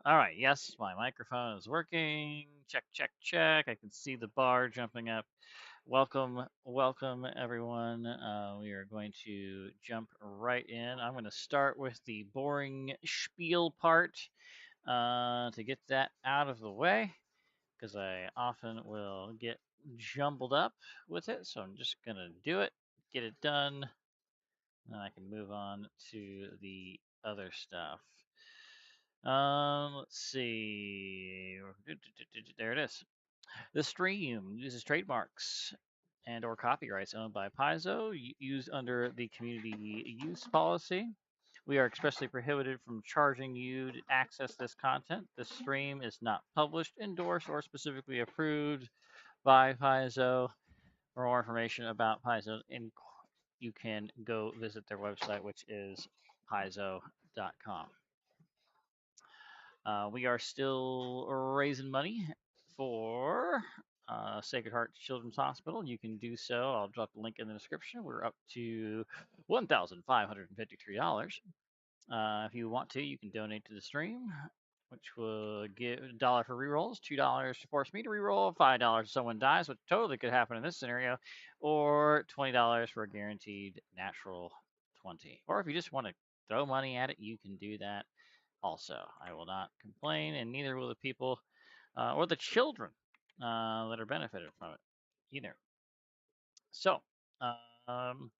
All right. Yes, my microphone is working. Check, check, check. I can see the bar jumping up. Welcome, everyone. We are going to jump right in. I'm going to start with the boring spiel part to get that out of the way because I often will get jumbled up with it. So I'm just going to do it, get it done, and I can move on to the other stuff. Let's see. There it is. The stream uses trademarks and/or copyrights owned by Paizo, used under the community use policy. We are expressly prohibited from charging you to access this content. This stream is not published, endorsed, or specifically approved by Paizo. For more information about Paizo, you can go visit their website, which is paizo.com. We are still raising money for Sacred Heart Children's Hospital. You can do so. I'll drop the link in the description. We're up to $1,553. If you want to, you can donate to the stream, which will give $1 for rerolls, $2 to force me to reroll, $5 if someone dies, which totally could happen in this scenario, or $20 for a guaranteed natural 20. Or if you just want to throw money at it, you can do that also. I will not complain, and neither will the people or the children that are benefited from it either. So, um,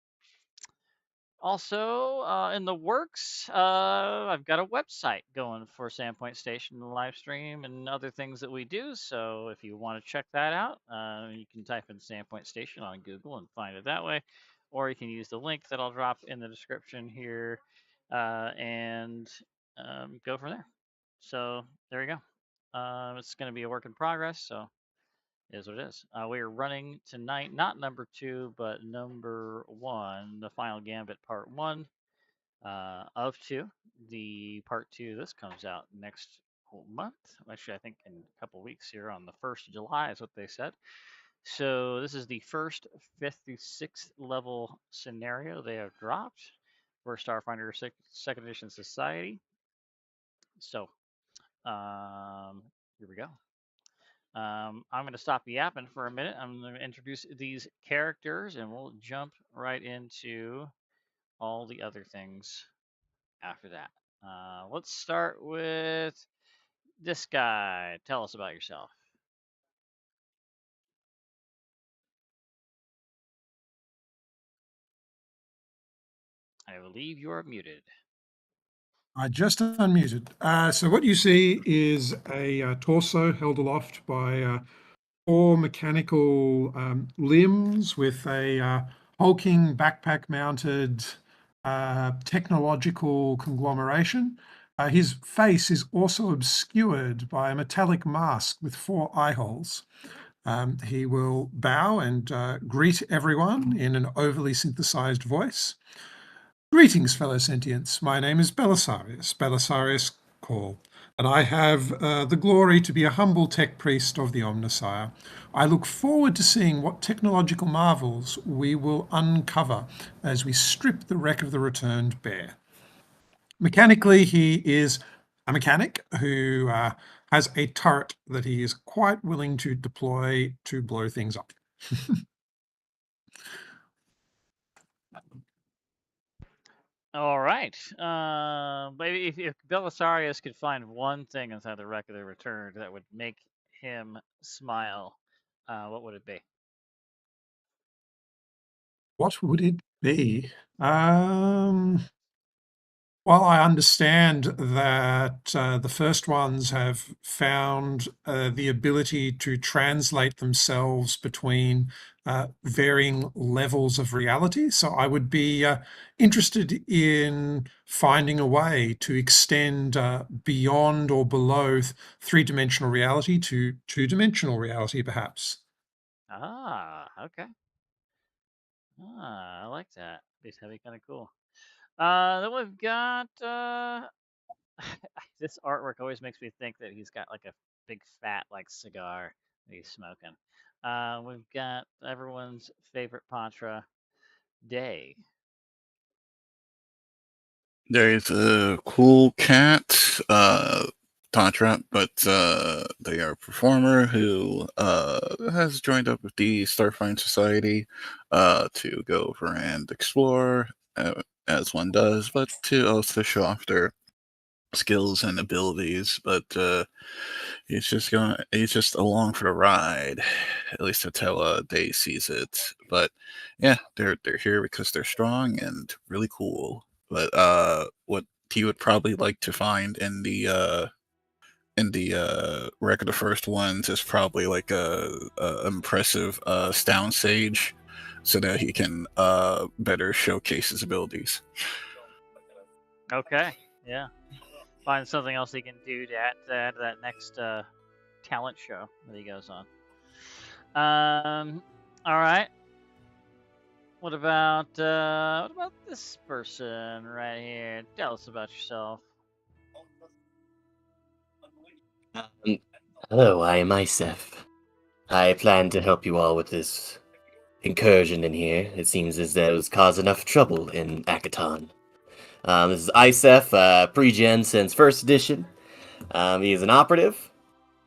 also in the works, I've got a website going for Sandpoint Station, the live stream, and other things that we do. So if you want to check that out, you can type in Sandpoint Station on Google and find it that way, or you can use the link that I'll drop in the description here and go from there. So there you go. It's going to be a work in progress, so it is what it is. We are running tonight, not number 2, but number 1, the final Gambit part 1 of 2. The part 2, this comes out next month. Actually, I think in a couple weeks here on the 1st of July is what they said. So this is the first 5th through 6th level scenario they have dropped for Starfinder 2nd Edition Society. So here we go. I'm going to stop yapping for a minute. I'm going to introduce these characters and we'll jump right into all the other things after that. Let's start with this guy. Tell us about yourself. I believe you're muted. I just unmuted. So what you see is a torso held aloft by 4 mechanical limbs with a hulking backpack-mounted technological conglomeration. His face is also obscured by a metallic mask with 4 eye holes. He will bow and greet everyone in an overly synthesized voice. Greetings, fellow sentients. My name is Belisarius Call, and I have the glory to be a humble tech priest of the Omnissiah. I look forward to seeing what technological marvels we will uncover as we strip the wreck of the returned bear. Mechanically, he is a mechanic who has a turret that he is quite willing to deploy to blow things up. All right. Maybe if Belisarius could find one thing inside the wreck of the return that would make him smile, what would it be? What would it be? Well, I understand that the first ones have found the ability to translate themselves between varying levels of reality. So I would be interested in finding a way to extend beyond or below 3-dimensional reality to 2-dimensional reality, perhaps. Ah, okay. I like that. That'd be kind of cool. Then we've got this artwork always makes me think that he's got like a big fat like cigar that he's smoking. We've got everyone's favorite Patra, Day. There's a cool cat contract, but they are a performer who has joined up with the Starfinder Society to go over and explore, as one does, but to also show off their skills and abilities. But he's just along for the ride. At least that's how Day sees it. But yeah, they're here because they're strong and really cool. But what he would probably like to find in the wreck of the first ones is probably like a impressive sound stage, so that he can better showcase his abilities. Okay. Yeah. Find something else he can do to add to that next talent show that he goes on. All right. What about this person right here? Tell us about yourself. Um, Hello, I am Isef. I plan to help you all with this incursion in here. It seems as though it's caused enough trouble in Akaton. This is Isef, pre-gen since first edition. He is an operative,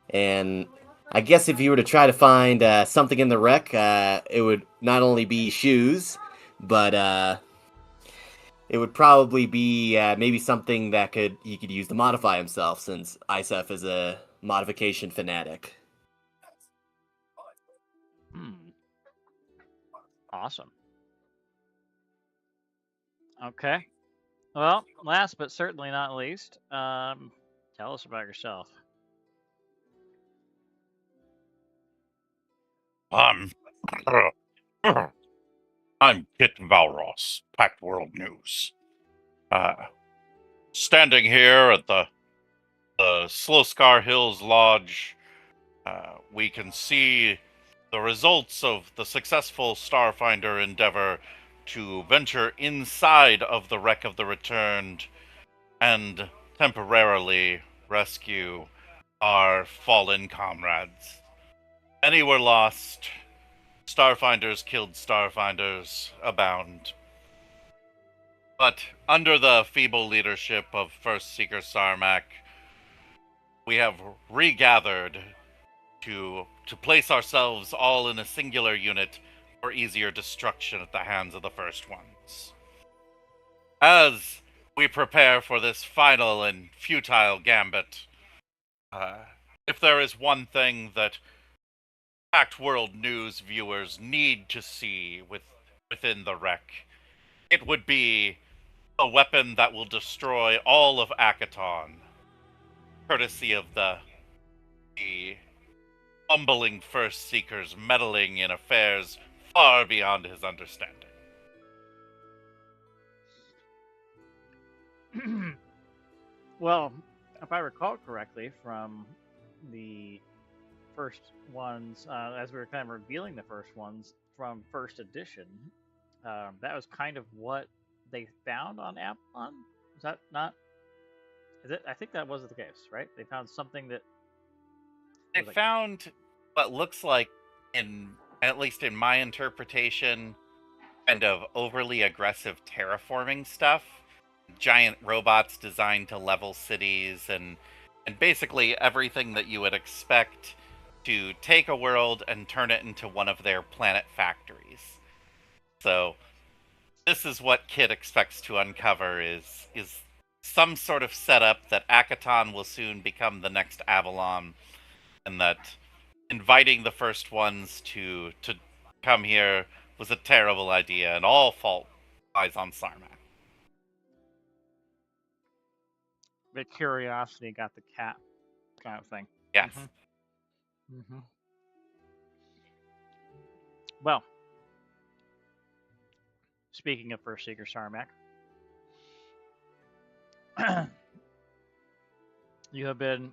and I guess if you were to try to find something in the wreck, it would not only be shoes, but it would probably be maybe something that he could use to modify himself, since Isef is a modification fanatic. Hmm. Awesome. Okay. Well, last but certainly not least, tell us about yourself. I'm I'm Kit Valros, Packed World News. Uh, Standing here at the Slowscar Hills Lodge, we can see the results of the successful Starfinder endeavor to venture inside of the wreck of the Returned and temporarily rescue our fallen comrades. Many were lost. Starfinders killed Starfinders abound. But under the feeble leadership of First Seeker Sarmak, we have regathered to place ourselves all in a singular unit for easier destruction at the hands of the first ones. As we prepare for this final and futile gambit, if there is one thing that Packed World News viewers need to see within the wreck, it would be a weapon that will destroy all of Akaton, courtesy of the bumbling First Seekers meddling in affairs far beyond his understanding. Well, if I recall correctly from the first ones, as we were kind of revealing the first ones from first edition, that was kind of what they found on Avalon. Is that not? Is it? I think that was the case, right? They found something that They was like, found what looks like, at least in my interpretation, kind of overly aggressive terraforming stuff. Giant robots designed to level cities and basically everything that you would expect to take a world and turn it into one of their planet factories. So this is what Kit expects to uncover is some sort of setup that Akaton will soon become the next Avalon, and that inviting the first ones to come here was a terrible idea, and all fault lies on Sarmak. the curiosity got the cat kind of thing. Yes. Mm-hmm. Mm-hmm. Well, speaking of First Seeker Sarmak, you have been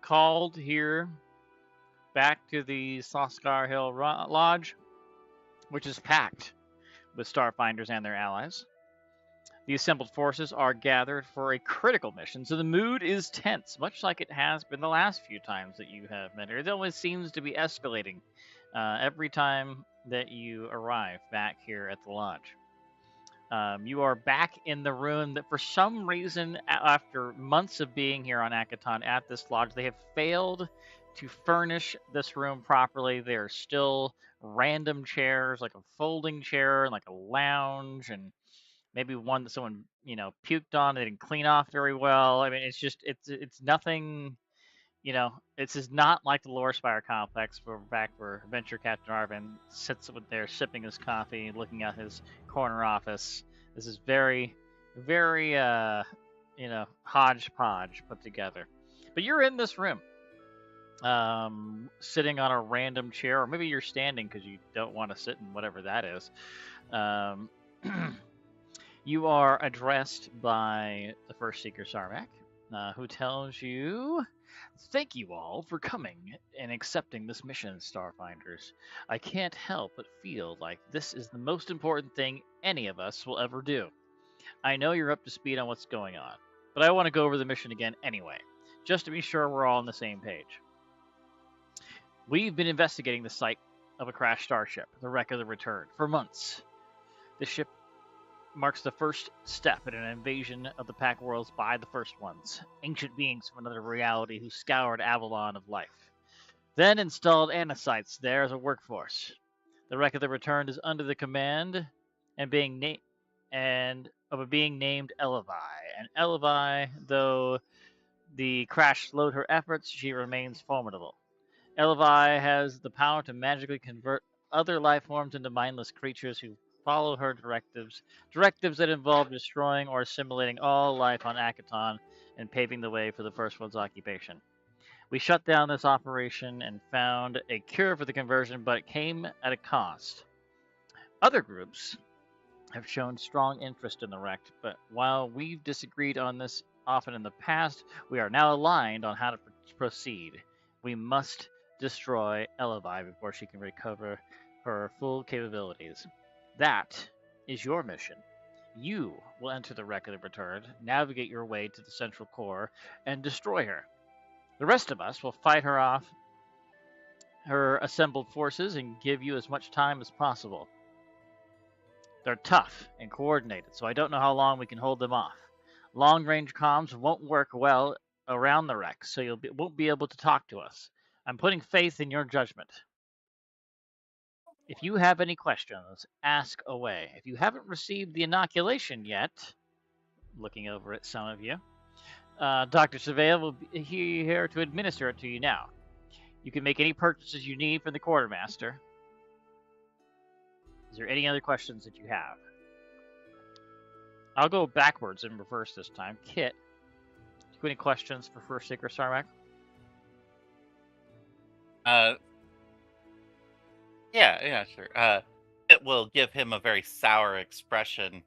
called here back to the Sloskar Hill Lodge, which is packed with Starfinders and their allies. The assembled forces are gathered for a critical mission, so the mood is tense, much like it has been the last few times that you have met here. It always seems to be escalating every time that you arrive back here at the lodge. You are back in the room that, for some reason, after months of being here on Akaton at this lodge, they have failed to furnish this room properly. There are still random chairs, like a folding chair and like a lounge, and maybe one that someone puked on. They didn't clean off very well. I mean, it's nothing. This is not like the Lore Spire complex where Adventure Captain Arvin sits there sipping his coffee, looking at his corner office. This is very, very, hodgepodge put together. But you're in this room, sitting on a random chair, or maybe you're standing because you don't want to sit in whatever that is. Um, you are addressed by the First Seeker Sarmak, who tells you, "Thank you all for coming and accepting this mission, Starfinders. I can't help but feel like this is the most important thing any of us will ever do. I know you're up to speed on what's going on, but I want to go over the mission again anyway, just to be sure we're all on the same page. We've been investigating the site of a crashed starship, the wreck of the Return, for months. The ship marks the first step in an invasion of the Pack Worlds by the First Ones, ancient beings from another reality who scoured Avalon of life, then installed Anasites there as a workforce. The wreck of the Returned is under the command of a being named Elevai. And Elevai, though the crash slowed her efforts, she remains formidable. Elevai has the power to magically convert other life forms into mindless creatures who follow her directives that involve destroying or assimilating all life on Akaton and paving the way for the First One's occupation. We shut down this operation and found a cure for the conversion, but it came at a cost. Other groups have shown strong interest in the wreck, but while we've disagreed on this often in the past, we are now aligned on how to proceed. We must destroy Elevai before she can recover her full capabilities. That is your mission. You will enter the wreck of the Returned, navigate your way to the central core, and destroy her. The rest of us will fight her off her assembled forces and give you as much time as possible. They're tough and coordinated, so I don't know how long we can hold them off. Long-range comms won't work well around the wreck, so you won't be able to talk to us. I'm putting faith in your judgment. If you have any questions, ask away. If you haven't received the inoculation yet," looking over at some of you, "Dr. Surveil will be here to administer it to you now. You can make any purchases you need from the quartermaster. Is there any other questions that you have?" I'll go backwards in reverse this time. Kit, do you have any questions for First Seeker Sarmak? Yeah, sure. It will give him a very sour expression.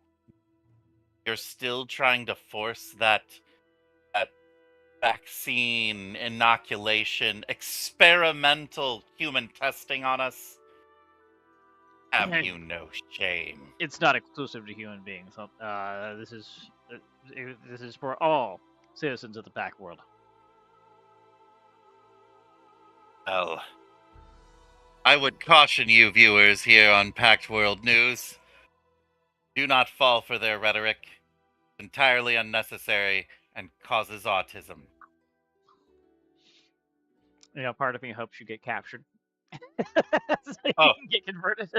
You're still trying to force that vaccine, inoculation, experimental human testing on us? Have you no shame? It's not exclusive to human beings. This is for all citizens of the Pack World. Well, I would caution you viewers here on Packed World News. Do not fall for their rhetoric. It's entirely unnecessary and causes autism. Part of me hopes you get captured. So you can get converted.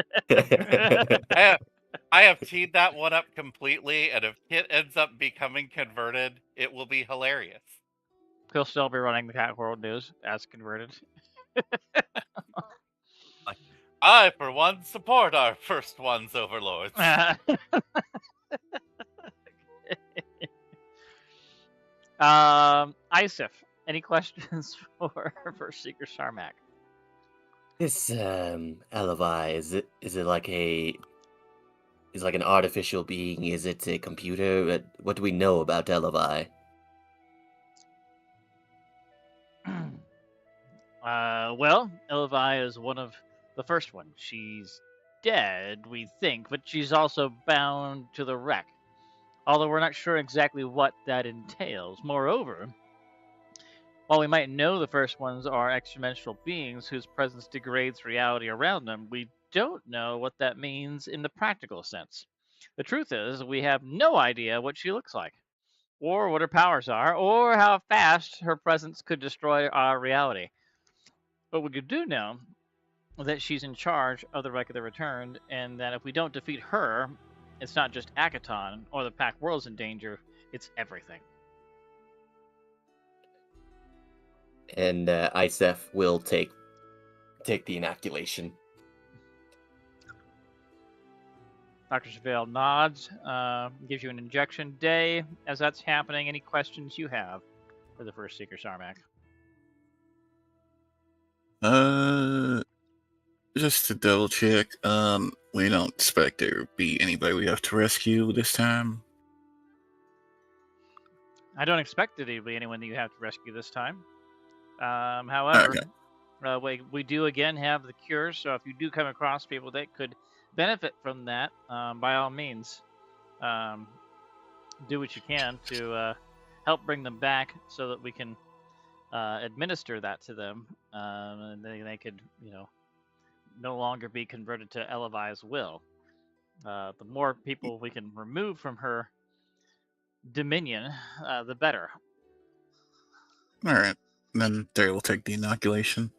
I have teed that one up completely, and if Kit ends up becoming converted, it will be hilarious. He'll still be running the Pack World News as converted. I, for one, support our First One's overlords. Isif, any questions for First Seeker Sarmak? This Elevai, is it like an artificial being? Is it a computer? What do we know about Elevai? Well, Elevai is one of the first ones. She's dead, we think, but she's also bound to the wreck. Although we're not sure exactly what that entails. Moreover, while we might know the first ones are extradimensional beings whose presence degrades reality around them, we don't know what that means in the practical sense. The truth is, we have no idea what she looks like, or what her powers are, or how fast her presence could destroy our reality. But we do know that she's in charge of the Wreck of the Returned, and that if we don't defeat her, it's not just Akaton or the Pack World's in danger, it's everything. And Isef will take the inoculation. Dr. Chevelle nods, gives you an injection. Day, as that's happening, any questions you have for the first Seeker Sarmak? Just to double check, we don't expect there to be anybody we have to rescue this time. I don't expect there to be anyone that you have to rescue this time. However, we do again have the cure, so if you do come across people that could benefit from that, by all means, do what you can to help bring them back so that we can administer that to them, and they could, no longer be converted to Elevai's will. The more people we can remove from her dominion, the better. All right, then they will take the inoculation.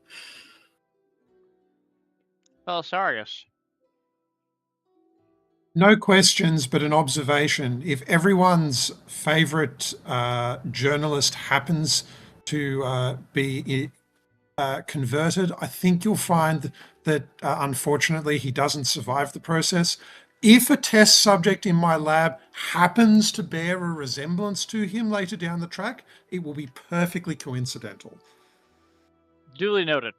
Belisarius. No questions, but an observation. If everyone's favorite journalist happens to be converted, I think you'll find that unfortunately he doesn't survive the process. If a test subject in my lab happens to bear a resemblance to him later down the track, it will be perfectly coincidental. Duly noted.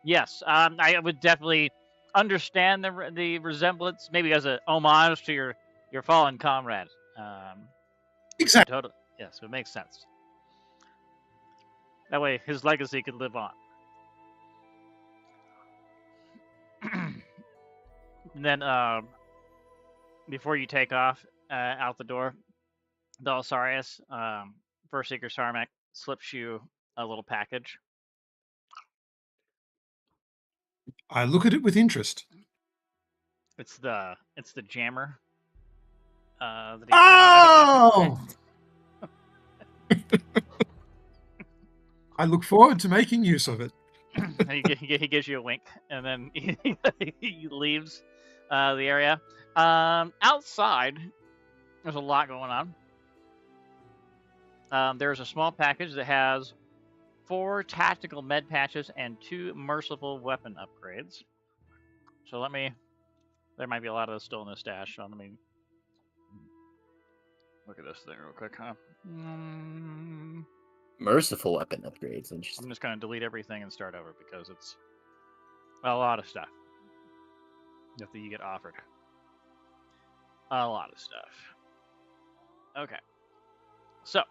Yes, I would definitely understand the resemblance, maybe as a homage to your fallen comrade. Exactly. Totally. Yes, it makes sense. That way, his legacy could live on. And then, before you take off out the door, Belisarius, First Seeker Sarmak slips you a little package. I look at it with interest. It's the jammer. That he Oh! I look forward to making use of it. he gives you a wink, and then he leaves the area. Outside, there's a lot going on. There's a small package that has 4 tactical med patches and 2 merciful weapon upgrades. So there might be a lot of those still in the stash. So let me look at this thing real quick, huh? Merciful weapon upgrades. Interesting. I'm just going to delete everything and start over because it's a lot of stuff that you get offered. A lot of stuff. Okay. So,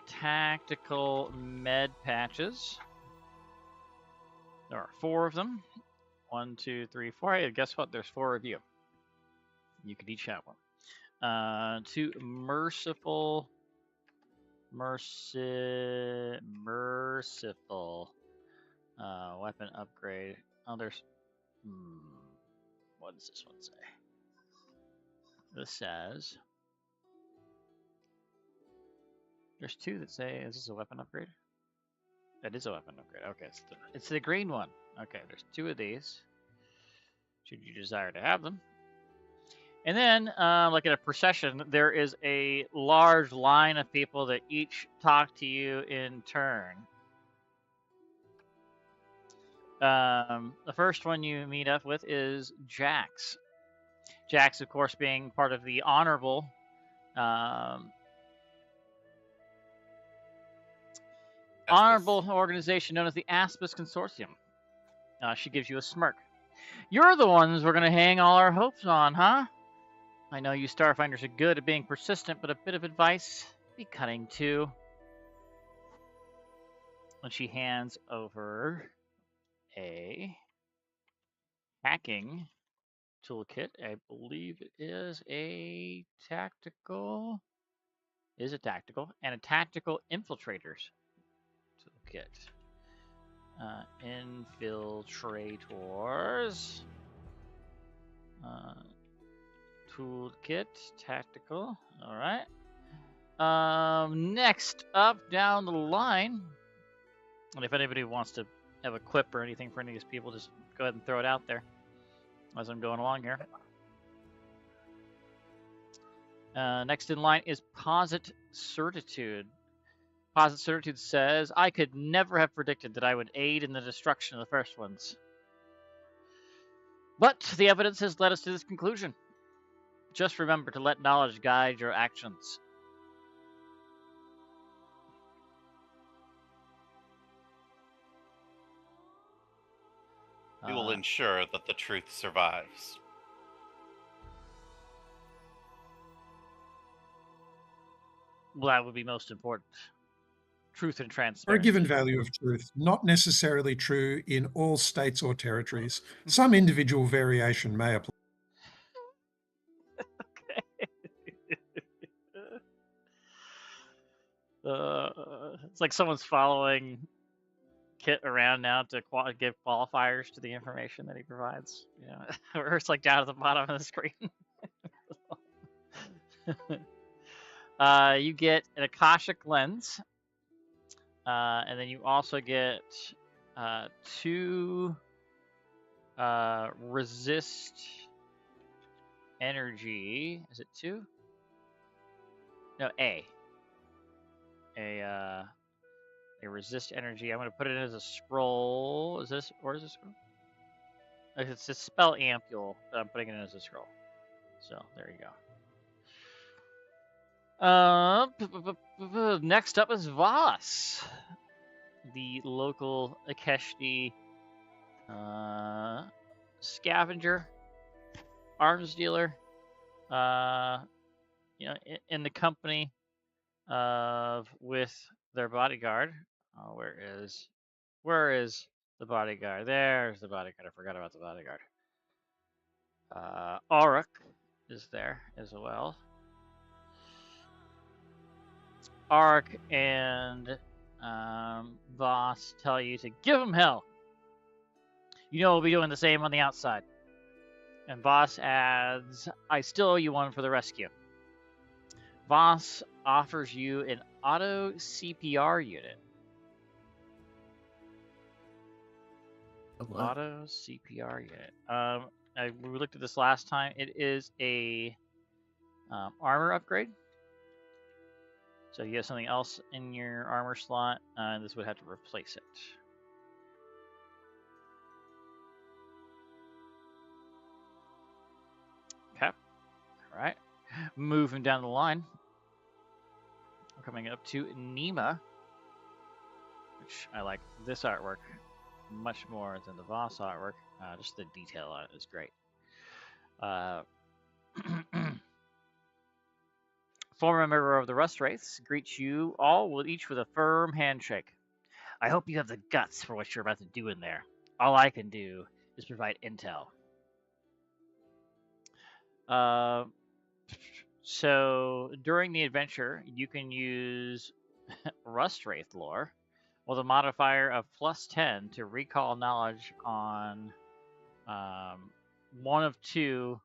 tactical med patches. There are 4 of them. 1, 2, 3, 4. Hey, guess what? There's 4 of you. You could each have one. 2 merciful weapon upgrade. Oh, there's what does this one say? This says there's 2 that say, is this a weapon upgrade? That is a weapon upgrade. Okay, it's the green one. Okay, there's 2 of these, should you desire to have them. And then, like in a procession, there is a large line of people that each talk to you in turn. The first one you meet up with is Jax. Jax, of course, being part of the honorable organization known as the Aspis Consortium. She gives you a smirk. You're the ones we're going to hang all our hopes on, huh? I know you Starfinders are good at being persistent, but a bit of advice, be cutting too. And she hands over a hacking toolkit. I believe it is a tactical, and a tactical infiltrators toolkit. Infiltrators. Toolkit, tactical. All right. Next up down the line, and if anybody wants to have a quip or anything for any of these people, just go ahead and throw it out there as I'm going along here. Next in line is Posit Certitude. Posit Certitude says, I could never have predicted that I would aid in the destruction of the first ones. But the evidence has led us to this conclusion. Just remember to let knowledge guide your actions. We will ensure that the truth survives. Uh, Well, that would be most important. Truth and or a transparency. given value of truth, not necessarily true in all states or territories. Some individual variation may apply. It's like someone's following Kit around now to give qualifiers to the information that he provides. Or it's like down at the bottom of the screen. You get an Akashic lens, and then you also get 2 resist energy. Is it 2? No, A resist energy. I'm going to put it as a scroll. Is this, or is it a scroll? It's a spell ampule, but I'm putting it in as a scroll. So there you go. Next up is Voss, the local Akeshti scavenger, arms dealer. In the company of with their bodyguard. Oh, where is the bodyguard? There's the bodyguard. I forgot about the bodyguard. Auric is there as well. Auric and Voss tell you to give him hell. We'll be doing the same on the outside. And Voss adds, I still owe you one for the rescue. Voss offers you an auto CPR unit. What? Auto CPR unit. We looked at this last time. It is a armor upgrade. So you have something else in your armor slot, and this would have to replace it. Okay. All right. Moving down the line. We're coming up to Nima, which I like this artwork much more than the Voss artwork. Just the detail on it is great. Former member of the Rust Wraiths greets you all each with a firm handshake. I hope you have the guts for what you're about to do in there. All I can do is provide intel. So during the adventure, you can use Rust Wraith lore with a modifier of +10 to recall knowledge on one of 2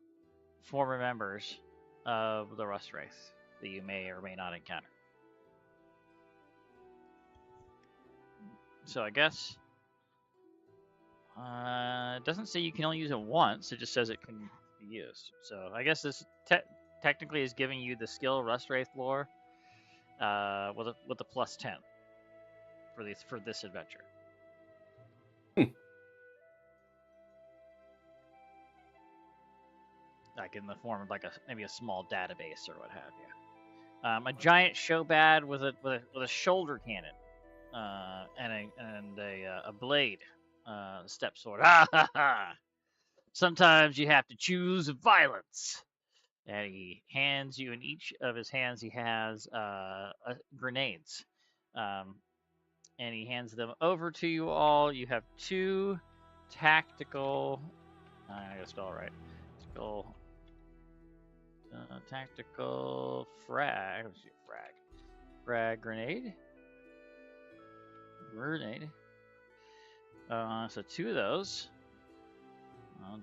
former members of the Rust Wraith that you may or may not encounter. So I guess it doesn't say you can only use it once. It just says it can be used. So I guess this technically is giving you the skill Rust Wraith lore with a +10 for this adventure. Like in the form of maybe a small database or what have you. A giant showbad with a shoulder cannon and a blade step sword. Sometimes you have to choose violence. And he hands you, in each of his hands he has grenades. And he hands them over to you all. You have 2 tactical. I gotta spell it right. Tactical frag. Frag grenade. So 2 of those.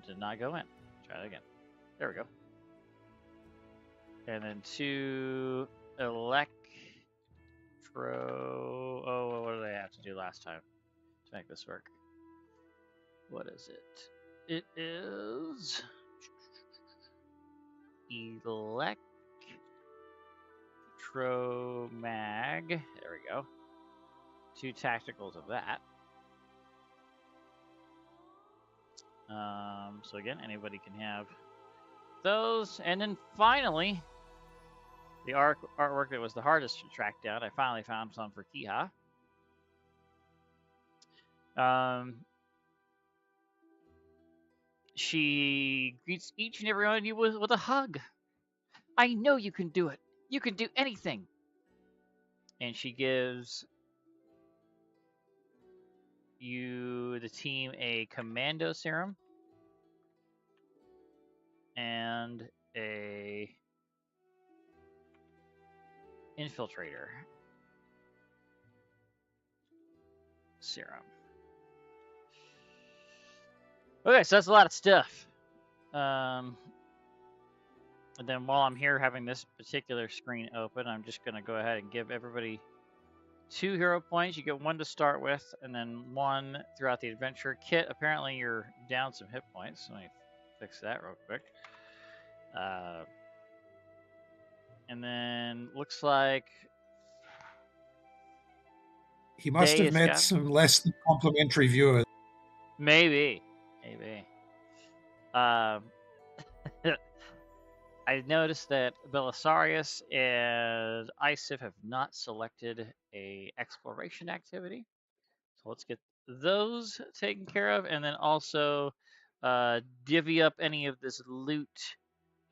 Did not go in. Try it again. There we go. And then 2 electro. Oh, what did I have to do last time to make this work? What is it? It is electromag. There we go. 2 tacticals of that. So again, anybody can have those. And then finally, the artwork that was the hardest to track down. I finally found some for Kiha. She greets each and every one of you with a hug. I know you can do it. You can do anything. And she gives you, the team, a commando serum and a infiltrator serum. Okay, so that's a lot of stuff. And then while I'm here having this particular screen open, I'm just going to go ahead and give everybody 2 hero points. You get 1 to start with, and then 1 throughout the adventure. Kit, apparently you're down some hit points. Let me fix that real quick. And then looks like He must Day have has met got- some less than complimentary viewers. maybe. I noticed that Belisarius and Isif have not selected a exploration activity. So let's get those taken care of, and then also divvy up any of this loot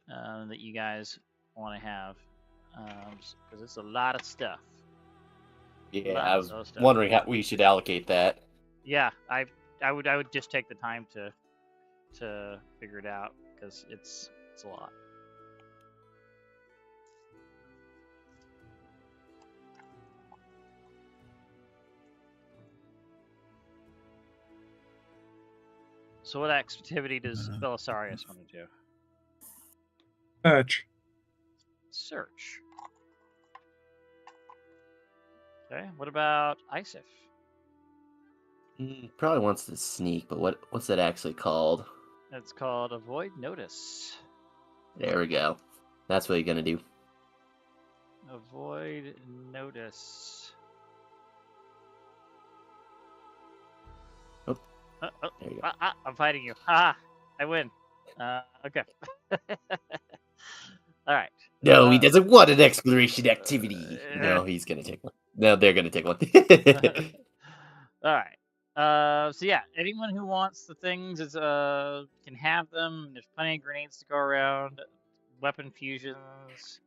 that you guys want to have, because it's a lot of stuff. Yeah, Lots I was of stuff. wondering how we should allocate that. Yeah, I would just take the time to figure it out, because it's a lot. So what activity does Belisarius want to do? Search. Search. Okay. What about Isif? Probably wants to sneak, but what's that actually called? It's called Avoid Notice. There we go. That's what you're gonna do. Avoid Notice. Oh, there you go. I'm fighting you. Ha! I win. Okay. All right. No, he doesn't want an exploration activity. No, he's gonna take one. No, they're gonna take one. All right. So yeah, anyone who wants the things is can have them. There's plenty of grenades to go around, weapon fusions,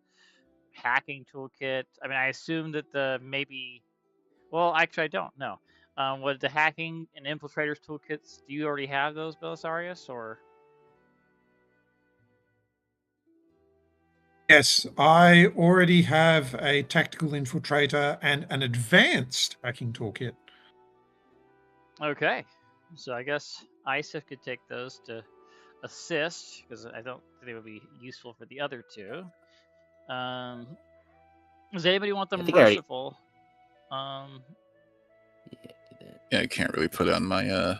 hacking toolkit. I mean, I assume that the maybe. Well, actually, I don't know. With the hacking and infiltrators toolkits, do you already have those, Belisarius, or? Yes, I already have a tactical infiltrator and an advanced hacking toolkit. Okay, so I guess Isif could take those to assist, because I don't think they would be useful for the other 2. Does anybody want them I think I already- merciful? Yeah, I can't really put on my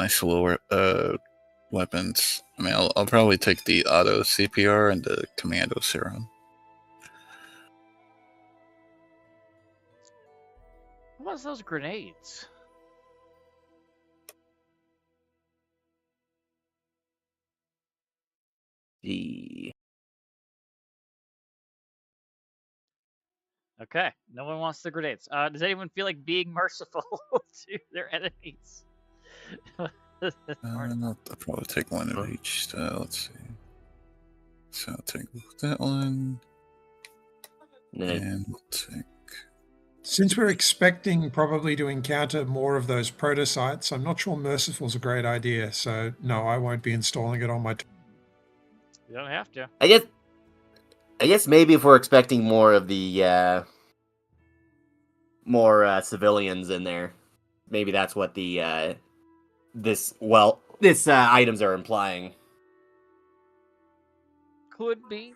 slower weapons. I mean, I'll probably take the auto CPR and the commando serum. What's those grenades? The Okay, no one wants the grenades. Does anyone feel like being merciful to their enemies? I'll probably take 1 of each. So let's see. So I'll take that one, and we'll take. Since we're expecting probably to encounter more of those protocytes, I'm not sure Merciful's a great idea. So no, I won't be installing it on my. You don't have to. I guess maybe if we're expecting more of the more civilians in there, maybe that's what the this items are implying. Could be.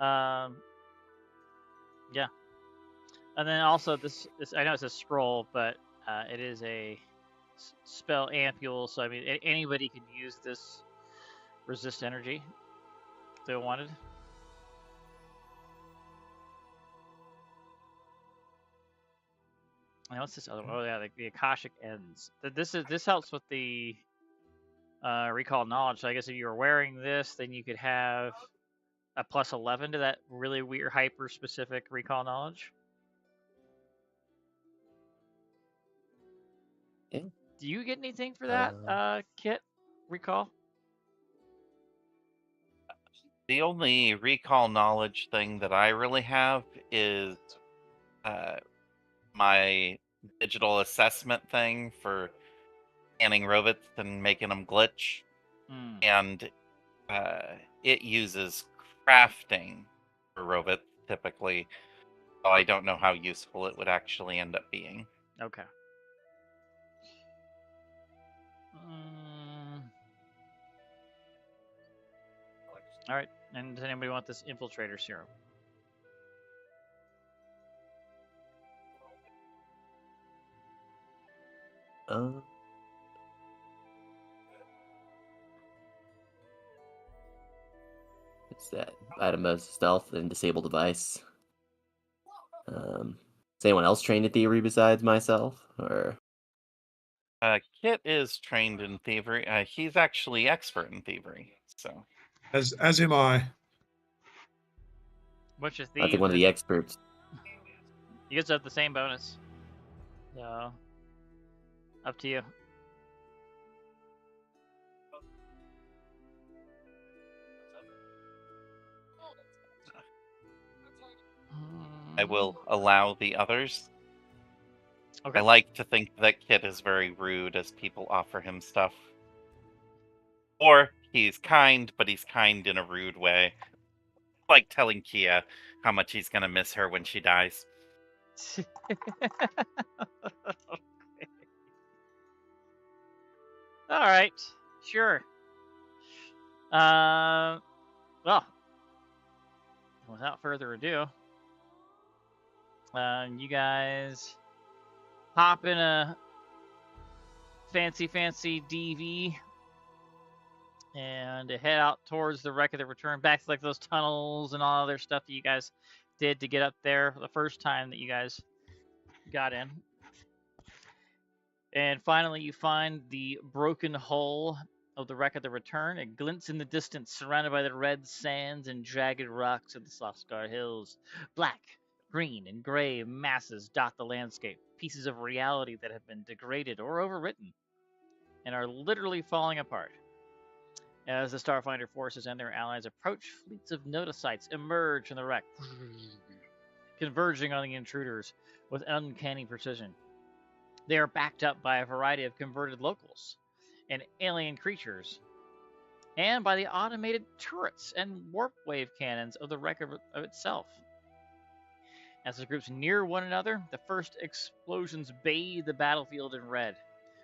Yeah. And then also this I know it's a scroll, but it is a spell ampule, so I mean anybody can use this resist energy if they wanted. And what's this other one? Oh yeah, the Akashic Ends. This helps with the recall knowledge. So I guess if you were wearing this, then you could have a plus 11 to that really weird hyper specific recall knowledge. Yeah. Do you get anything for that, Kit? Recall? The only recall knowledge thing that I really have is my digital assessment thing for scanning robots and making them glitch. And it uses crafting for robots typically. So I don't know how useful it would actually end up being. Okay. All right. And does anybody want this infiltrator serum? It's that item of stealth and disable device. Is anyone else trained in thievery besides myself, or? Kit is trained in thievery. He's actually expert in thievery. So. As am I. Bunch of I thieves. think one of the experts. You guys have the same bonus. So, up to you. I will allow the others. Okay. I like to think that Kit is very rude as people offer him stuff. Or he's kind, but he's kind in a rude way. Like telling Kia how much he's gonna miss her when she dies. All right, sure. Well, without further ado, you guys hop in a fancy DV and head out towards the wreck of the return, back to like those tunnels and all other stuff that you guys did to get up there for the first time that you guys got in. And finally, you find the broken hull of the wreck of the return. It glints in the distance, surrounded by the red sands and jagged rocks of the Slothscar Hills. Black, green, and gray masses dot the landscape, pieces of reality that have been degraded or overwritten and are literally falling apart. As the Starfinder forces and their allies approach, fleets of notocytes emerge from the wreck, converging on the intruders with uncanny precision. They are backed up by a variety of converted locals and alien creatures, and by the automated turrets and warp wave cannons of the wreck of itself. As the groups near one another, the first explosions bathe the battlefield in red.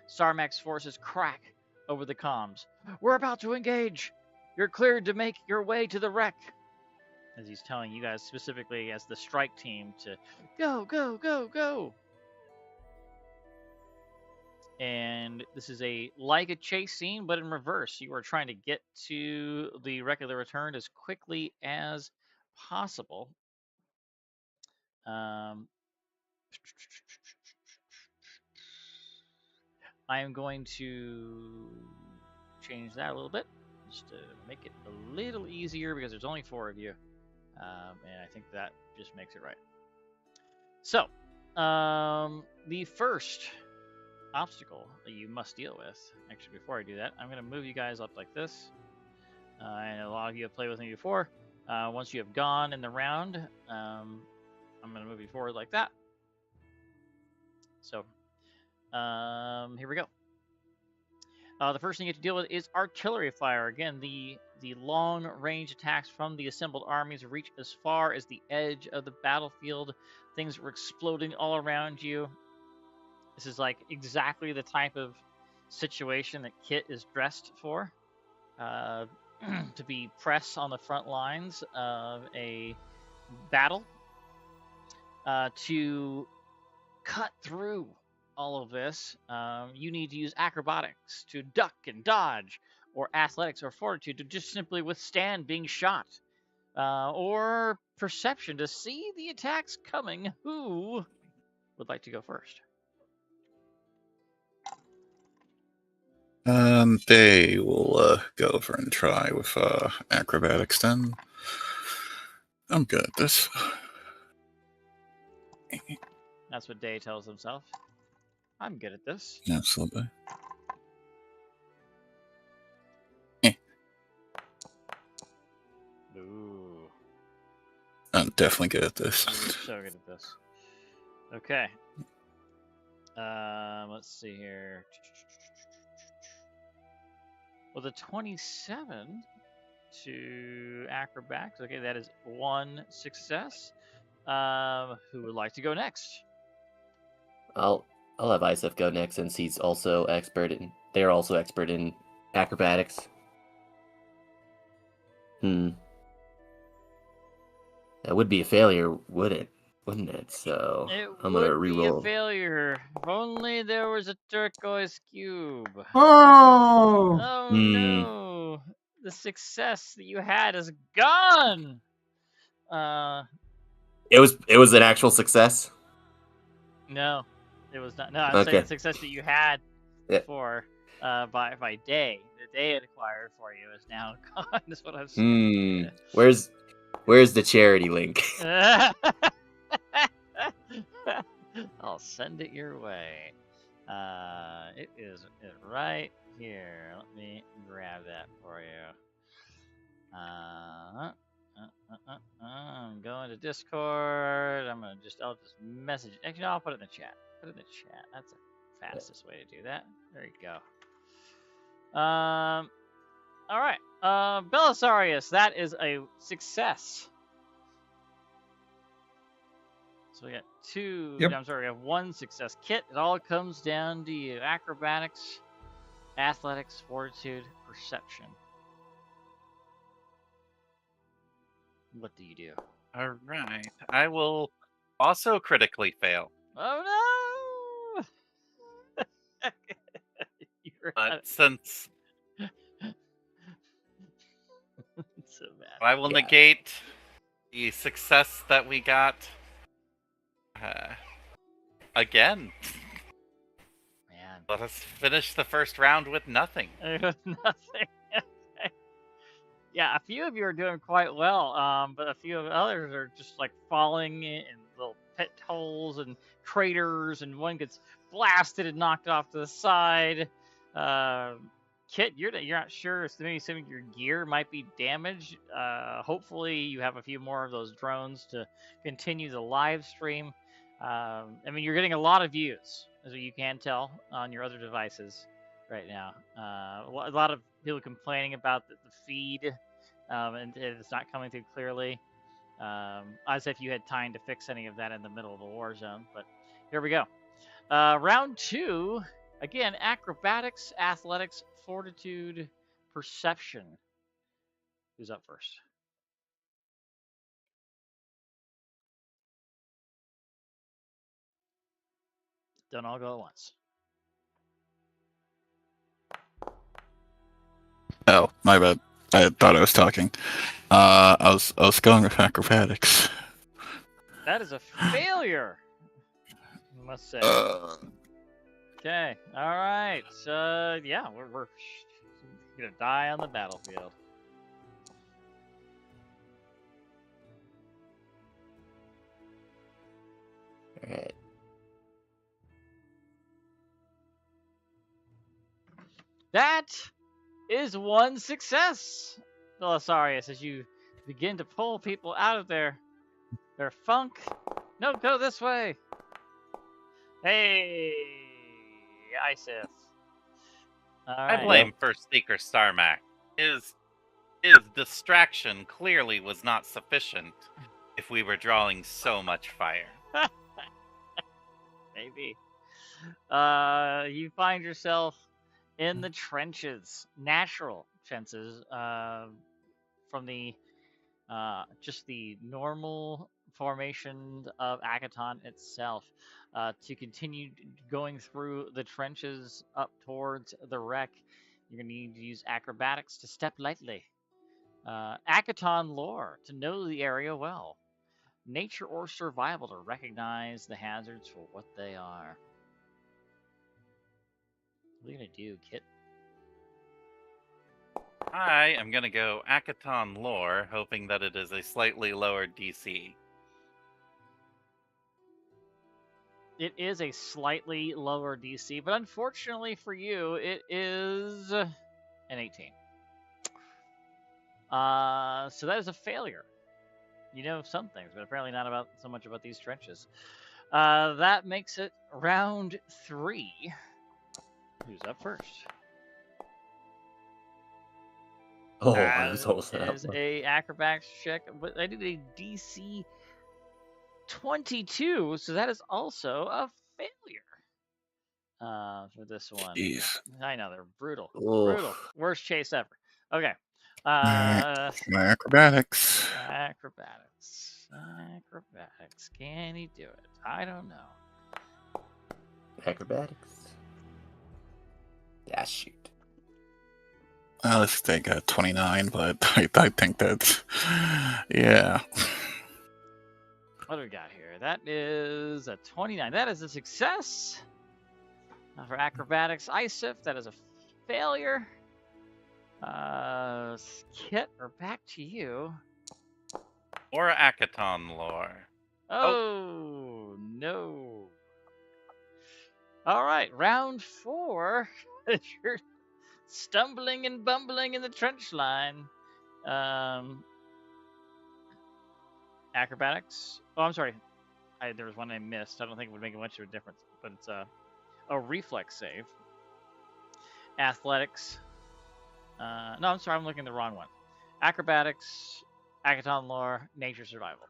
Sarmak's forces crack over the comms. "We're about to engage! You're cleared to make your way to the wreck!" As he's telling you guys specifically as the strike team to go, go, go, go! And this is like a chase scene, but in reverse. You are trying to get to the wreck of the return as quickly as possible. I am going to change that a little bit just to make it a little easier because there's only 4 of you, and I think that just makes it right. So, the first obstacle that you must deal with. Actually, before I do that, I'm going to move you guys up like this. And a lot of you have played with me before. Once you have gone in the round, I'm going to move you forward like that. So, here we go. The first thing you have to deal with is artillery fire. Again, the long-range attacks from the assembled armies reach as far as the edge of the battlefield. Things are exploding all around you. This is like exactly the type of situation that Kit is dressed for. To be press on the front lines of a battle, to cut through all of this, you need to use acrobatics to duck and dodge, or athletics or fortitude to just simply withstand being shot, or perception to see the attacks coming. Who would like to go first? They will go over and try with acrobatics then. I'm good at this. That's what Day tells himself. I'm good at this. Absolutely. Ooh. I'm definitely good at this. You're so good at this. Okay. Let's see here. Well, the 27 to acrobatics. Okay, that is one success. Who would like to go next? I'll have Isef go next since he's also expert in. They're also expert in acrobatics. That would be a failure, wouldn't it? So I'm gonna It would be a reroll. failure. If only there was a turquoise cube. Oh! Oh no! The success that you had is gone. It was an actual success. No, it was not. No, I'm saying the success that you had before, by Day, the Day it acquired for you is now gone. Is what I'm saying. Where's the charity link? I'll send it your way. It is right here. Let me grab that for you. I'm going to Discord. I'll just message. Actually, I'll put it in the chat. Put it in the chat. That's the fastest way to do that. There you go. All right. Belisarius, that is a success. So we got two. Yep. I'm sorry, we have one success. Kit, it all comes down to you. Acrobatics, athletics, fortitude, perception. What do you do? All right. I will also critically fail. Oh no! But since so bad. I will negate the success that we got again. Man. Let us finish the first round with nothing. Nothing. Yeah, a few of you are doing quite well, but a few of the others are just like falling in little pit holes and craters, and one gets blasted and knocked off to the side. Kit, you're not sure. Maybe some of your gear might be damaged. Hopefully, you have a few more of those drones to continue the live stream. I mean, you're getting a lot of views, as you can tell on your other devices right now. A lot of people complaining about the feed, and it's not coming through clearly. As if you had time to fix any of that in the middle of the war zone. But here we go. Round 2, again, acrobatics, athletics, fortitude, perception. Who's up first? Don't all go at once. Oh, my bad. I thought I was talking. I was going with acrobatics. That is a failure, I must say. Okay, all right. Yeah, we're gonna die on the battlefield. All right. That is one success, Belisarius, as you begin to pull people out of their funk. No, go this way. Hey, Isif. I blame First Seeker Starmac. His distraction clearly was not sufficient if we were drawing so much fire. Maybe. You find yourself in the trenches, natural trenches, from the just the normal formation of Akaton itself. To continue going through the trenches up towards the wreck, you're going to need to use acrobatics to step lightly. Akaton lore to know the area well. Nature or survival to recognize the hazards for what they are. What are you going to do, Kit? I am going to go Akaton lore, hoping that it is a slightly lower DC. It is a slightly lower DC, but unfortunately for you, it is an 18. So that is a failure. You know some things, but apparently not about so much about these trenches. That makes it round 3. Who's up first? Oh, I was almost That is a acrobatics check, but I did a DC 22, so that is also a failure. For this one. Jeez. I know they're brutal. Oof. Brutal. Worst chase ever. Okay. Alright, my acrobatics. Acrobatics. Acrobatics. Can he do it? I don't know. Acrobatics. Yeah, shoot. Let's take a 29, but I think that's... Yeah. What do we got here? That is a 29. That is a success. For acrobatics, Isif, that is a failure. Kit, we're back to you. Or Akaton lore. Oh, no. All right, round 4. You're stumbling and bumbling in the trench line. Acrobatics. Oh, I'm sorry. There was one I missed. I don't think it would make much of a difference, but it's a reflex save. Athletics. No, I'm sorry. I'm looking at the wrong one. Acrobatics, Akaton lore, nature survival.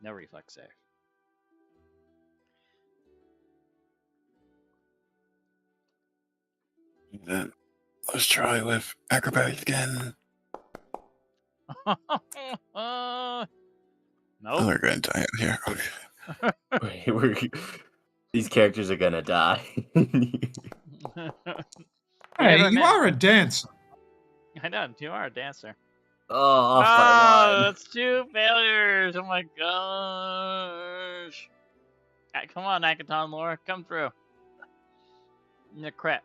No reflex save. Then let's try with acrobatics again. Nope. Oh, they're going to die out here. Okay. These characters are gonna die. Hey, you are a dancer. I know, you are a dancer. Oh, off by one. That's 2 failures. Oh my gosh. Come on, Akaton lore, come through. The crit.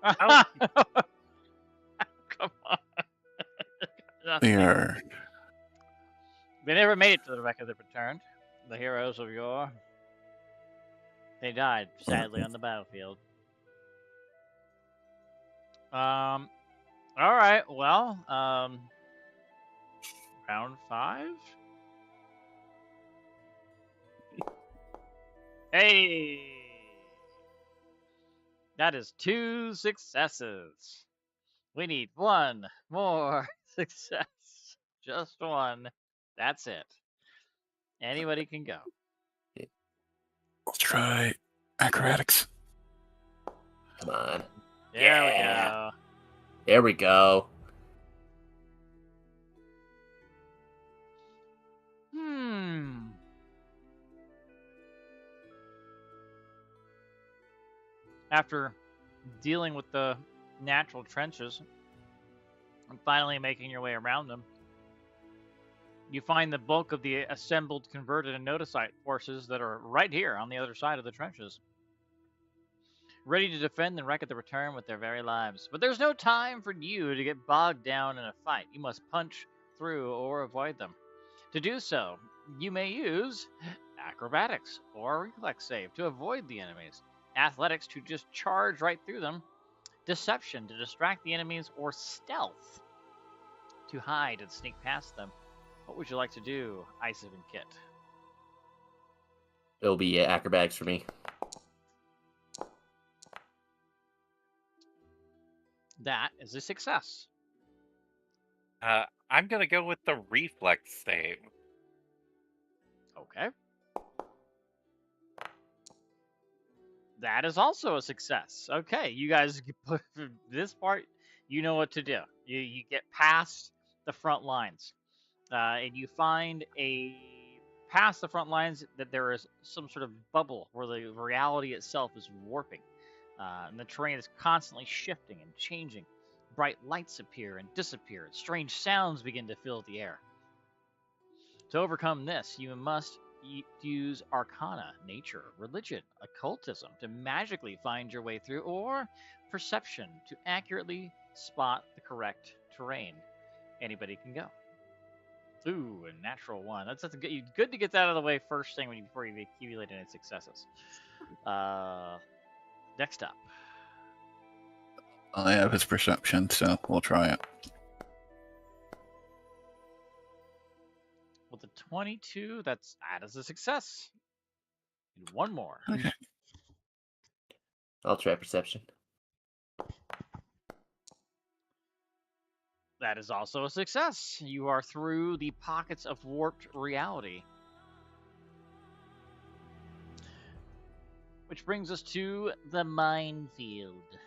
Oh. Come on. They are... They never made it to the wreck of the returned. The heroes of yore. They died, sadly, on the battlefield. Alright, well, round 5? Hey! That is 2 successes. We need 1 more success. Just 1. That's it. Anybody can go. Let's try acrobatics. Come on. There we Yeah. go. There we go. After dealing with the natural trenches and finally making your way around them, you find the bulk of the assembled, converted, and noticite forces that are right here on the other side of the trenches, ready to defend the wreck at the return with their very lives. But there's no time for you to get bogged down in a fight. You must punch through or avoid them. To do so, you may use acrobatics or a reflex save to avoid the enemies, athletics to just charge right through them, deception to distract the enemies, or stealth to hide and sneak past them. What would you like to do, Isaac and Kit? It'll be acrobatics for me. That is a success. I'm going to go with the reflex save. Okay. That is also a success. Okay, you guys put this part. You know what to do. You get past the front lines, and you find past the front lines that there is some sort of bubble where the reality itself is warping, and the terrain is constantly shifting and changing. Bright lights appear and disappear. Strange sounds begin to fill the air. To overcome this, you must use arcana, nature, religion, occultism to magically find your way through, or perception to accurately spot the correct terrain. Anybody can go. Ooh, a natural one. That's good to get that out of the way first thing before you accumulate any successes. Next up. I have his perception, so we'll try it. With the 22, that is a success. And one more. Okay. I'll try perception. That is also a success. You are through the pockets of warped reality. Which brings us to the minefield.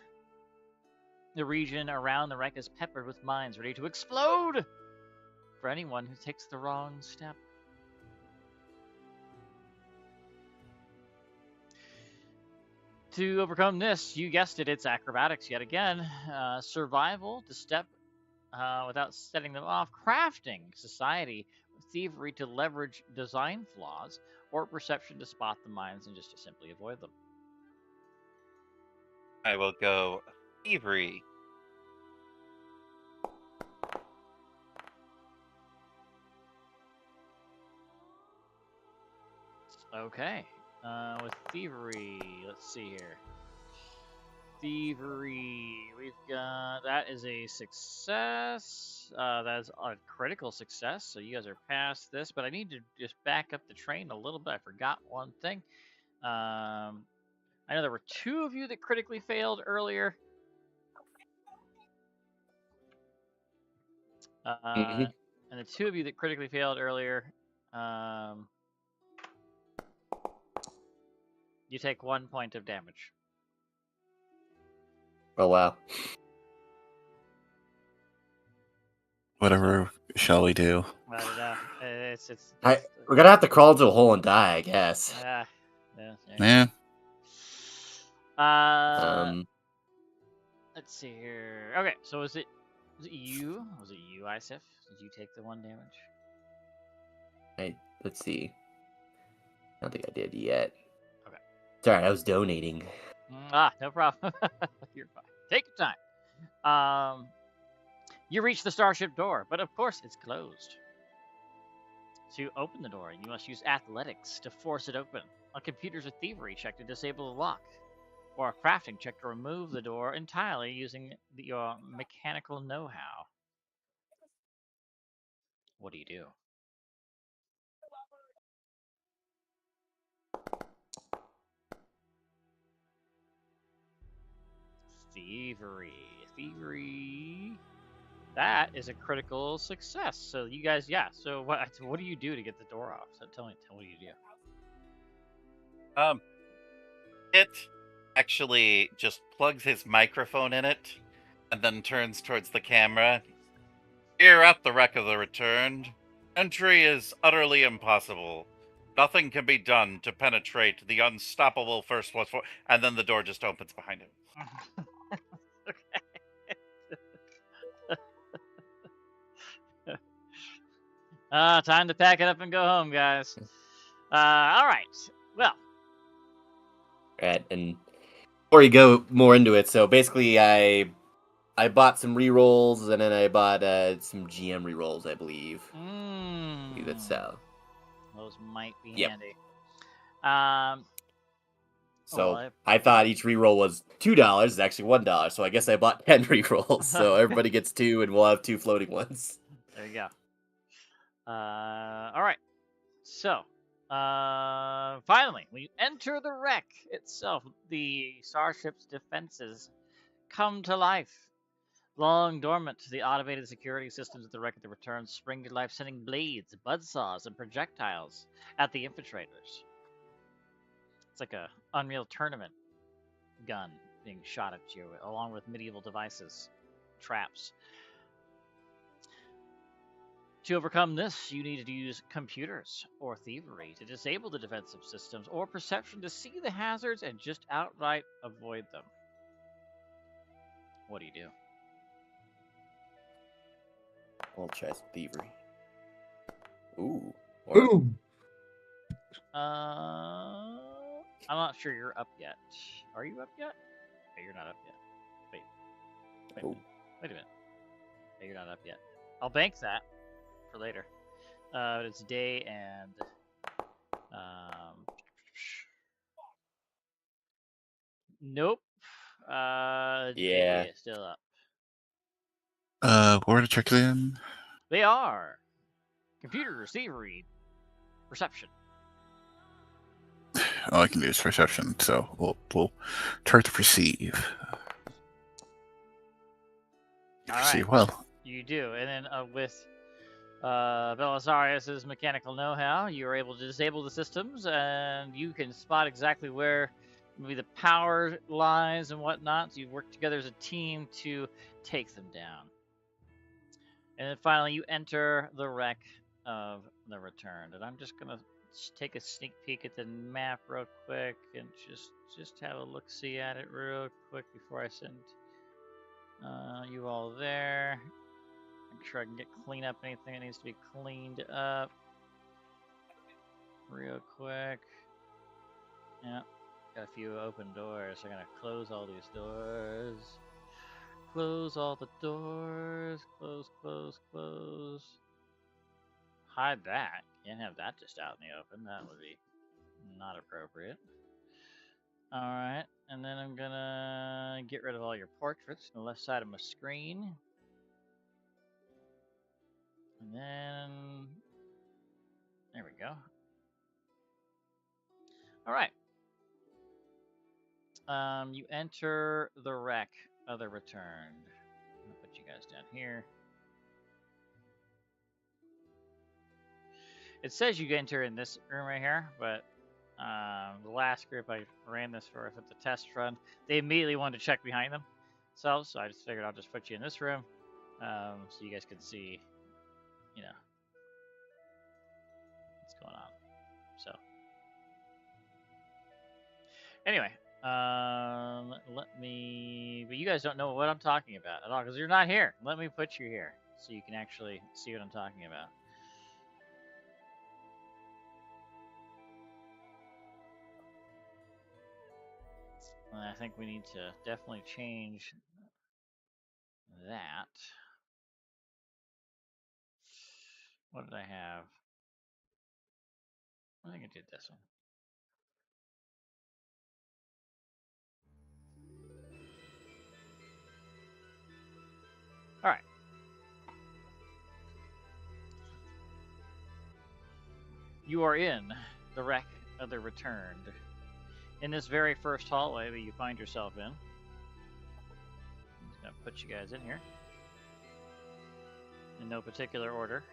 The region around the wreck is peppered with mines ready to explode for anyone who takes the wrong step. To overcome this, you guessed it, it's acrobatics yet again. Survival to step without setting them off. Crafting, society, thievery to leverage design flaws, or perception to spot the mines and just to simply avoid them. I will go thievery. Okay. With thievery, let's see here. Thievery, we've got, that is a success. That is a critical success, so you guys are past this, but I need to just back up the train a little bit. I forgot one thing. I know there were 2 of you that critically failed earlier. And the 2 of you that critically failed earlier, you take 1 point of damage. Oh wow. Whatever shall we do? I don't know. We're gonna have to crawl into a hole and die, I guess. Yeah. Yeah. Let's see here. Okay, so was it you? Was it you, Isif? Did you take the 1 damage? Let's see. I don't think I did yet. Okay. Sorry, I was donating. No problem. You're fine. Take your time. You reach the starship door, but of course it's closed. To open the door, you must use athletics to force it open. A computer's a thievery check to disable the lock, or a crafting check to remove the door entirely using your mechanical know-how. What do you do? Thievery. That is a critical success. So you guys, yeah. So what do you do to get the door off? So tell me what you do. It actually just plugs his microphone in it and then turns towards the camera. Here at the wreck of the Returned, entry is utterly impossible. Nothing can be done to penetrate the unstoppable first floor, and then the door just opens behind him. Time to pack it up and go home, guys. All right. Well. Right, and before you go more into it, so basically I bought some rerolls and then I bought some GM rerolls, I believe. That's so. Those might be Yep. handy. So I thought each reroll was $2. It's actually $1. So I guess I bought 10 rerolls. So everybody gets 2, and we'll have 2 floating ones. There you go. All right. So, finally, when you enter the wreck itself, the starship's defenses come to life. Long dormant, the automated security systems at the wreck of the return spring to life, sending blades, buzzsaws, and projectiles at the infiltrators. It's like a Unreal Tournament gun being shot at you, along with medieval devices, traps. To overcome this, you need to use computers or thievery to disable the defensive systems, or perception to see the hazards and just outright avoid them. What do you do? I'll try some thievery. Ooh. Or Boom. I'm not sure you're up yet. Are you up yet? Okay, you're not up yet. Wait. Oh. Wait a minute. Okay, you're not up yet. I'll bank that for later. It's day and nope. Yeah. Day is still up. Where to check it in? They are computer thievery, perception. All I can do is perception, so we'll try to perceive. All Perceive right. well. You do, and then with Belisarius's mechanical know-how, you are able to disable the systems, and you can spot exactly where maybe the power lies and whatnot. So you work together as a team to take them down. And then finally, you enter the wreck of the Returned. And I'm just gonna take a sneak peek at the map real quick and just have a look-see at it real quick before I send you all there. Make sure I can clean up anything that needs to be cleaned up real quick. Yeah, got a few open doors. So I'm gonna close all these doors. Close all the doors. Close, close, close. Hide that. Can't have that just out in the open. That would be not appropriate. Alright, and then I'm gonna get rid of all your portraits on the left side of my screen. And then there we go. Alright. You enter the wreck of the Returned. I'm gonna put you guys down here. It says you enter in this room right here, but the last group I ran this for at the test run, they immediately wanted to check behind themselves, so I just figured I'll just put you in this room, so you guys can see, you know, what's going on. So, anyway, but you guys don't know what I'm talking about at all, because you're not here. Let me put you here, so you can actually see what I'm talking about. And I think we need to definitely change that. What did I have? I think I did this one. All right. You are in the wreck of the Returned. In this very first hallway that you find yourself in. I'm just gonna put you guys in here. In no particular order.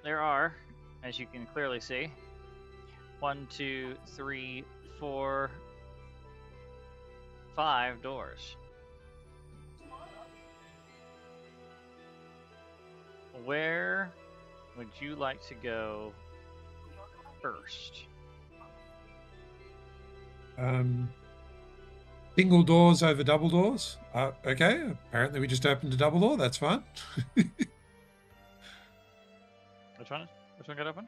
There are, as you can clearly see, 1, 2, 3, 4, 5 doors. Where would you like to go first? Single doors over double doors. Okay, apparently we just opened a double door. That's fine. Which one got opened?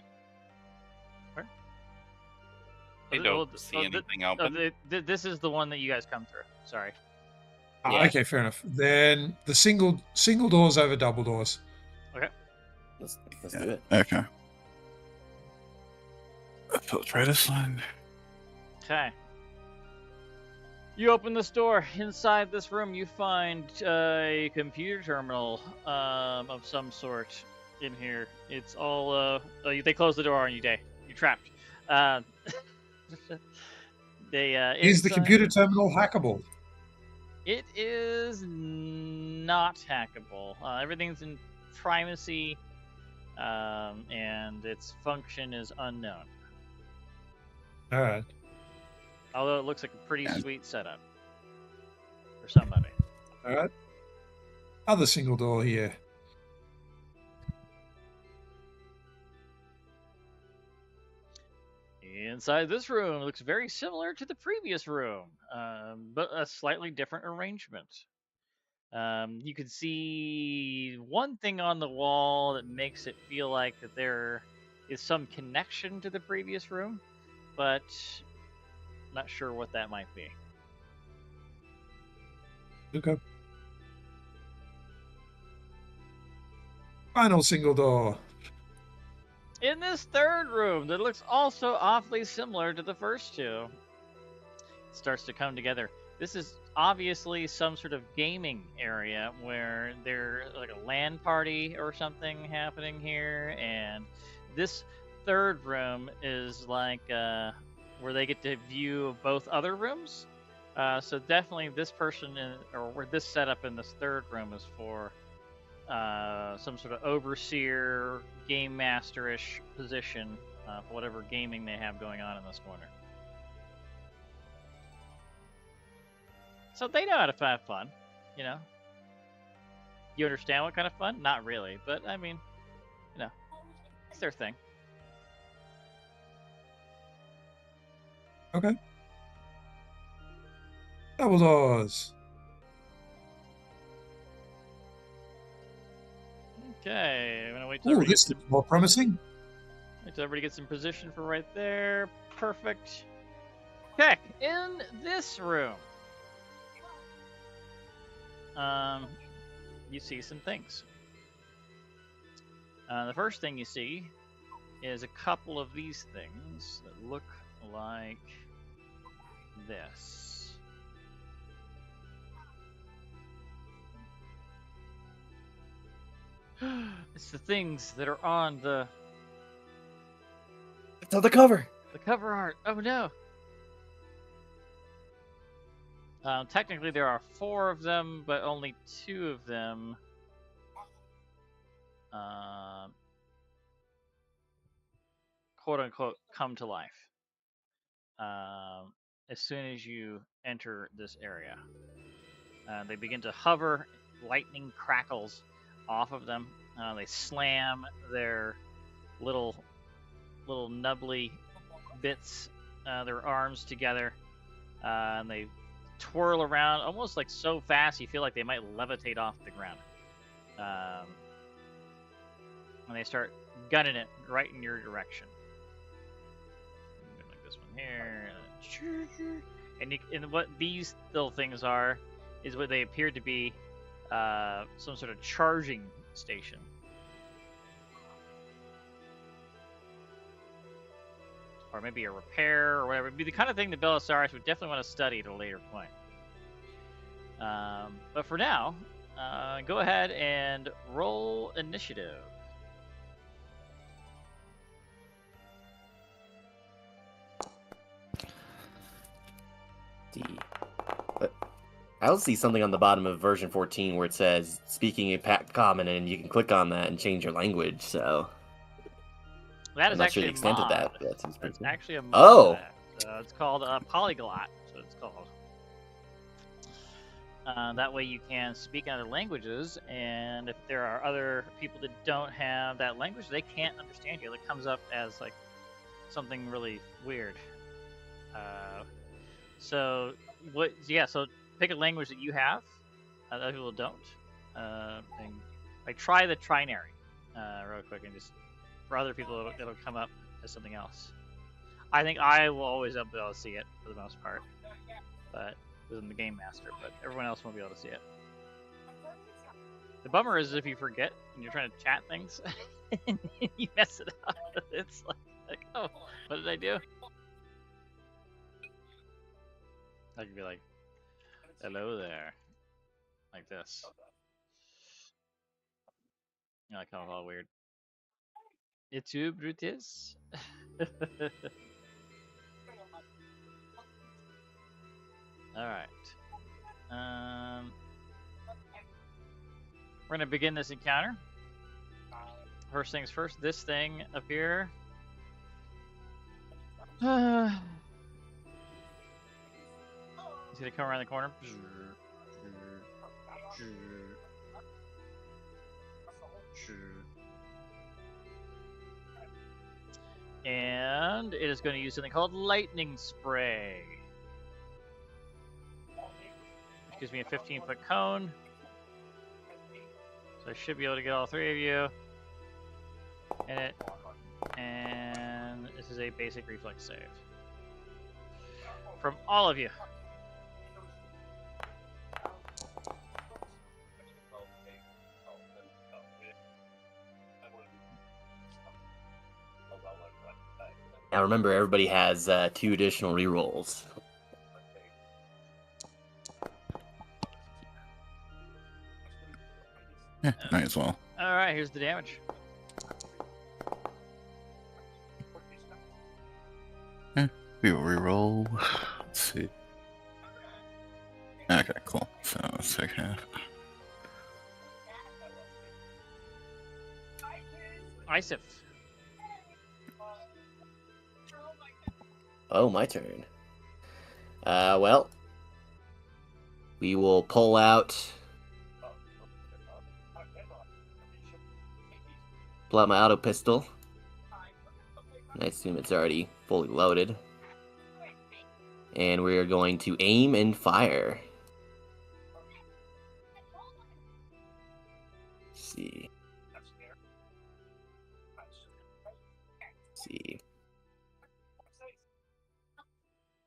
Where? I don't see anything open. This is the one that you guys come through. Sorry. Yeah. Okay, fair enough. Then the single doors over double doors. Okay. Let's do it. Okay. Let's try this one. Okay. You open this door. Inside this room, you find a computer terminal of some sort in here. It's all they close the door on you, Day. You're trapped. Is the computer terminal hackable? It is not hackable. Everything's in primacy, and its function is unknown. All right. Although it looks like a pretty Yeah. sweet setup for somebody. All right. Other single door here. Inside this room looks very similar to the previous room, but a slightly different arrangement. You can see one thing on the wall that makes it feel like that there is some connection to the previous room, but not sure what that might be. Okay. Final single door. In this third room that looks also awfully similar to the first two, it starts to come together. This is obviously some sort of gaming area where there's like a LAN party or something happening here, and this third room is like where they get to view both other rooms. So definitely this person or where this setup in this third room is for some sort of overseer, game master-ish position for whatever gaming they have going on in this corner. So they know how to have fun, you know. You understand what kind of fun? Not really, but I mean, you know, it's their thing. Okay. Double doors. Okay, I'm gonna wait till Oh, everybody this gets looks more promising. wait till everybody gets in position for right there. Perfect. Okay, in this room, you see some things. The first thing you see is a couple of these things that look like this. It's the things that are on the It's on the cover. cover art. Oh no. Technically, there are 4 of them, but only 2 of them quote unquote come to life as soon as you enter this area. They begin to hover, lightning crackles off of them. They slam their little nubbly bits, their arms together, and they twirl around almost like so fast you feel like they might levitate off the ground. And they start gunning it right in your direction. Like this one here. And what these little things are is what they appear to be some sort of charging station. Or maybe a repair or whatever. It'd be the kind of thing that Belisarius would definitely want to study at a later point. But for now, go ahead and roll initiative. But I also see something on the bottom of version 14 where it says speaking a common, and you can click on that and change your language. So That I'm is not sure actually the a extent mod. of that. But that seems pretty That's cool. actually a mod. Oh. It's called Polyglot. So it's called. That way you can speak in other languages, and if there are other people that don't have that language, they can't understand you. It comes up as like something really weird. So pick a language that you have. Other people don't. And like try the trinary real quick, and just for other people it'll come up as something else. I think I will always be able to see it for the most part, but I'm the game master, but everyone else won't be able to see it. The bummer is if you forget and you're trying to chat things and you mess it up. It's like, oh, what did I do? I could be like, hello there, like this. You know, like kind of all weird. It's you, Brutus. All right. We're gonna begin this encounter. First things first. This thing up here. He's gonna come around the corner. And it is going to use something called Lightning Spray. Which gives me a 15-foot cone. So I should be able to get all three of you in it. And this is a basic reflex save. From all of you. Now remember, everybody has 2 additional rerolls. Yeah, might as well. Alright, here's the damage. Yeah, we will reroll. Let's see. Okay, cool. So let's take half. Isif. Oh, my turn. Well, we will pull out my auto pistol. I assume it's already fully loaded. And we're going to aim and fire. Let's see.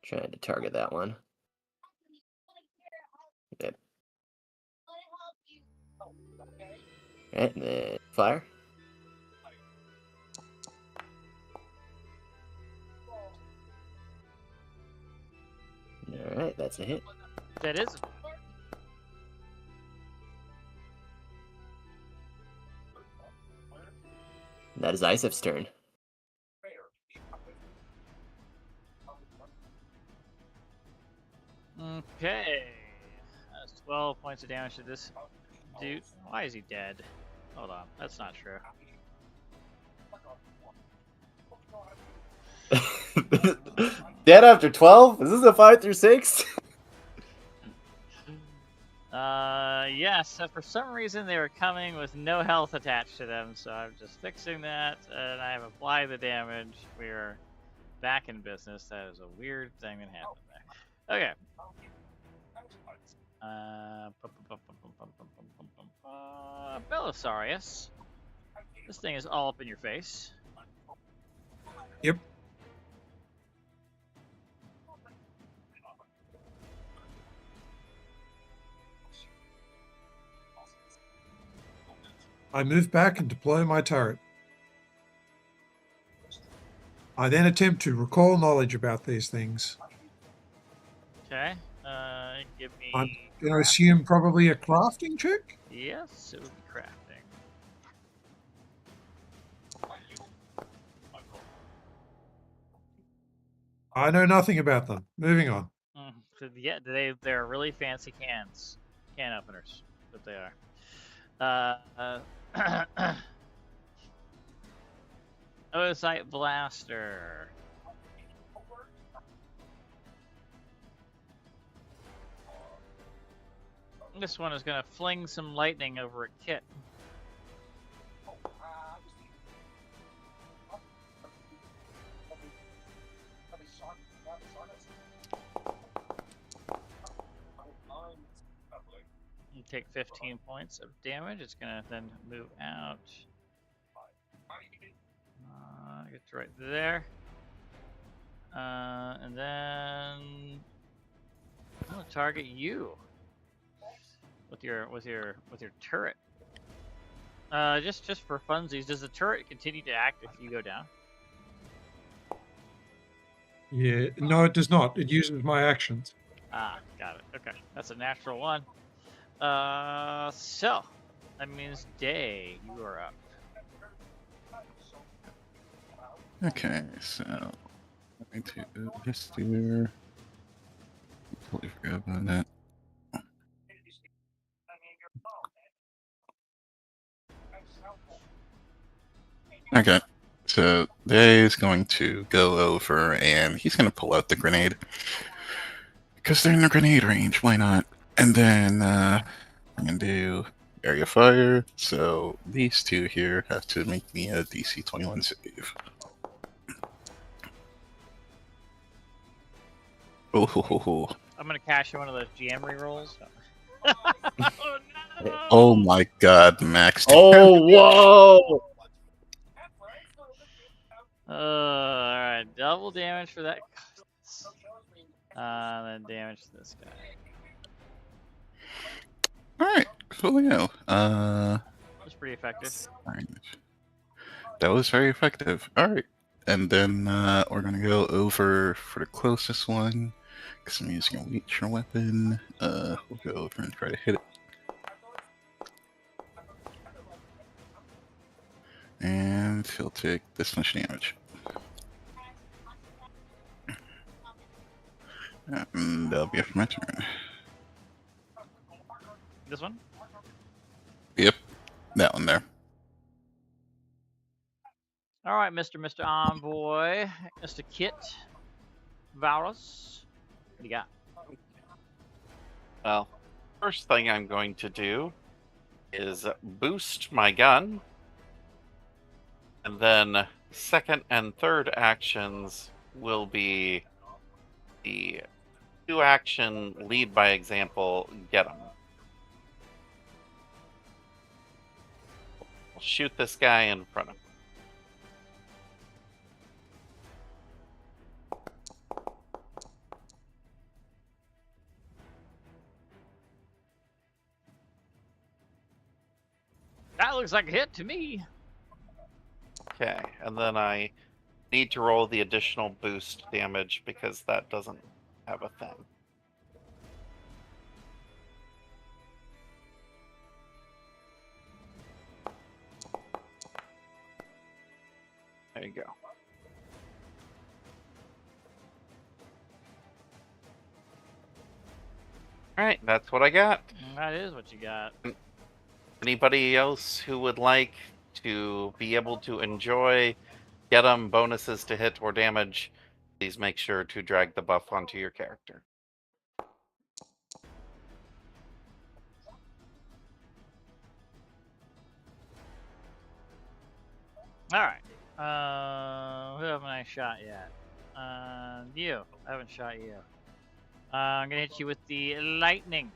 Trying to target that one. Yep. Alright, and then fire. Alright, that's a hit. That is. That is Isif's turn. Okay. That's 12 points of damage to this dude. Why is he dead? Hold on. That's not true. Dead after 12? Is this a 5 through 6? Yes. So for some reason they were coming with no health attached to them, so I'm just fixing that, and I have applied the damage. We are back in business. That is a weird thing that happened there. Okay. Belisarius. This thing is all up in your face. Yep. I move back and deploy my turret. I then attempt to recall knowledge about these things. Okay. Give me. I'm going to assume probably a crafting check? Yes, it would be crafting. I know nothing about them. Moving on. So yeah, they're really fancy cans, can openers, but they are. Oversight blaster. This one is gonna fling some lightning over a kit. You take 15 points of damage. It's gonna then move out. Get right there. And then I'm gonna target you with your turret. Just for funsies, does the turret continue to act if you go down? Yeah, no, it does not. It uses my actions. Ah, got it. Okay, that's a natural one. So that means Day, you are up. Okay, so let me do this here. Totally forgot about that. Okay. So Day's going to go over and he's going to pull out the grenade. Because they're in the grenade range, why not? And then I'm going to do area fire. So these two here have to make me a DC 21 save. Oh, I'm gonna cash in one of those GM rerolls. Oh no! oh my god, max. Oh, whoa! Alright, double damage for that. Then damage to this guy. Alright, coolio. That's pretty effective. That was very effective. Alright. And then we're gonna go over for the closest one. Because I'm using a nature weapon. We'll go over and try to hit it. And he'll take this much damage. And that'll be it for my turn. This one? Yep, that one there. Alright, Mr. Envoy. Mr. Kit. Varus. What do you got? Well, first thing I'm going to do is boost my gun. And then second and third actions will be the 2-action lead by example, get them. I'll shoot this guy in front of me. That looks like a hit to me. Okay, and then I need to roll the additional boost damage because that doesn't have a thing. There you go. Alright, that's what I got. That is what you got. Anybody else who would like to be able to enjoy get 'em bonuses to hit or damage, please make sure to drag the buff onto your character. Alright. Who haven't I shot yet? You. I haven't shot you. I'm gonna hit you with the lightning.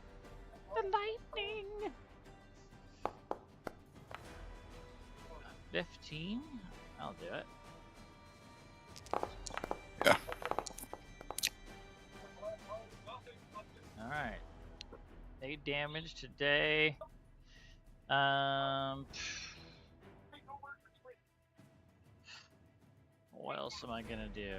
The lightning! 15? I'll do it. Yeah. Alright. 8 damage today. What else am I gonna do?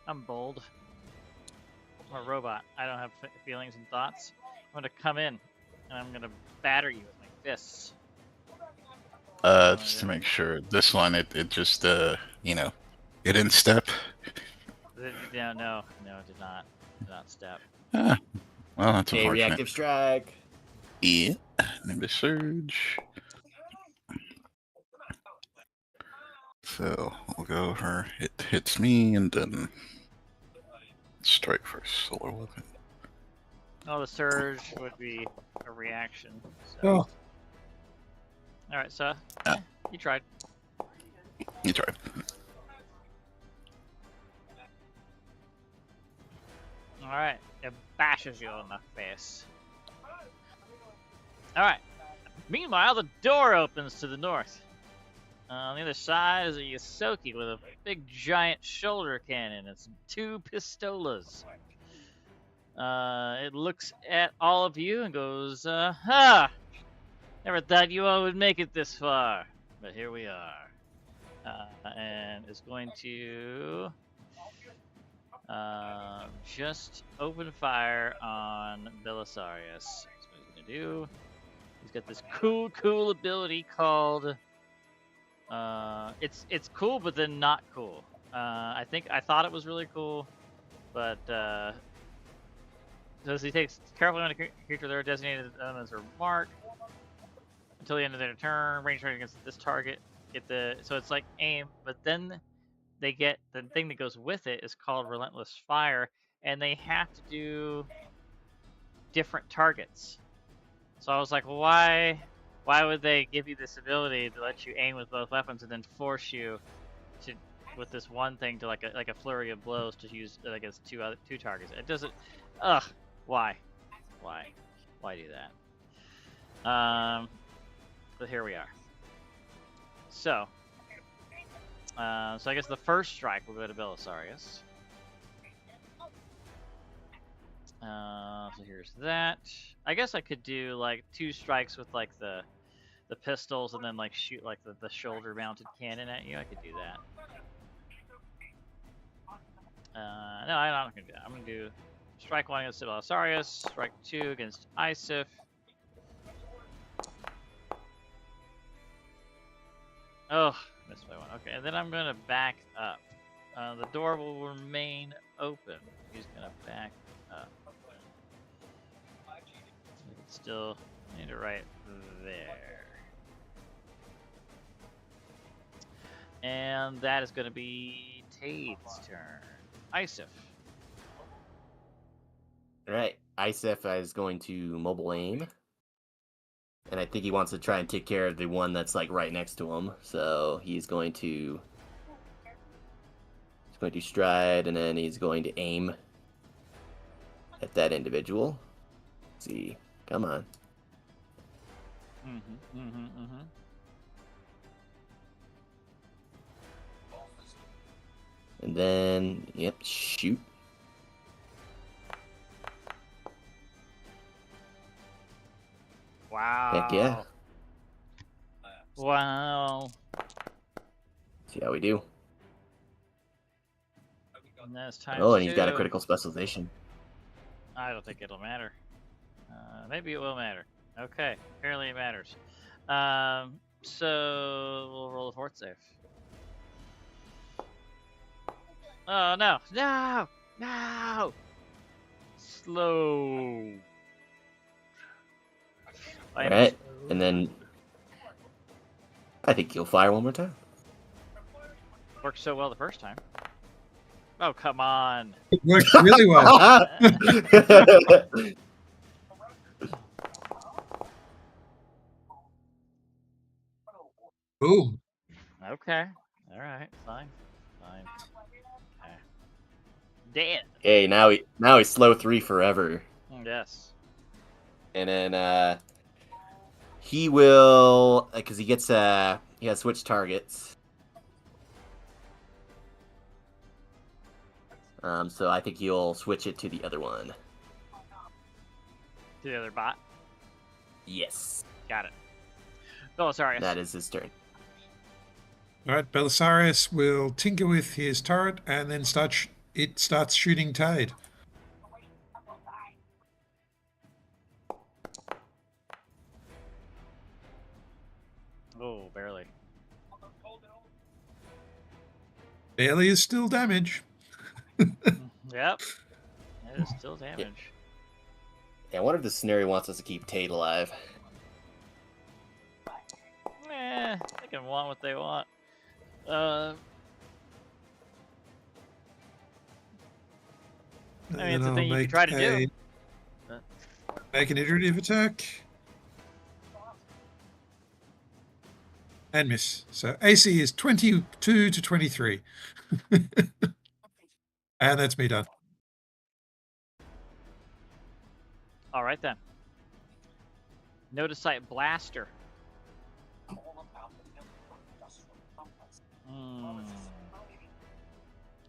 I'm bold. I'm a robot. I don't have feelings and thoughts. I'm gonna come in and I'm gonna batter you with my fists. Just to make sure, this one it just you know, it didn't step. No, it did not. Did not step. Ah, well, that's A unfortunate. reactive strike. Yeah, Nimbus Surge. So we'll go over. It hits me and then strike for solar weapon. Oh, the surge would be a reaction. So. Oh, All right, so Ah. you tried. You try. All right, it bashes you in the face. All right. Meanwhile, the door opens to the north. On the other side is a Yosoki with a big giant shoulder cannon and some 2 pistolas. It looks at all of you and goes, ha! Never thought you all would make it this far, but here we are. And is going to just open fire on Belisarius. That's what he's going to do. He's got this cool ability called. It's cool, but then not cool. I thought it was really cool, but so he takes carefully on a creature they're designated as their mark until the end of their turn. Range target against this target. So it's like aim, but then they get the thing that goes with it is called Relentless Fire, and they have to do different targets. So I was like, well, why would they give you this ability to let you aim with both weapons and then force you to with this one thing to like a flurry of blows to use against two targets? It doesn't. Ugh. Why do that? But here we are. So I guess the first strike will go to Belisarius. So here's that. I guess I could do like 2 strikes with like the pistols and then like shoot like the shoulder mounted cannon at you. I could do that. No, I'm not gonna do that. I'm gonna do strike 1 against Belisarius, strike 2 against Isif. Oh, missed by 1. Okay, and then I'm gonna back up. The door will remain open. He's gonna back up. Still need it right there. And that is going to be Tade's turn. Isif. Alright, Isef is going to mobile aim. And I think he wants to try and take care of the one that's like right next to him. So he's going to stride, and then he's going to aim at that individual. Let's see. Come on. And then, yep, shoot. Wow. Heck yeah. Wow. See how we do. And that's time. Oh, and he's got a critical specialization. I don't think it'll matter. Maybe it will matter. Okay, apparently it matters. So we'll roll a fort save. Oh no! No! No! Slow. Alright, and then I think he'll fire one more time. Worked so well the first time. Oh, come on. It worked really well. Boom. Okay. All right. Fine. Okay. Dead. Okay, now he's slow 3 forever. Yes. And then he will, because he has switch targets. So I think he'll switch it to the other one. To the other bot. Yes. Got it. Belisarius. That is his turn. All right, Belisarius will tinker with his turret and then it starts shooting Tade. Oh, barely. Barely is still damage. Yep. It is still damage. Yeah, I wonder if this scenario wants us to keep Tate alive. They can want what they want. I mean, it's a thing you can try to do. Make an iterative attack. And miss. So AC is 22 to 23. And that's me done. All right then. Notice sight blaster.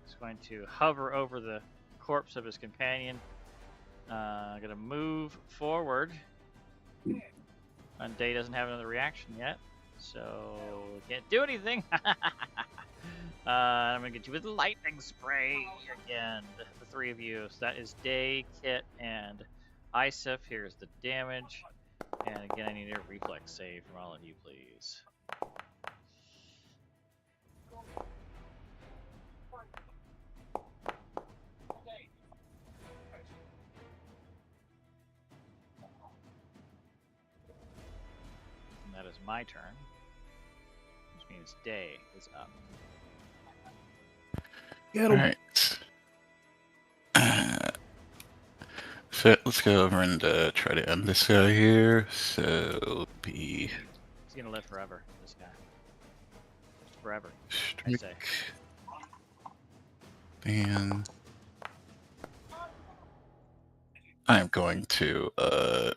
He's going to hover over the corpse of his companion. Going to move forward. And Day doesn't have another reaction yet, so can't do anything. I'm going to get you with lightning spray again. The 3 of you. So that is Day, Kit, and Isif. Here's the damage. And again, I need a reflex save from all of you, please. And that is my turn, which means day is up. All right. So let's go over and try to end this guy here. So be He's gonna live forever, this guy. Forever, I say. strike. And I'm going to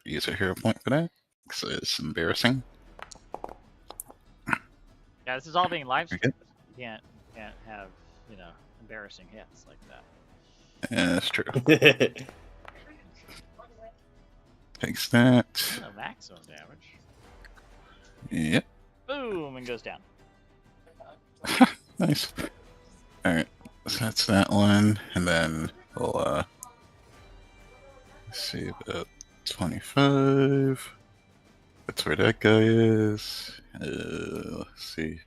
use a hero point for that because it's embarrassing. Yeah, this is all being live Okay. streamed. You can't have, you know, embarrassing hits like that. Yeah, that's true. Takes that. No maximum damage. Yep. Boom, and goes down. Nice. Alright. So that's that one. And then we'll let's see about 25. That's where that guy is. Let's see.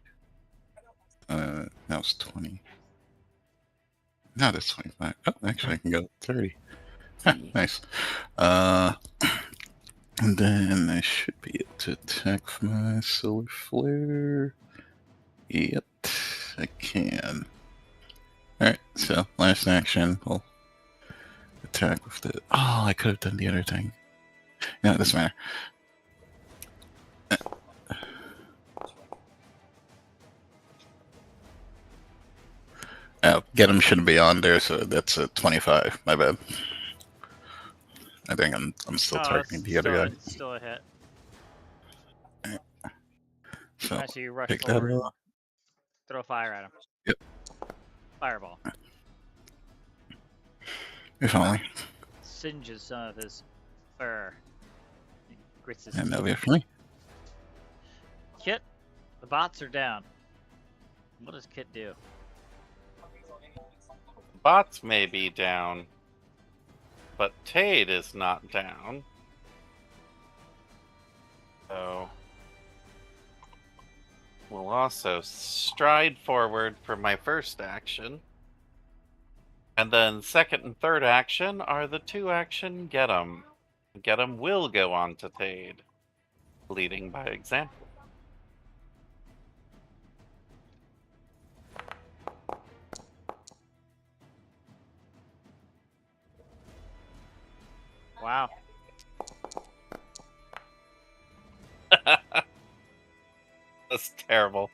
That was 20. No, that's 25. Oh, actually I can go 30. Huh, nice. And then I should be able to attack with my solar flare. Yep, I can. Alright, so last action, we'll attack with the. Oh, I could have done the other thing. No, it doesn't matter. Get him shouldn't be on there, so that's a 25. My bad. I think I'm still targeting the other guy. It's still a hit. So Actually, you rush pick that forward and up. throw fire at him. Yep. Fireball. If only. Singes some of his fur. He grits his And that'll be teeth. it for me. Kit, the bots are down. What does Kit do? Bots may be down, but Tade is not down. So we'll also stride forward for my first action. And then second and third action are the 2-action Get 'em. Get 'em will go on to Tade, leading by example. Wow. That's terrible.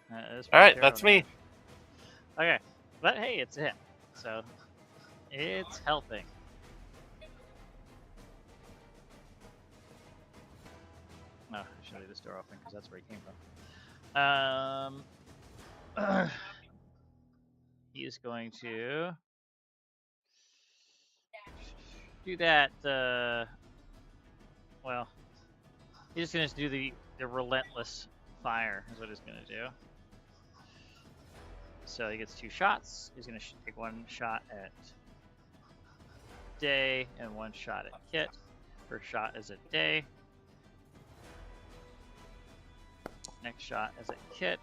That is All right, pretty that's terrible. me. Okay, but hey, it's a hit, so it's helping. No, I should leave this door open because that's where he came from. He is going to do that. Well, he's just going to do the relentless fire. Is what he's going to do. So he gets 2 shots. He's going to take 1 shot at Day and 1 shot at Kit. First shot is at Day. Next shot is at Kit.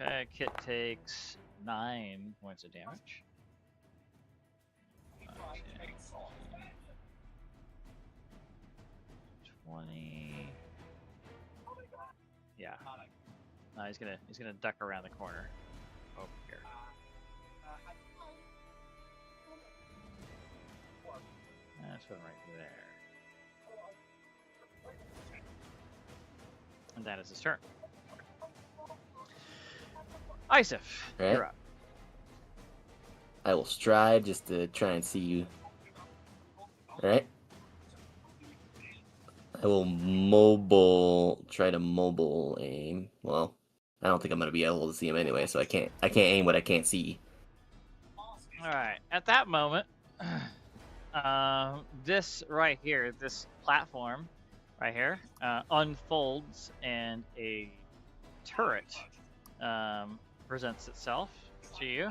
Okay, Kit takes 9 points of damage. 20. Yeah. No, he's gonna duck around the corner over here. That's one right there. And that is his turn. Isif, Right. you're up. I will stride just to try and see you. Alright. I will try to mobile aim. Well, I don't think I'm gonna be able to see him anyway, so I can't aim what I can't see. Alright, at that moment, this right here, this platform right here, unfolds and a turret presents itself to you,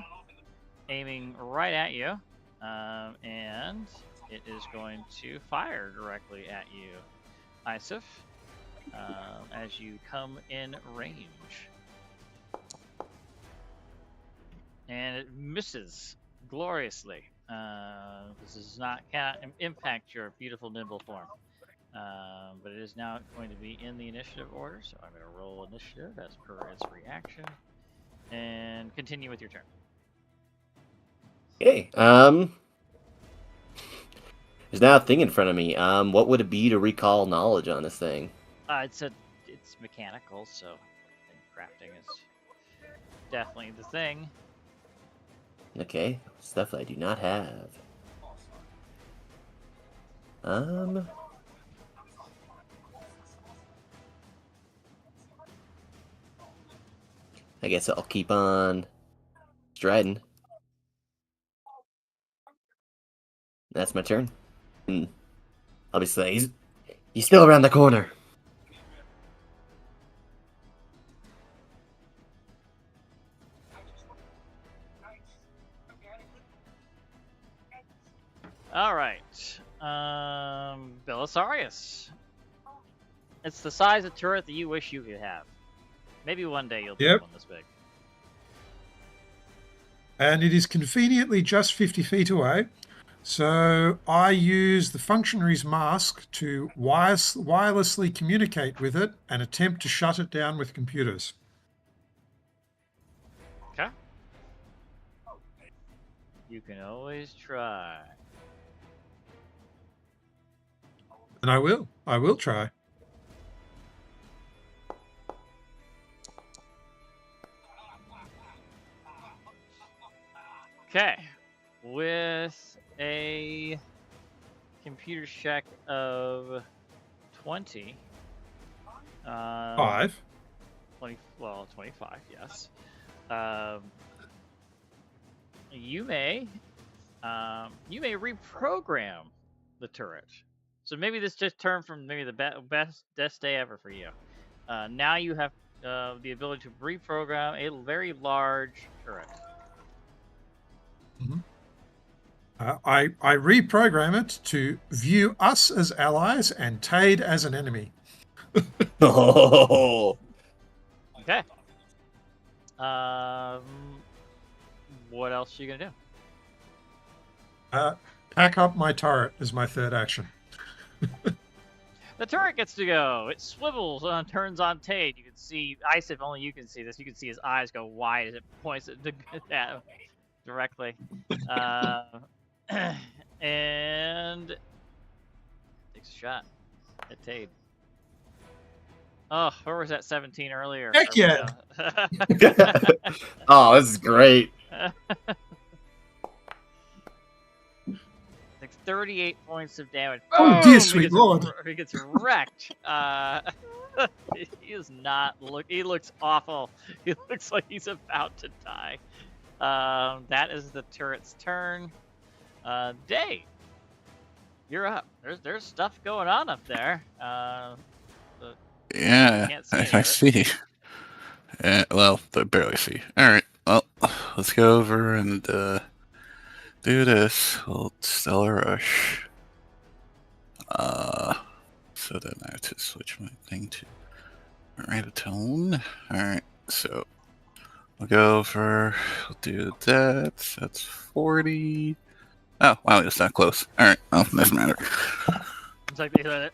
aiming right at you, and it is going to fire directly at you, Isif, as you come in range. And it misses gloriously. This does not impact your beautiful nimble form. But it is now going to be in the initiative order, so I'm going to roll initiative as per its reaction. And continue with your turn. Okay. There's now a thing in front of me. What would it be to recall knowledge on this thing? It's mechanical, so I think crafting is definitely the thing. Okay, stuff I do not have. I guess I'll keep on striding. That's my turn. Obviously, he's still around the corner. All right, Belisarius. It's the size of turret that you wish you could have. Maybe one day you'll build Yep. one this big. And it is conveniently just 50 feet away. So I use the functionary's mask to wirelessly communicate with it and attempt to shut it down with computers. Okay. You can always try. And I will. I will try. Okay. With a computer check of 20. 5. 25, yes. You may reprogram the turret. So maybe this just turned from maybe the best day ever for you. Now you have the ability to reprogram a very large turret. Mm-hmm. I reprogram it to view us as allies and Tade as an enemy. Oh. Okay. What else are you gonna do? Pack up my turret as my third action. The turret gets to go. It swivels and turns on Tade. You can see, Isif, only you can see this. You can see his eyes go wide as it points at him directly. And takes a shot at Tade. Oh, where was that 17 earlier? Heck yeah! Oh, this is great. Like 38 points of damage. Oh, dear sweet lord. He gets wrecked. He is not he looks awful. He looks like he's about to die. That is the turret's turn. Day, you're up. There's stuff going on up there. Yeah, Can't see I see. Well, I barely see. All right, well, let's go over and do this. We'll Stellar Rush. So then I have to switch my thing to Ratatone. All right, so we'll go over. We'll do that. That's 40. Oh, wow, that's not close. All right, well, doesn't matter. It's like they said it.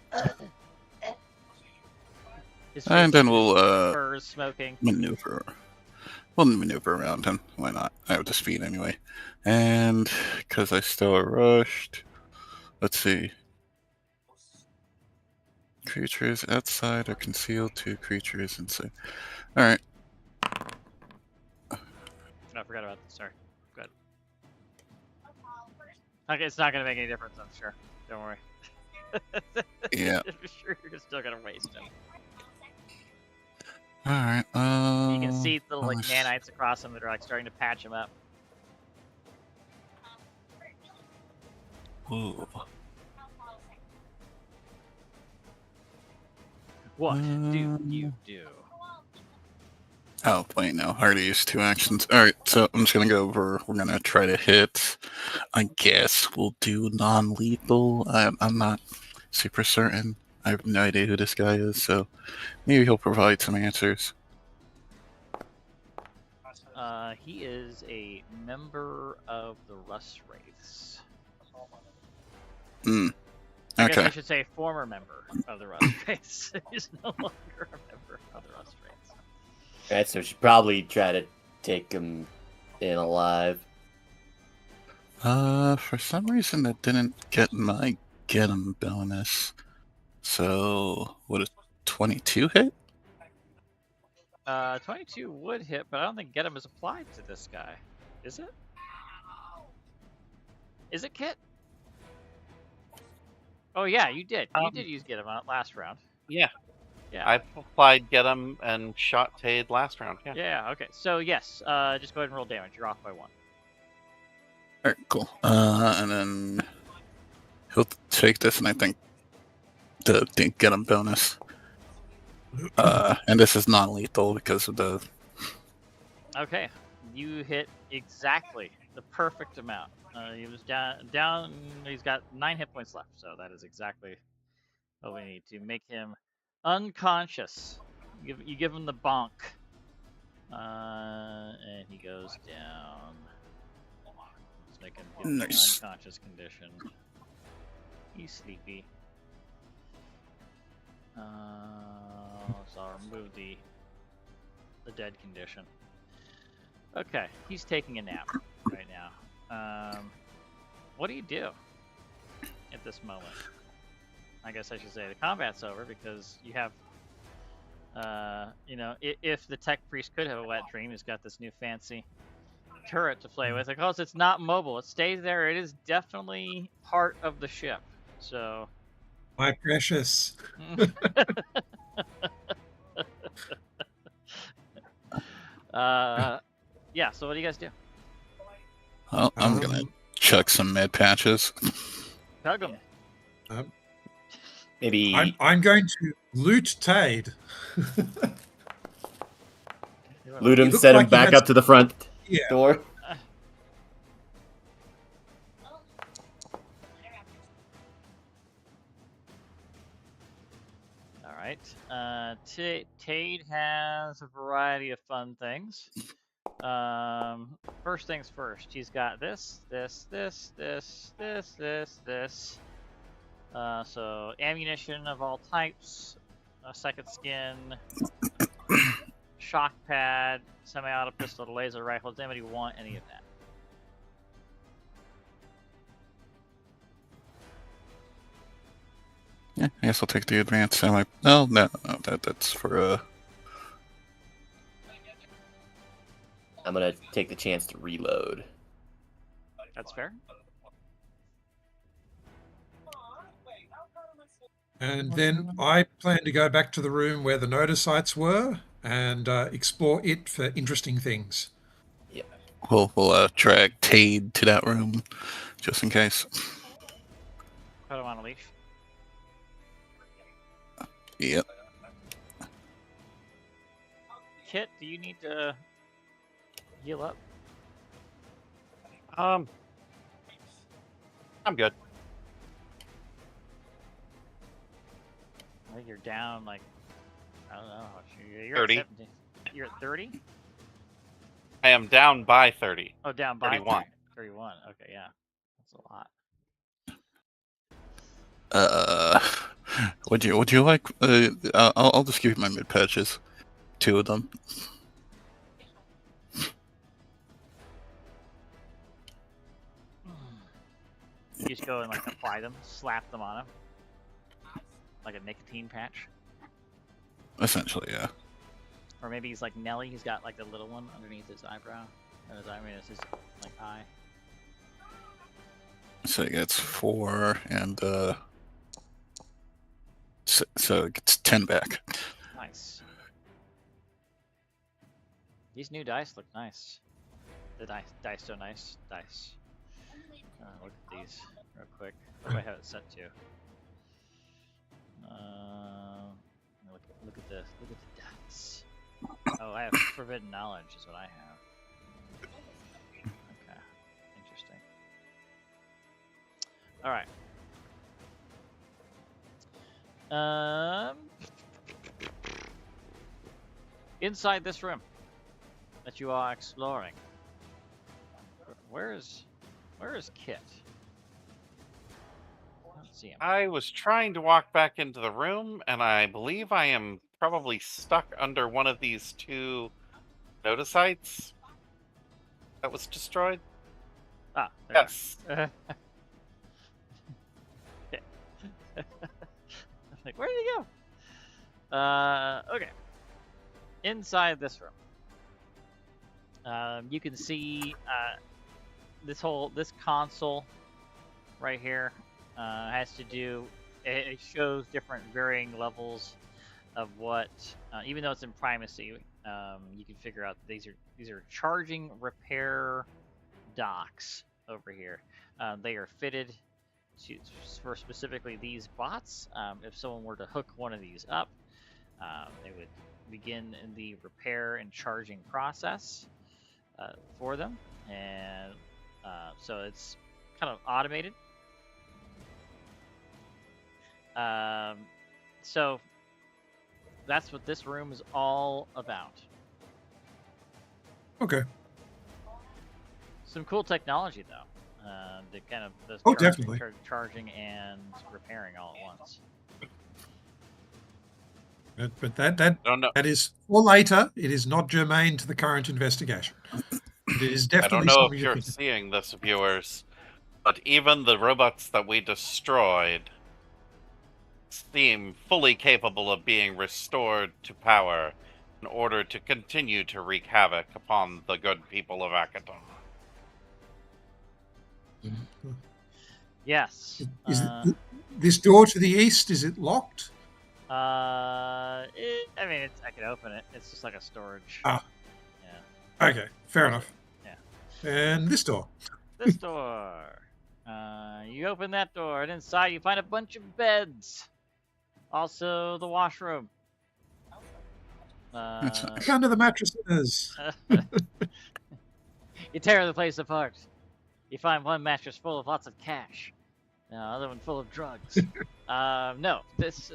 And then we'll furs smoking. maneuver. We'll maneuver around him. Why not? I have the speed anyway. And because I still rushed, let's see. Creatures outside are concealed. 2 creatures inside. All right. I forgot about this. Sorry. Go ahead. Okay, it's not gonna make any difference. I'm sure. Don't worry. Yeah. I'm sure you're still gonna waste him. All right. You can see the like nanites across him that are like starting to patch him up. Ooh. What do you do? Oh, wait, no. I already used 2 actions. Alright, so I'm just gonna go over. We're gonna try to hit. I guess we'll do non-lethal. I'm not super certain. I have no idea who this guy is, so maybe he'll provide some answers. He is a member of the Rust Wraiths. I guess I Okay. should say former member of the Rust Wraiths. He's no longer a member of the Rust Wraiths. Alright, so we should probably try to take him in alive. For some reason that didn't get my get him bonus. So, would a 22 hit? 22 would hit, but I don't think get him is applied to this guy. Is it? Is it, Kit? Oh yeah, you did. You did use get him on last round. Yeah. Yeah. I applied get him and shot Tade last round. Yeah. Yeah. Okay. So yes, just go ahead and roll damage. You're off by 1. Alright, cool. And then he'll take this, and I think the get him bonus. And this is non-lethal because of the. Okay. You hit exactly the perfect amount. He was down. He's got 9 hit points left, so that is exactly what we need to make him unconscious. You give him the bonk, and he goes down. Let's make him get Nice. the unconscious condition. He's sleepy. So I'll remove the dead condition. Okay, he's taking a nap right now. What do you do at this moment? I guess I should say the combat's over because you have, if the tech priest could have a wet dream, he's got this new fancy turret to play with. Of course, it's not mobile. It stays there. It is definitely part of the ship. So. My precious. Yeah, so what do you guys do? Well, I'm gonna chuck some med patches. Tug him. Maybe I'm going to loot Tade. loot him, He looked set him like he back had up to the front Yeah. door. All right. Tade has a variety of fun things. First things first. He's got this. So ammunition of all types, a second skin, shock pad, semi-auto pistol, laser rifle. Does anybody want any of that? Yeah, I guess I'll take the advanced semi. No, that's for I'm gonna take the chance to reload. That's fair. And then I plan to go back to the room where the nodosites were and explore it for interesting things. We'll drag Tade to that room just in case. Put him on a leash. Yep. Kit, do you need to heal up? I'm good. I think you're down like, I don't know. You're 30. At 70. You're at 30? I am down by 30. Oh, down by 31. 31. Okay, yeah. That's a lot. Would you like? I'll just give you my mid patches, 2 of them. You just go and like apply them, slap them on him, like a nicotine patch. Essentially, yeah. Or maybe he's like Nelly. He's got like the little one underneath his eyebrow. It's his like eye. So it gets 4 and so it gets 10 back. Nice. These new dice look nice. The dice so nice. Dice. Look at these real quick. What do I have it set to? Look at this. Look at the dice. Oh, I have forbidden knowledge is what I have. Okay, interesting. All right. Inside this room that you are exploring, where is Kit? I don't see him. I was trying to walk back into the room, and I believe I am probably stuck under one of these two nodosites that was destroyed. Ah, there Yes. you are. Like, where did he go? Okay. Inside this room, you can see this console right here has to do. It shows different varying levels of what, even though it's in primacy, you can figure out these are charging repair docks over here. They are fitted for specifically these bots. If someone were to hook one of these up, they would begin the repair and charging process for them, and so it's kind of automated. So that's what this room is all about. Okay. Some cool technology, though. The kind of the Definitely. charging and repairing all at once. But that Don't know. that is for later. It is not germane to the current investigation. It is I don't definitely know something if you you're think. seeing this, viewers, but even the robots that we destroyed seem fully capable of being restored to power in order to continue to wreak havoc upon the good people of Akaton. Yes. Is this door to the east? Is it locked? I mean, I can open it. It's just like a storage. Ah. Yeah. Okay, fair enough. Yeah. And this door. This door. You open that door, and inside you find a bunch of beds. Also, the washroom. Look under the mattresses. You tear the place apart. You find one mattress full of lots of cash, another one full of drugs. No, this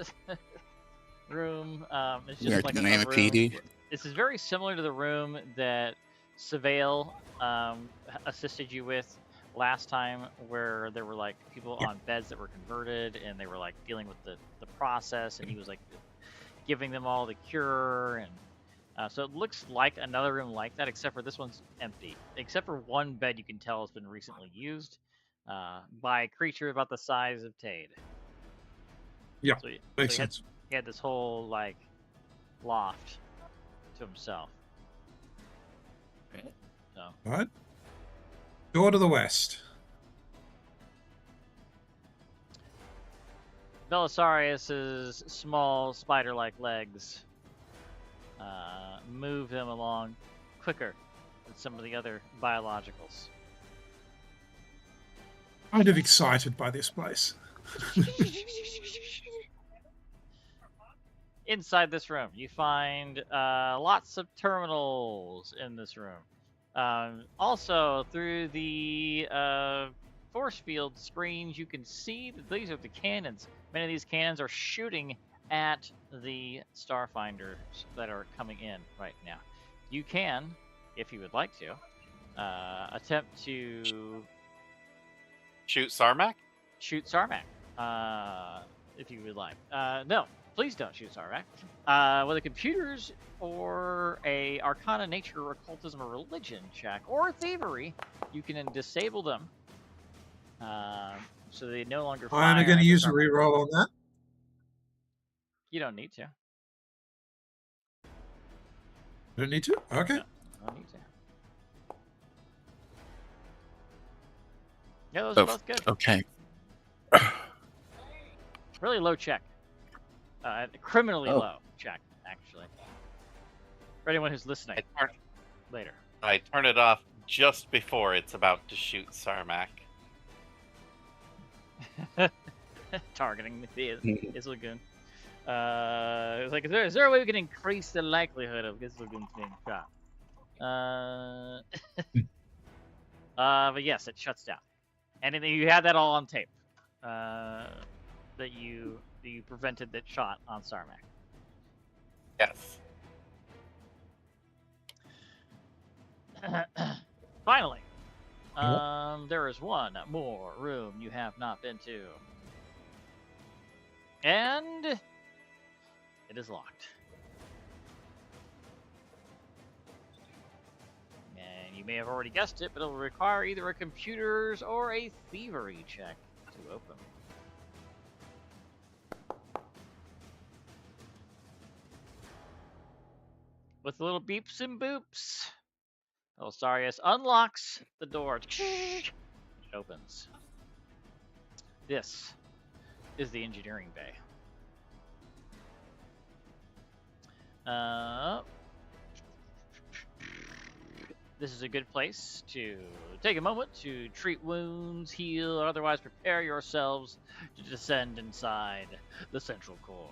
room is We are just like a doing a room. PD. This is very similar to the room that Surveil assisted you with last time, where there were like people on beds that were converted, and they were like dealing with the process, and he was like giving them all the cure, and so it looks like another room like that, except for this one's empty, except for one bed you can tell has been recently used by a creature about the size of Tade. Yeah, so makes sense. He had this whole like loft to himself. So. All right. Door to the west. Belisarius's small spider-like legs move him along quicker than some of the other biologicals. Kind of excited by this place. Inside this room, you find lots of terminals in this room. Also, through the force field screens, you can see that these are the cannons. Many of these cannons are shooting at the Starfinders that are coming in right now. You can, if you would like to, attempt to Shoot Sarmak? shoot Sarmak, if you would like. No, please don't shoot Sarmak. With the computers or a Arcana, Nature, Occultism, or Religion check, or Thievery, you can disable them, so they no longer fire. I'm going to at the use a Sarmak. reroll on that. You don't need to. Don't need to? Okay. No, you don't need to. Yeah, those are both good. Okay. Really low check. Criminally Oh. low check, actually. For anyone who's listening later. I turn it off just before it's about to shoot Sarmak. Targeting his lagoon. It's like, is there a way we can increase the likelihood of this lagoon being shot? But yes, it shuts down, and then you had that all on tape. That you prevented that shot on Sarmac. Yes. Finally, there is one more room you have not been to, and it is locked. And you may have already guessed it, but it will require either a computer's or a thievery check to open. With little beeps and boops, Belisarius unlocks the door. It opens. This is the engineering bay. This is a good place to take a moment to treat wounds, heal, or otherwise prepare yourselves to descend inside the central core.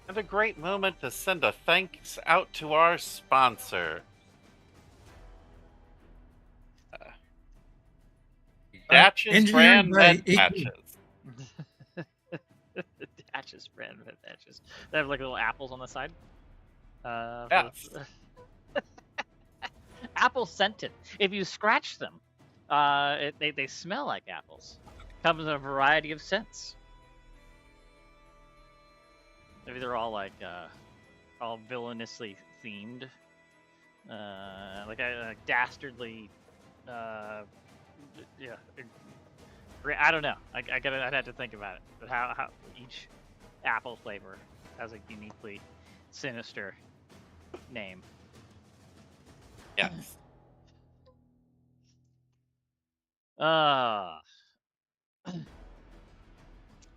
And a great moment to send a thanks out to our sponsor. Datch's Engineering brand Bay med equal- patches. Datch's brand med patches. They have like little apples on the side. Yes. Apple scented. If you scratch them, they smell like apples. Comes in a variety of scents. Maybe they're all like all villainously themed, like dastardly. Yeah, I don't know. I'd have to think about it. But how each apple flavor has a uniquely sinister name. Yes. Yeah,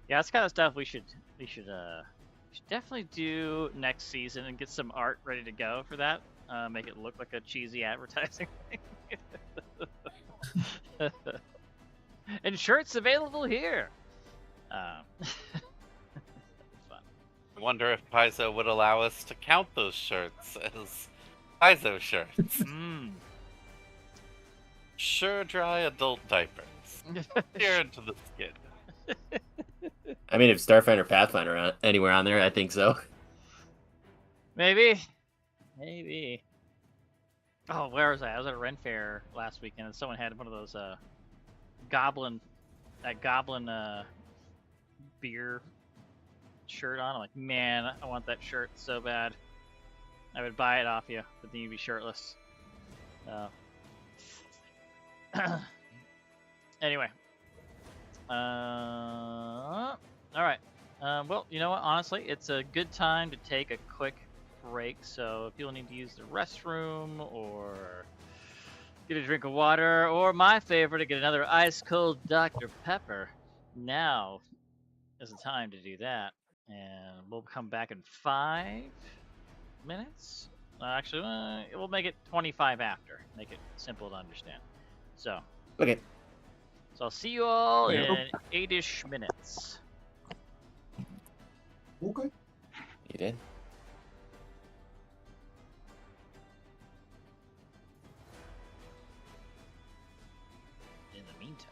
that's kind of stuff we should definitely do next season and get some art ready to go for that. Make it look like a cheesy advertising thing. And shirts available here. Fun. I wonder if Paizo would allow us to count those shirts as Paizo shirts. Sure dry adult diapers. Tear into the skin. I mean, if Starfinder Pathfinder anywhere on there, I think so. Maybe. Oh, where was I? I was at a Ren Fair last weekend, and someone had one of those goblin beer shirt on. I'm like, man, I want that shirt so bad. I would buy it off you, but then you'd be shirtless. Anyway. All right. Well, you know what? Honestly, it's a good time to take a quick break. So if you'll need to use the restroom or get a drink of water, or my favorite, to get another ice cold Dr. Pepper, now is the time to do that. And we'll come back in 5 minutes. Actually, we'll make it 25 after. Make it simple to understand. So. Okay. So I'll see you all in 8-ish minutes. Okay. You did? In the meantime.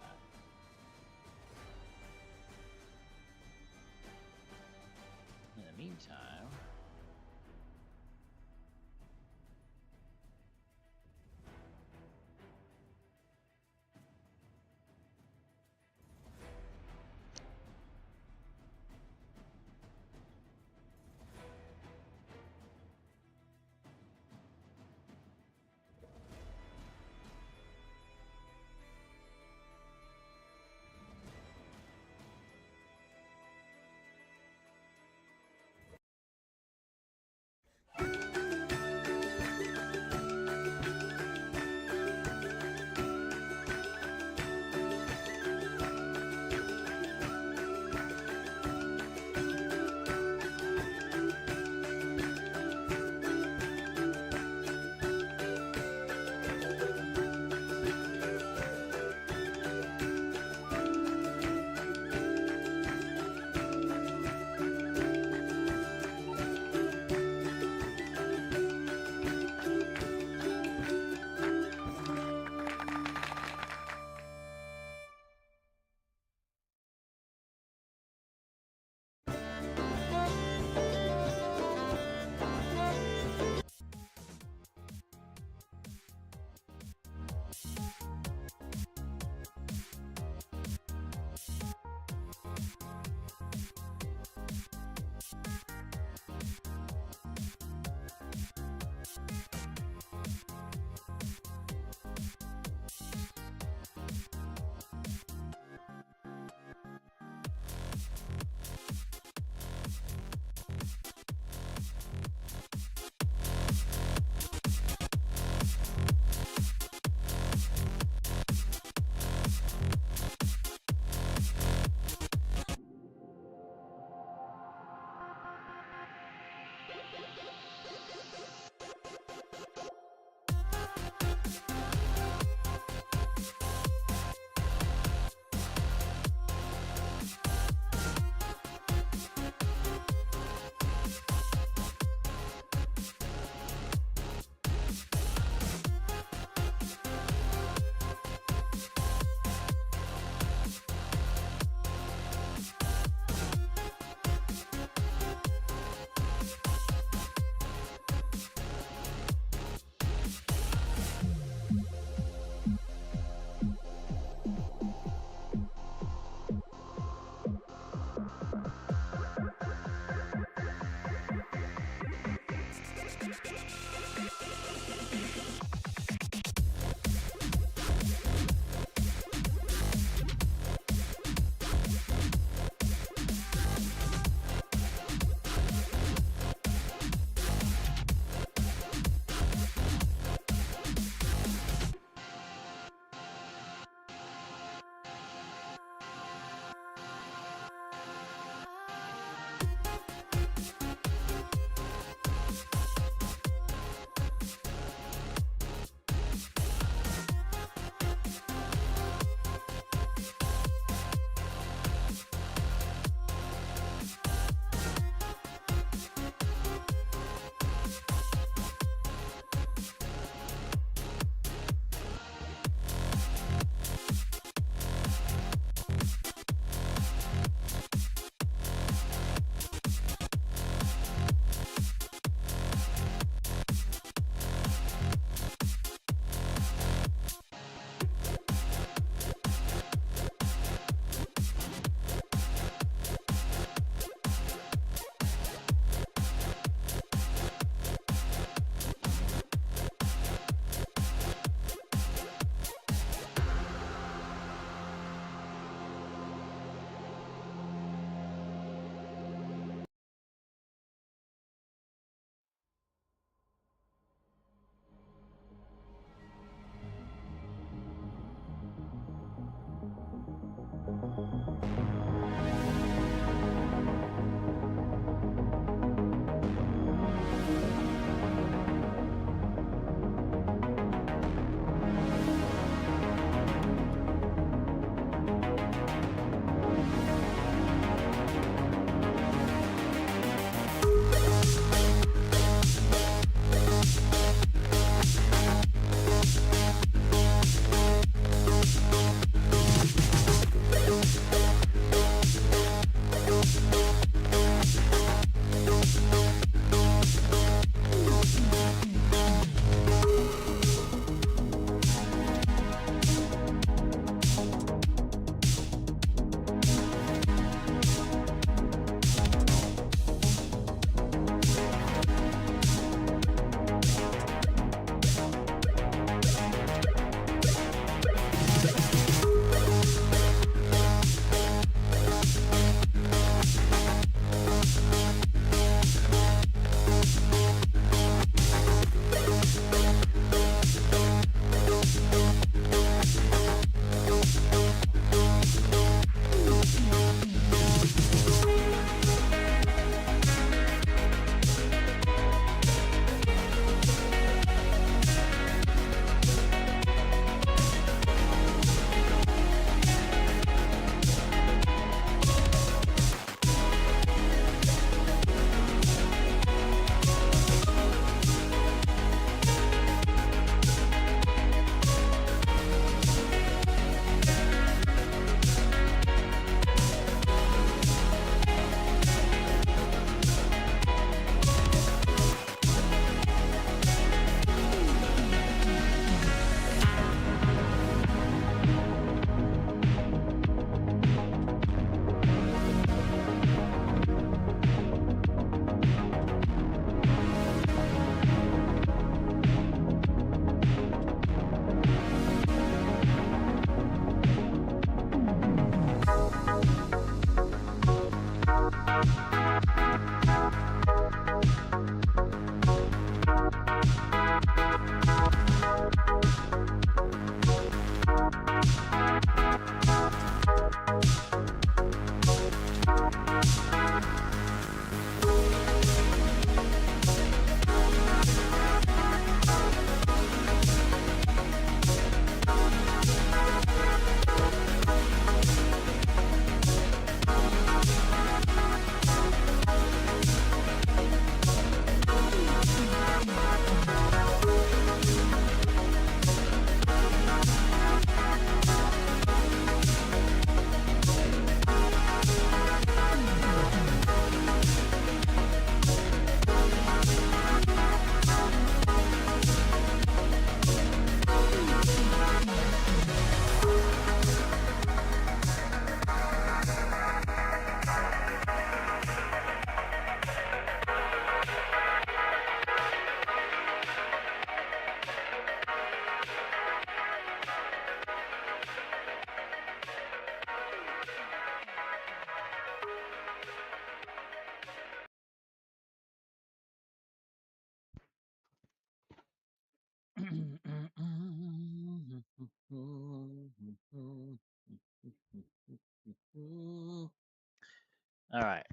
All right,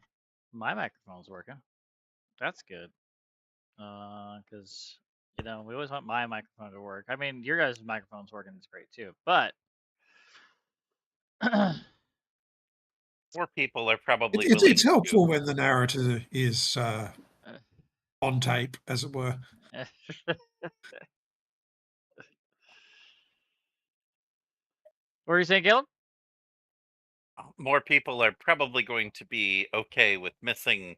my microphone's working. That's good. Because we always want my microphone to work. I mean, your guys' microphone's working is great too, but More people are probably It's willing helpful to. when the narrator is on tape, as it were. What are you saying, Caleb? More people are probably going to be okay with missing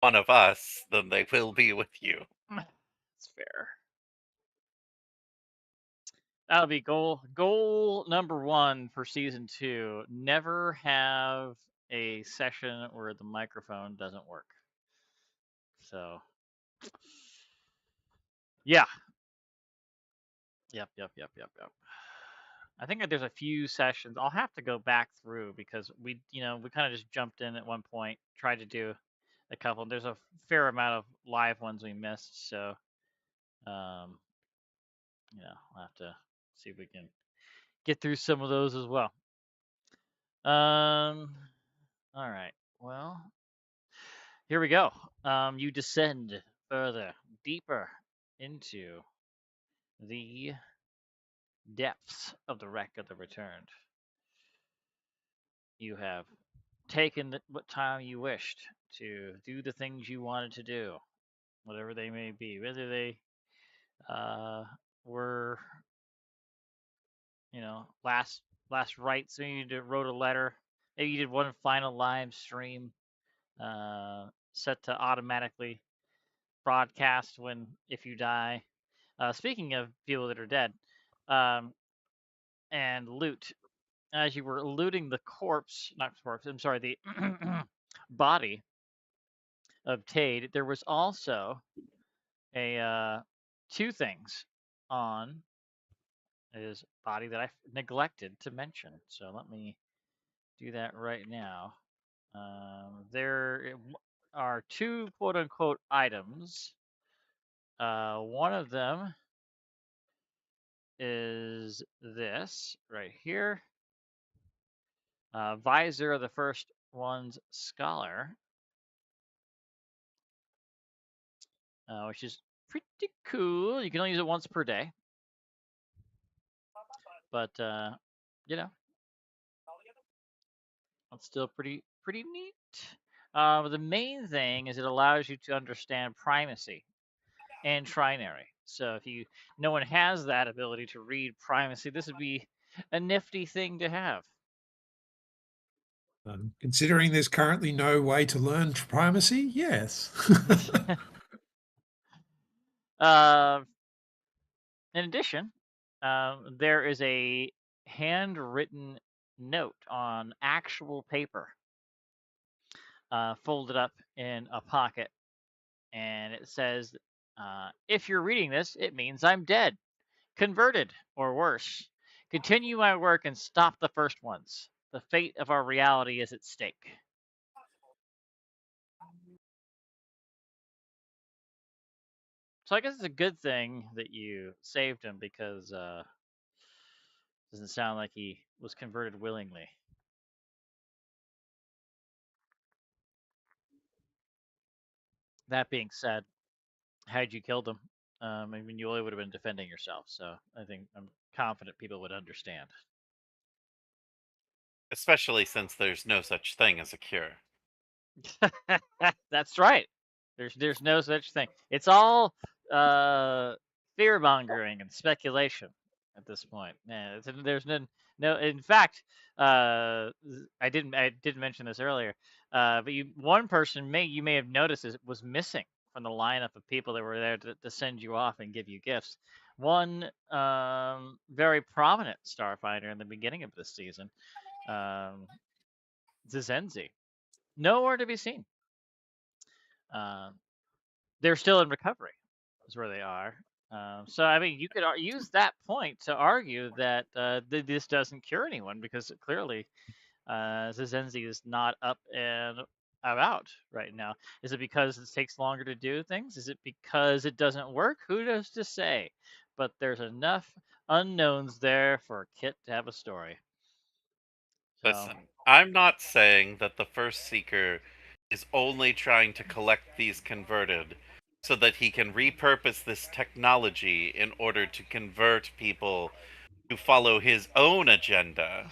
one of us than they will be with you. That's fair. That'll be goal number 1 for season 2. Never have a session where the microphone doesn't work. So, yeah. Yep. I think that there's a few sessions. I'll have to go back through because we kind of just jumped in at one point, tried to do a couple. There's a fair amount of live ones we missed, so I'll have to see if we can get through some of those as well. All right. Well, here we go. You descend further, deeper into the depths of the wreck of the Returned. You have taken what time you wished to do the things you wanted to do, whatever they may be, whether they were, last rites. Maybe you wrote a letter. Maybe you did one final live stream, set to automatically broadcast if you die. Speaking of people that are dead, and loot. As you were looting the not corpse, I'm sorry, the body of Tade, there was also a 2 things on his body that I neglected to mention. So let me do that right now. There are 2 quote unquote items. One of them is this right here. Visor of the First One's Scholar, which is pretty cool. You can only use it once per day, but it's still pretty neat. The main thing is it allows you to understand primacy and trinary. So if no one has that ability to read primacy, this would be a nifty thing to have. Considering there's currently no way to learn primacy, yes. In addition, there is a handwritten note on actual paper, folded up in a pocket, and it says, if you're reading this, it means I'm dead, converted, or worse. Continue my work and stop the first ones. The fate of our reality is at stake. So I guess it's a good thing that you saved him because it doesn't sound like he was converted willingly. That being said, had you killed him, I mean, you only would have been defending yourself. So I'm confident people would understand. Especially since there's no such thing as a cure. That's right. There's no such thing. It's all fear mongering and speculation at this point. Yeah, there's no. In fact, I didn't mention this earlier. But one person you may have noticed was missing from the lineup of people that were there to send you off and give you gifts. One very prominent Starfinder in the beginning of this season, Zizenzi, nowhere to be seen. They're still in recovery, is where they are. So I mean, you could use that point to argue that this doesn't cure anyone because clearly Zizenzi is not up and about right now. Is it because it takes longer to do things? Is it because it doesn't work? Who knows to say? But there's enough unknowns there for Kit to have a story. So. Listen, I'm not saying that the First Seeker is only trying to collect these converted so that he can repurpose this technology in order to convert people to follow his own agenda.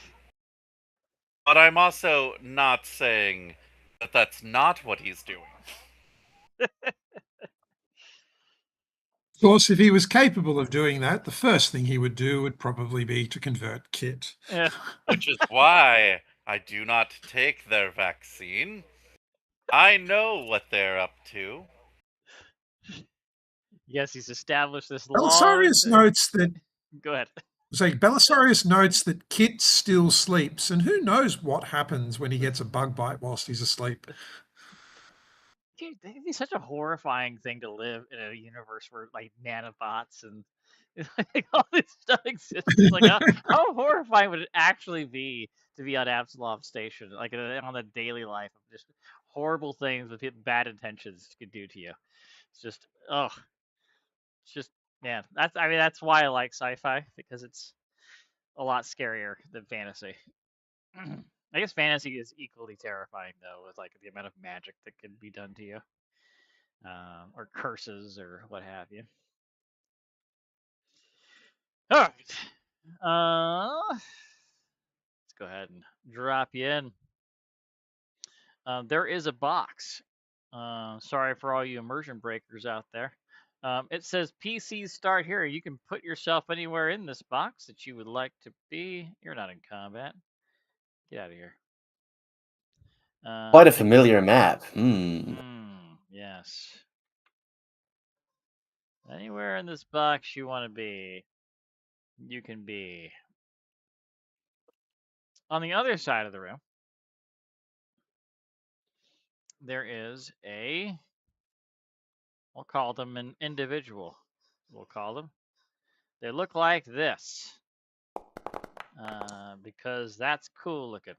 But I'm also not saying that that's not what he's doing. Of course, if he was capable of doing that, the first thing he would do would probably be to convert Kit. Yeah. Which is why I do not take their vaccine. I know what they're up to. Yes, he's established this long Belisarius thing. notes that Go ahead. Belisarius notes that Kit still sleeps, and who knows what happens when he gets a bug bite whilst he's asleep. Dude, it'd be such a horrifying thing to live in a universe where like nanobots and like, all this stuff exists. It's like how horrifying would it actually be to be on Absalom Station, like on the daily life of just horrible things with bad intentions could do to you. It's just it's just man. That's why I like sci-fi because it's a lot scarier than fantasy. I guess fantasy is equally terrifying though, with like the amount of magic that can be done to you, or curses or what have you. All right, let's go ahead and drop you in. There is a box. Sorry for all you immersion breakers out there. It says PCs start here. You can put yourself anywhere in this box that you would like to be. You're not in combat. Get out of here. Quite a Any- familiar map. yes. Anywhere in this box you want to be, you can be. On the other side of the room, there is we'll call them an individual. We'll call them. They look like this because that's cool looking.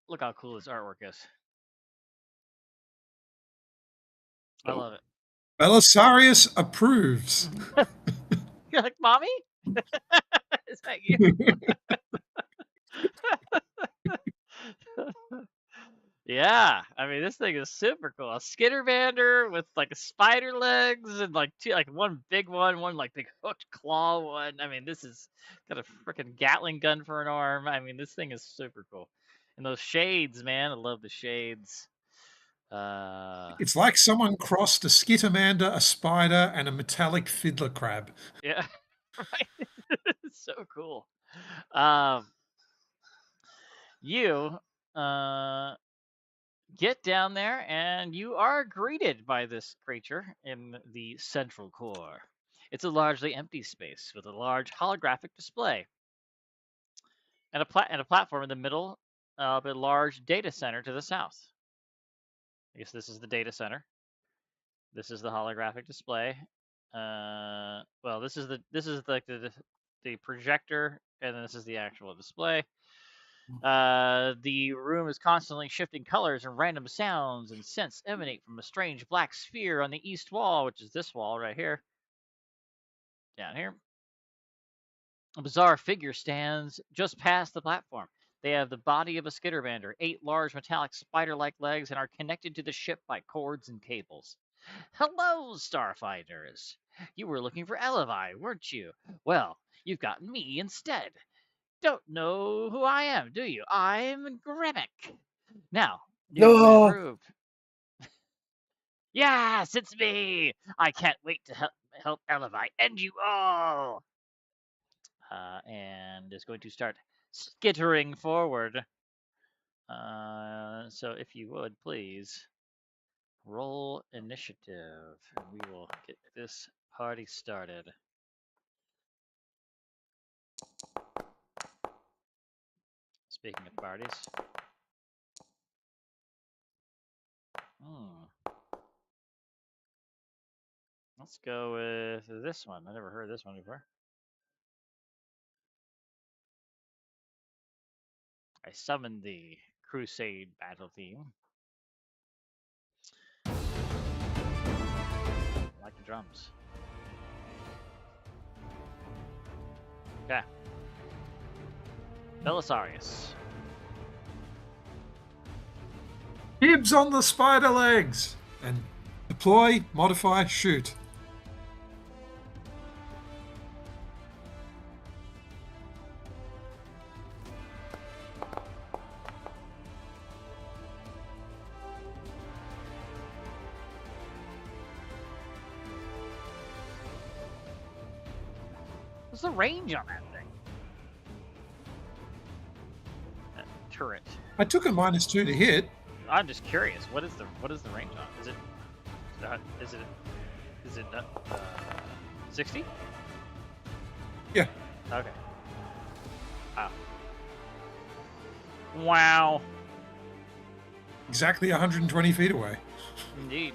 Look how cool this artwork is. I love it. Belisarius approves. You're like, mommy? Is that you? Yeah, I mean this thing is super cool. A skittervander with like spider legs and like two, like one big one like big hooked claw one. I mean this is got a freaking Gatling gun for an arm. I mean this thing is super cool. And those shades, man, I love the shades. It's like someone crossed a skittermander, a spider, and a metallic fiddler crab. Yeah, right. It's so cool. Um, you get down there and you are greeted by this creature in the central core. It's a largely empty space with a large holographic display and a platform in the middle of a large data center to the south. I guess this is the data center. This is the holographic display. Well, this is like the projector, and then this is the actual display. The room is constantly shifting colors, and random sounds and scents emanate from a strange black sphere on the east wall, which is this wall right here. Down here. A bizarre figure stands just past the platform. They have the body of a skittervander, 8 large metallic spider-like legs, and are connected to the ship by cords and cables. Hello, Starfinders. You were looking for Elevai, weren't you? Well, you've got me instead. Don't know who I am, do you? I'm Gremic. Now, newly No. approved. Yes, it's me. I can't wait to help Elevai end you all. And is going to start skittering forward. So if you would please roll initiative, and we will get this party started. Speaking of parties. Let's go with this one. I never heard this one before. I summoned the Crusade battle theme. like the drums. Okay. Belisarius. Dibs on the spider legs! And deploy, modify, shoot. What's the range on that thing? That turret. I took a -2 to hit. I'm just curious. What is the range on? Is it 60? Yeah. Okay. Wow. Wow. Exactly 120 feet away. Indeed.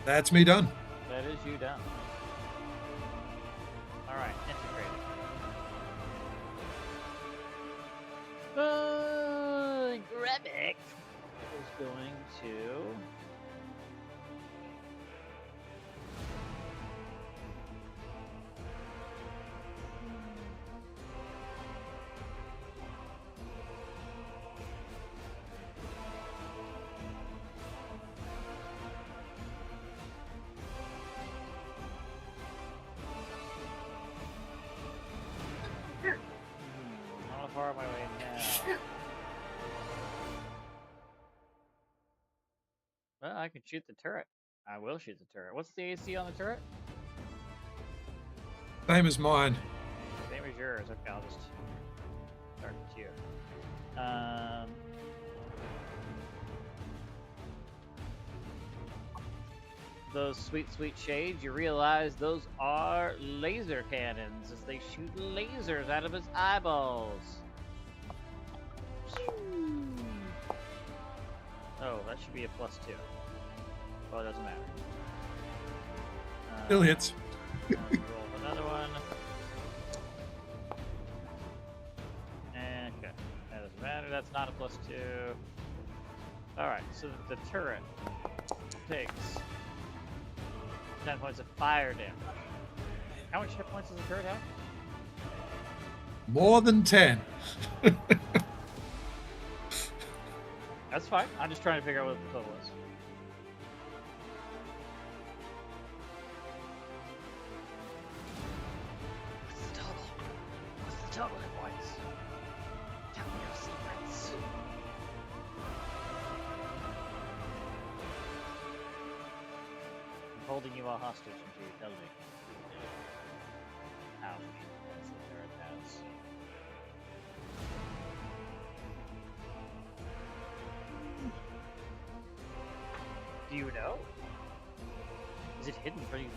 That's me done. That is you done. All right, integrating. Grebek is going to. How far am I away now? Well, I can shoot the turret. I will shoot the turret. What's the AC on the turret? Same as mine. Same as yours. Okay, I'll just start with you. Those sweet, sweet shades, you realize those are laser cannons as they shoot lasers out of his eyeballs. Oh, that should be a +2. Well, it doesn't matter. Still hits. Roll another one. And okay, that doesn't matter. That's not a +2. All right, so the turret takes 10 points of fire damage. How much hit points does the turret have? More than 10. That's fine. I'm just trying to figure out what the total is. What's the total? What's the total hit points? Tell me your secrets. I'm holding you all hostage until you tell me how many points the turret has. Do you know? Is it hidden from you?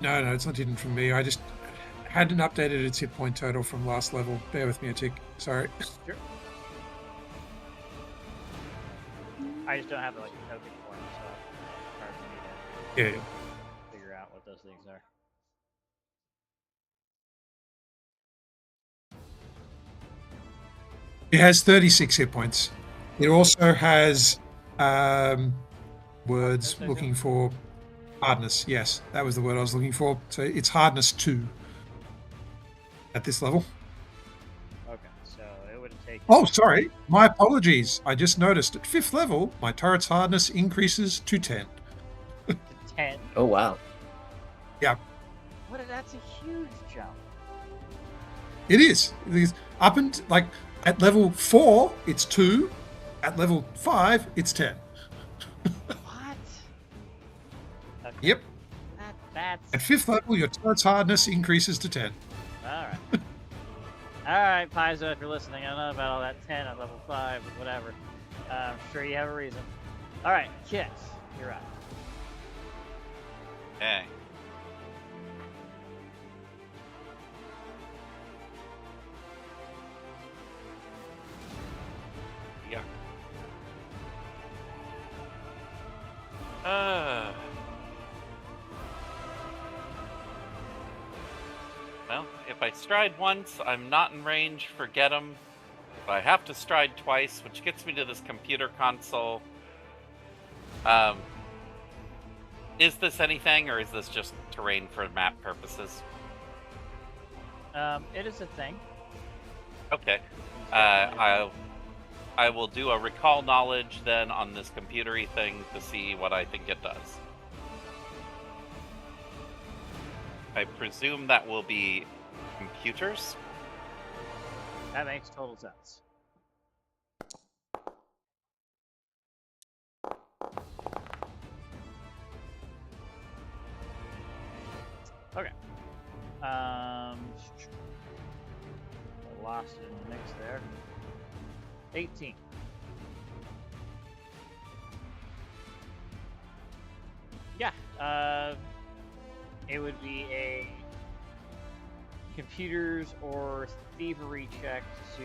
No, it's not hidden from me. I just hadn't updated its hit point total from last level. Bear with me a tick. Sorry. Sure. I just don't have like a token for them, so it's hard for me to Yeah. figure out what those things are. It has 36 hit points. It also has words looking for hardness. Yes, that was the word I was looking for. So it's hardness 2 at this level. Okay, so it would take. Oh, sorry. My apologies. I just noticed at 5th level, my turret's hardness increases to 10. To 10. Oh wow. Yeah, That's a huge jump. it is. It is up and like at level 4, it's 2. At level 5, it's 10. What? Okay, Yep. that's At 5th level, your turret's hardness increases to 10. all right. All right, Paizo, if you're listening, I don't know about all that 10 at level 5, but whatever. I'm sure you have a reason. All right, Kit, you're up. Okay. Yeah. Well, if I stride once, I'm not in range, forget 'em. But I have to stride twice, which gets me to this computer console. Is this anything, or is this just terrain for map purposes? It is a thing. Okay. It's definitely a thing. I will do a recall knowledge then on this computery thing to see what I think it does. I presume that will be computers. That makes total sense. Okay. I lost it in the mix there. 18. Yeah. It would be a computers or thievery check to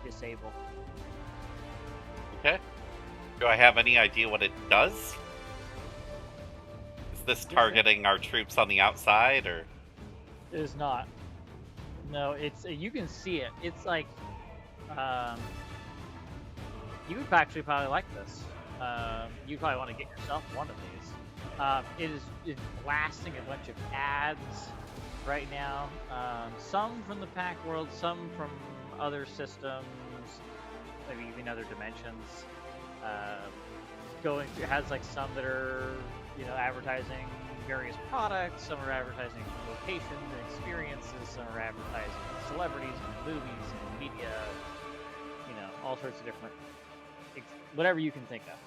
disable. Okay. Do I have any idea what it does? Is this targeting our troops on the outside, or? It is not. No, it's you can see it. It's like, you would actually probably like this. You probably want to get yourself one of these. It's blasting a bunch of ads right now. Some from the Pack World, some from other systems, maybe even other dimensions. It has like some that are, advertising various products, some are advertising locations and experiences, some are advertising celebrities and movies and media, all sorts of different, whatever you can think of.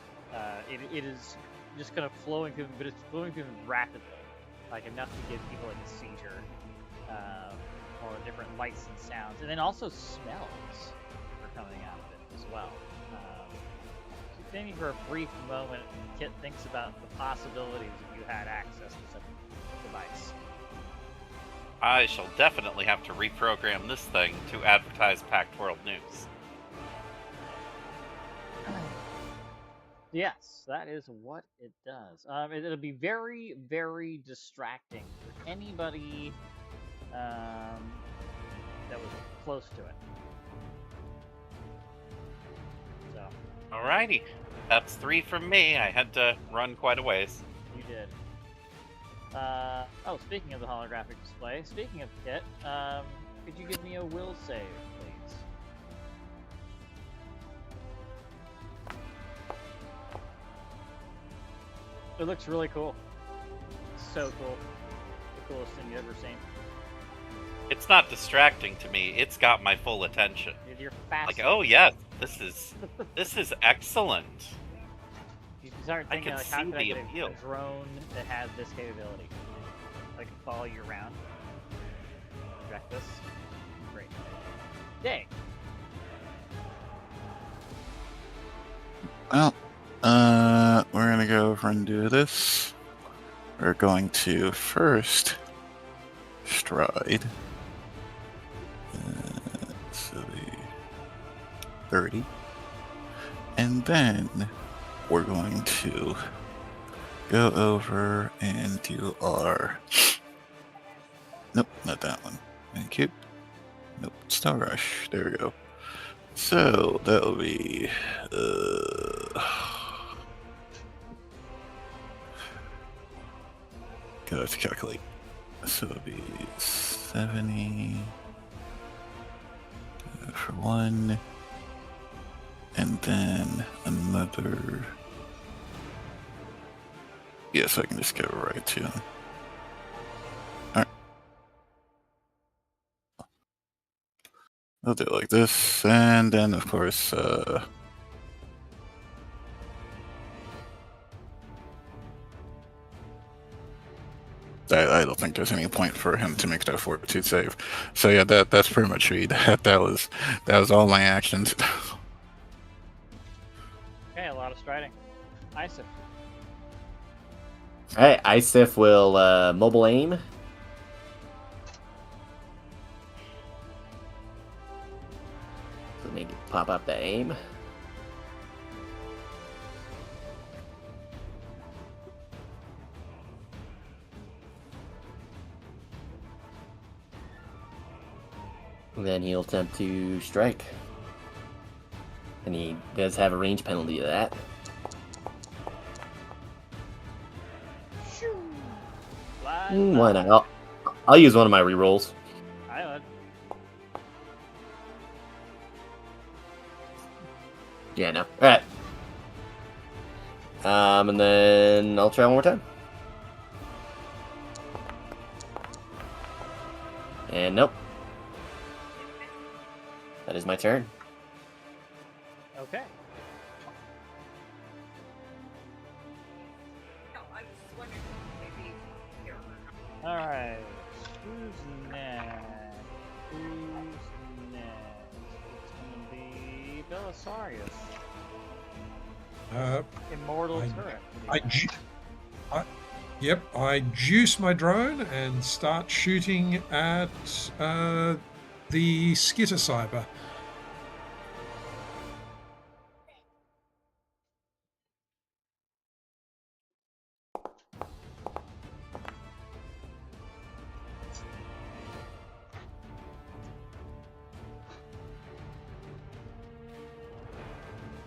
It is just kind of flowing through them, but it's flowing through them rapidly, like enough to give people like a seizure, or different lights and sounds, and then also smells are coming out of it as well. Maybe for a brief moment, Kit thinks about the possibilities if you had access to such a device. I shall definitely have to reprogram this thing to advertise Packed World News. Yes, that is what it does. It'll be very, very distracting for anybody that was close to it. So. Alrighty. That's 3 from me. I had to run quite a ways. You did. Speaking of the holographic display, speaking of Kit, could you give me a will save, please? It looks really cool. So cool. The coolest thing you've ever seen. It's not distracting to me. It's got my full attention. You're fascinated. Like, oh yes, this is excellent. You start I thinking, can like, how see could I the get appeal. a drone that has this capability? I can follow you around. Project this. Great. Dang. Well, we're gonna go over and do this. We're going to first stride. So the 30. And then we're going to go over and do our... Nope, not that one. Thank you. Nope, Star Rush. There we go. So that'll be... Gotta have to calculate. So it'll be 70 for one, and then another. Yes, I can just go right to him. Alright. I'll do it like this, and then of course, I don't think there's any point for him to make that fortitude save. So yeah, that's pretty much me. That was all my actions. Okay, a lot of striding. Isaac. Alright, Isif will mobile aim. Let me pop up the aim. Then he'll attempt to strike. And he does have a range penalty to that. Why not? I'll use one of my rerolls. I would. Yeah, no. Alright. And then I'll try one more time. And nope. That is my turn. Okay. All right. Who's next? Who's next? It's gonna be Belisarius. Immortal turret. Yep, I juice my drone and start shooting at the skitter cyber.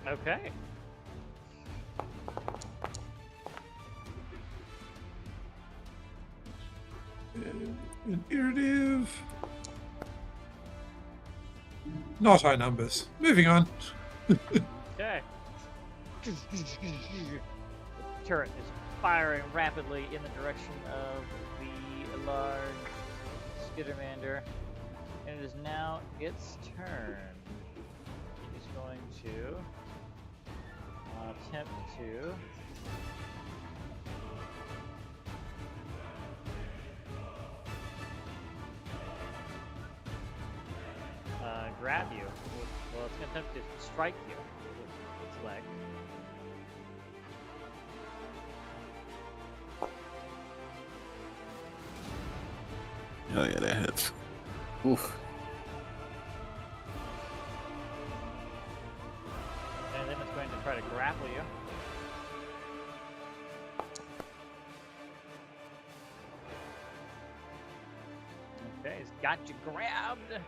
Okay. An iterative. Not high numbers. Moving on. Okay. The turret is firing rapidly in the direction of the large Skittermander, and it is now its turn. He's going to attempt to grab you. Well, it's going to attempt to strike you with its leg. Oh yeah, that hits. Oof. And then it's going to try to grapple you. Okay, it's got you grabbed.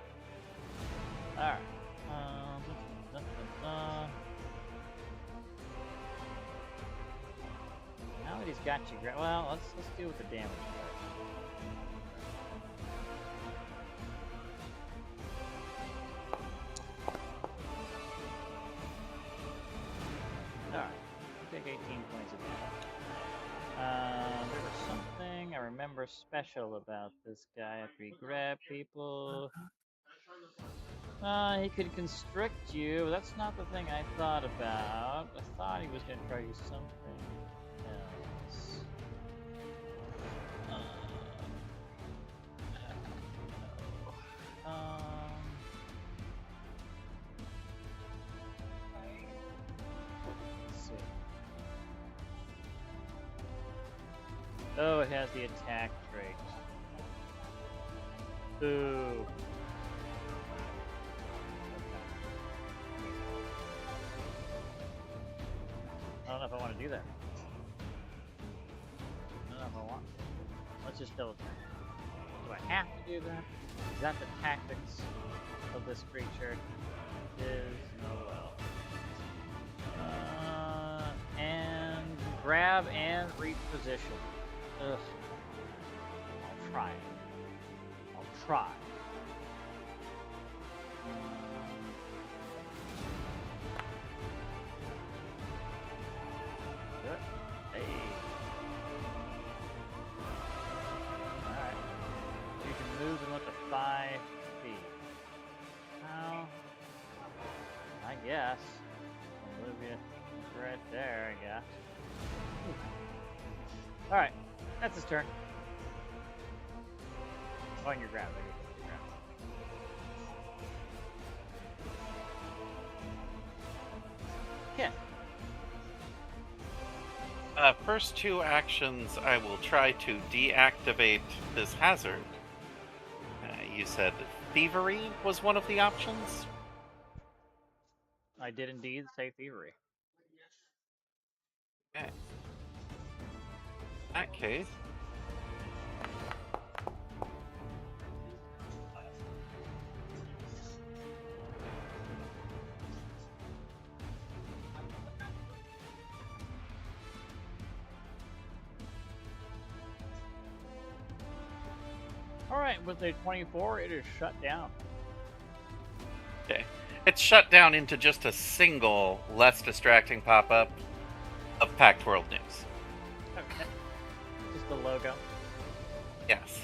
Alright. Now that he's got you grabbed, well, let's deal with the damage first. Alright, take 18 points of damage. There was something I remember special about this guy after he grabbed people. He could constrict you. That's not the thing I thought about. I thought he was going to try to use something else. Let's see. Oh, it has the attack trait. Boo. I don't know if I want to do that. I don't know if I want to. Let's just double check. Do I have to do that? Is that the tactics of this creature? Is no well. And grab and reposition. Ugh. I'll try it. I'll try. Good. Hey. Alright. You can move them up to 5 feet. How? I guess. I'll move you right there, I guess. Alright. That's his turn. On your ground. Yeah. First two actions, I will try to deactivate this hazard. You said thievery was one of the options? I did indeed say thievery. Okay. In that case, All right, with a 24, it is shut down. Okay. It's shut down into just a single, less distracting pop-up of Packed World News. Okay. Just the logo. Yes.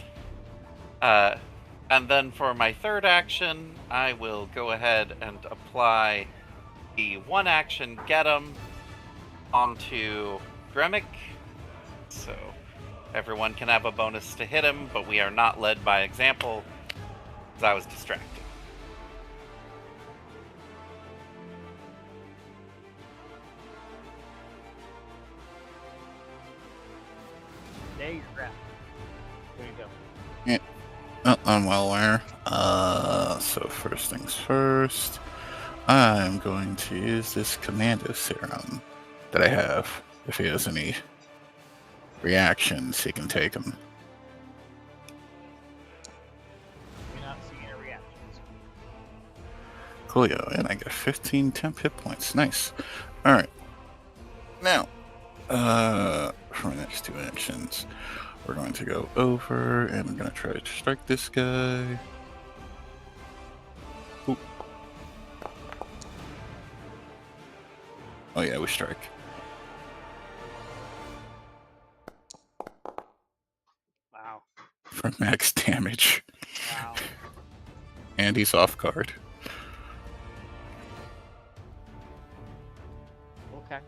And then for my third action, I will go ahead and apply the one action Get 'em onto Gremic. So everyone can have a bonus to hit him, but we are not led by example, because I was distracted. There you're crap. There you go. Oh, I'm well aware. So first things first, I'm going to use this commando serum that I have. If he has any reactions, he can take them. You're not seeing any reactions. Coolio, and I get 15 temp hit points. Nice. Alright. Now, for my next two actions, we're going to go over and I'm going to try to strike this guy. Ooh. Oh yeah, we strike. Wow. For max damage. Wow. And he's off guard. Okay.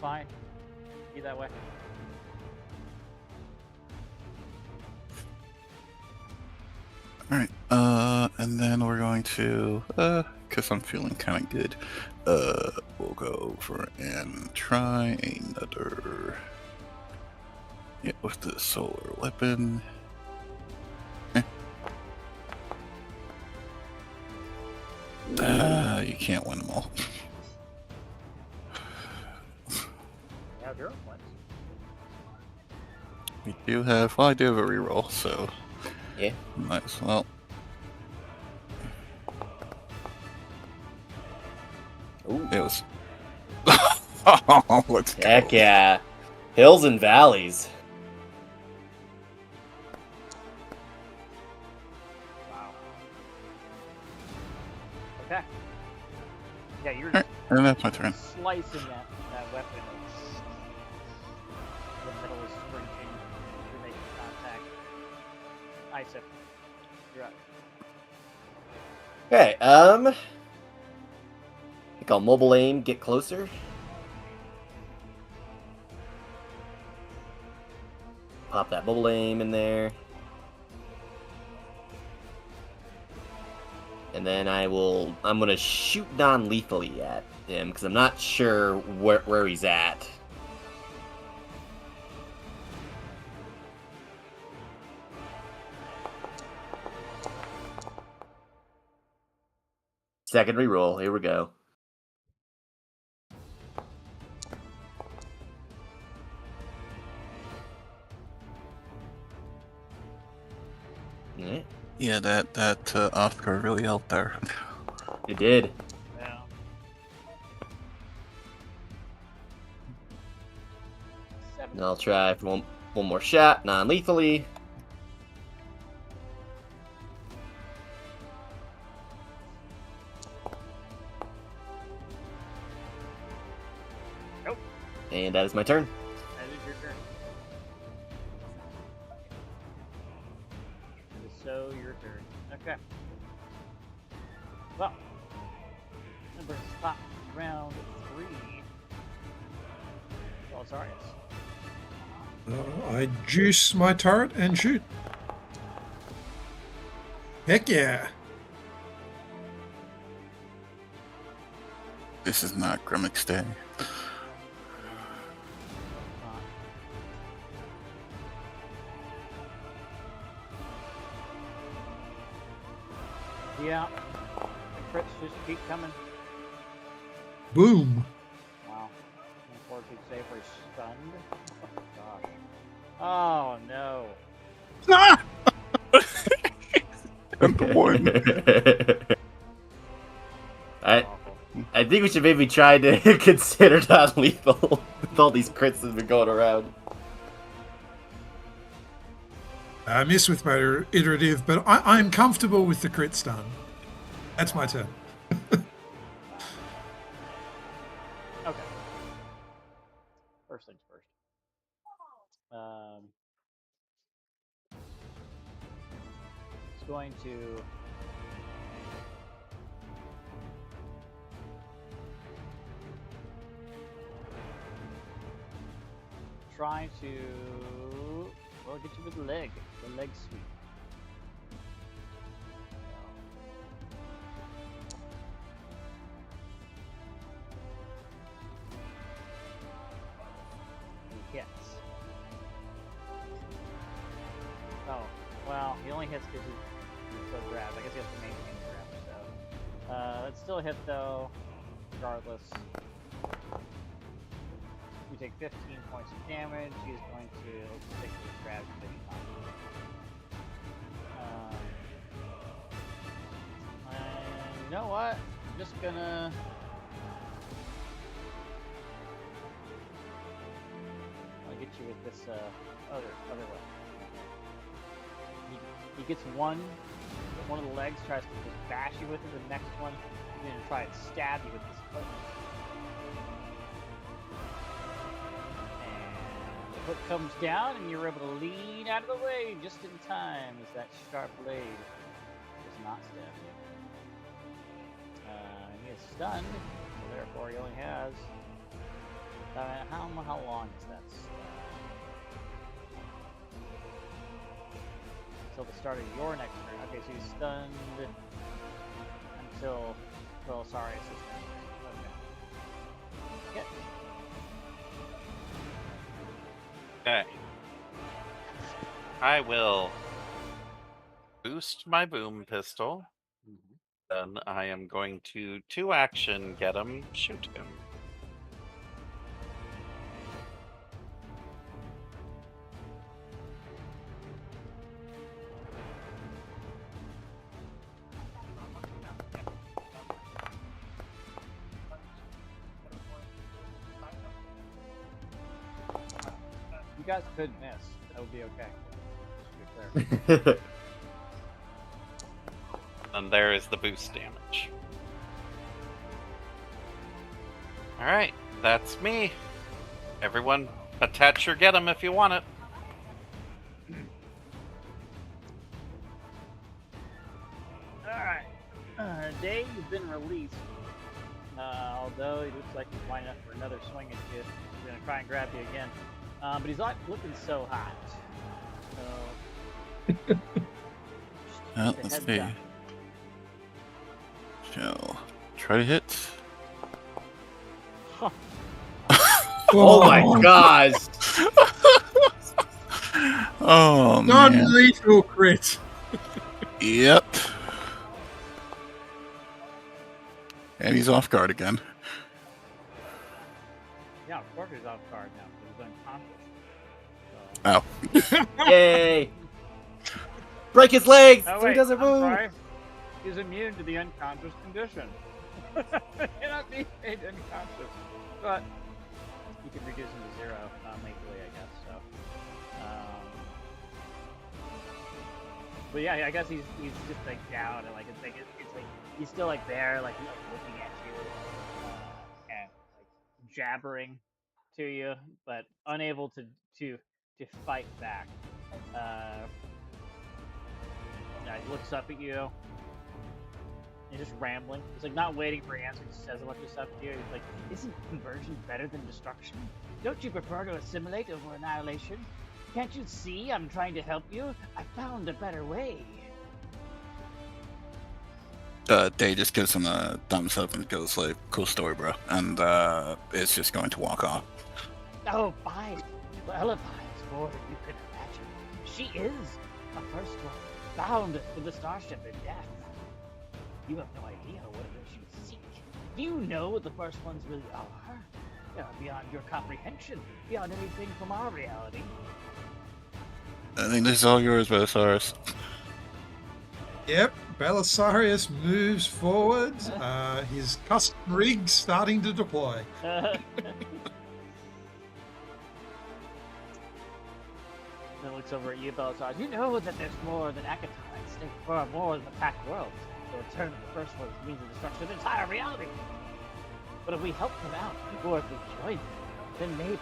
Fine. Be that way. Alright, and then we're going to, because I'm feeling kind of good, we'll go over and try another hit with the solar weapon. You can't win them all. You have your own ones. We do have, well, I do have a reroll, so Yeah. might as well. Ooh. It was. Oh, let's go. Heck yeah. Hills and valleys. Wow. Okay. Yeah, you're Alright, and that's my turn. slicing that weapon. The metal is springing. You're making contact. Isaac, you're up. Okay, I think I'll mobile aim, get closer. Pop that mobile aim in there. And then I'm gonna shoot non-lethally at him, because I'm not sure where he's at. Second reroll, here we go. Alright, Yeah, that off guard really helped there. it did. Yeah. And I'll try for one more shot, non-lethally. Nope. And that is my turn. That is your turn. It is so your turn. Okay. Well, number spot round 3. Belisarius. I juice my turret and shoot. Heck yeah. This is not Grimmick's day. Yeah. The crits just keep coming. Boom. Wow. And 4 keep safe for stunned. Oh, gosh. Oh, no. Ah! And the one. Awful. I think we should maybe try to consider non-lethal with all these crits that have been going around. Miss with my iterative, but I'm comfortable with the crit stun. That's my turn. Okay. First things first. It's going to try to get you with the leg sweep. He hits. Oh, well, he only hits because he's so grabbed. I guess he has to maintain grab, so. That's still a hit, though, regardless. You take 15 points of damage. He's going to take the grab to and you know what? I'm just gonna. I'll get you with this other one. He gets one of the legs, tries to just bash you with it. The next one, he's gonna try and stab you with this foot. And the foot comes down, and you're able to lean out of the way just in time as that sharp blade does not stab you. He is stunned, so therefore he only has. How long is that stun? Until the start of your next turn. Okay, so he's stunned until. Well, sorry, it's his turn. Okay. Okay. I will boost my boom pistol. Then I am going to 2-action get him, shoot him. You guys could miss. That would be okay. Just to be clear. And there is the boost damage. Alright, that's me. Everyone, attach your get 'em if you want it. Alright. Dave, you've been released. Although he looks like he's lining up for another swing at you. He's going to try and grab you again. But he's not looking so hot. So. Well, let's see. Shall try to hit. Huh. Oh my gosh! Oh man. Non-lethal crit. Yep. And he's off guard again. Yeah, of course he's off guard now because he's unconscious. So. Oh. Yay! Break his legs Oh, so wait, he doesn't I'm move. sorry. He's immune to the unconscious condition. Cannot be made unconscious. But you can reduce him to 0 non-lethally, I guess. So. But yeah, I guess he's just like down and like it's like he's still like there, like looking at you and like jabbering to you, but unable to fight back. Yeah, he looks up at you. He's just rambling. He's like not waiting for an answer. He just says a bunch of stuff to you. He's like, "Isn't conversion better than destruction? Don't you prefer to assimilate over annihilation? Can't you see I'm trying to help you? I found a better way." Day just gives him a thumbs up and goes like, "Cool story, bro," and it's just going to walk off. Oh, fine. Well, if I more than you can imagine, she is a first one, bound with the starship in death. You have no idea what it is you seek. Do you know what the first ones really are? They are beyond your comprehension, beyond anything from our reality. I think this is all yours, Belisarius. Yep, Belisarius moves forward. His custom rig starting to deploy. Little looks over at you, Belisarius. You know that there's more than Akatonites. There's far more than the packed worlds. The return of the first ones means the destruction of the entire reality. But if we help them out, or if we join them, then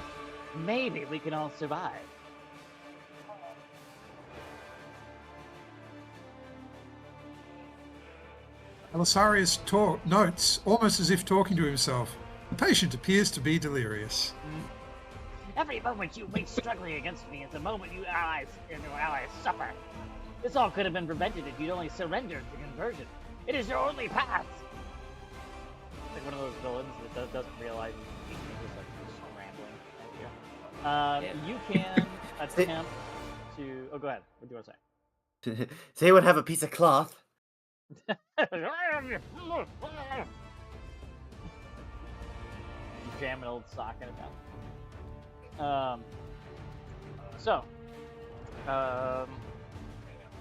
maybe we can all survive. Belisarius notes, almost as if talking to himself. The patient appears to be delirious. Every moment you waste struggling against me is a moment you allies and your allies suffer. This all could have been prevented if you'd only surrendered to conversion. It is your only path. Like one of those villains that doesn't realize he's just rambling. You can attempt to. Oh, go ahead. What do you want to say? Does anyone have a piece of cloth? You jam an old sock in it now.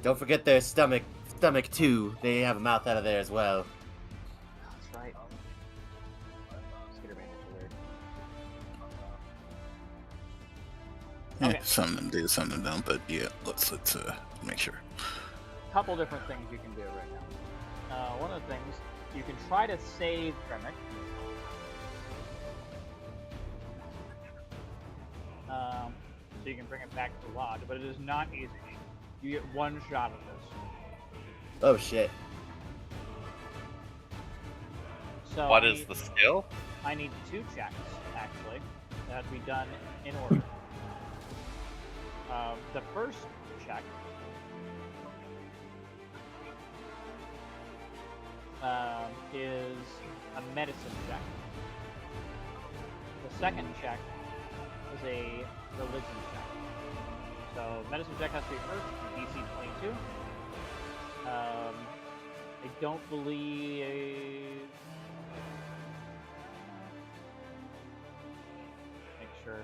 Don't forget their stomach too. They have a mouth out of there as well. That's right. Skitter bandits are weird. Yeah, Okay. some of them do, some of them don't. But yeah, let's make sure. Couple different things you can do right now. One of the things, you can try to save Tremic. So you can bring it back to the lodge, but it is not easy. You get one shot at this. Oh shit. So What is the skill? I need 2 checks, actually, that have to be done in order. The first check is a medicine check. The second check is a religion check. So medicine check has to be first, DC 22. I don't believe. Make sure.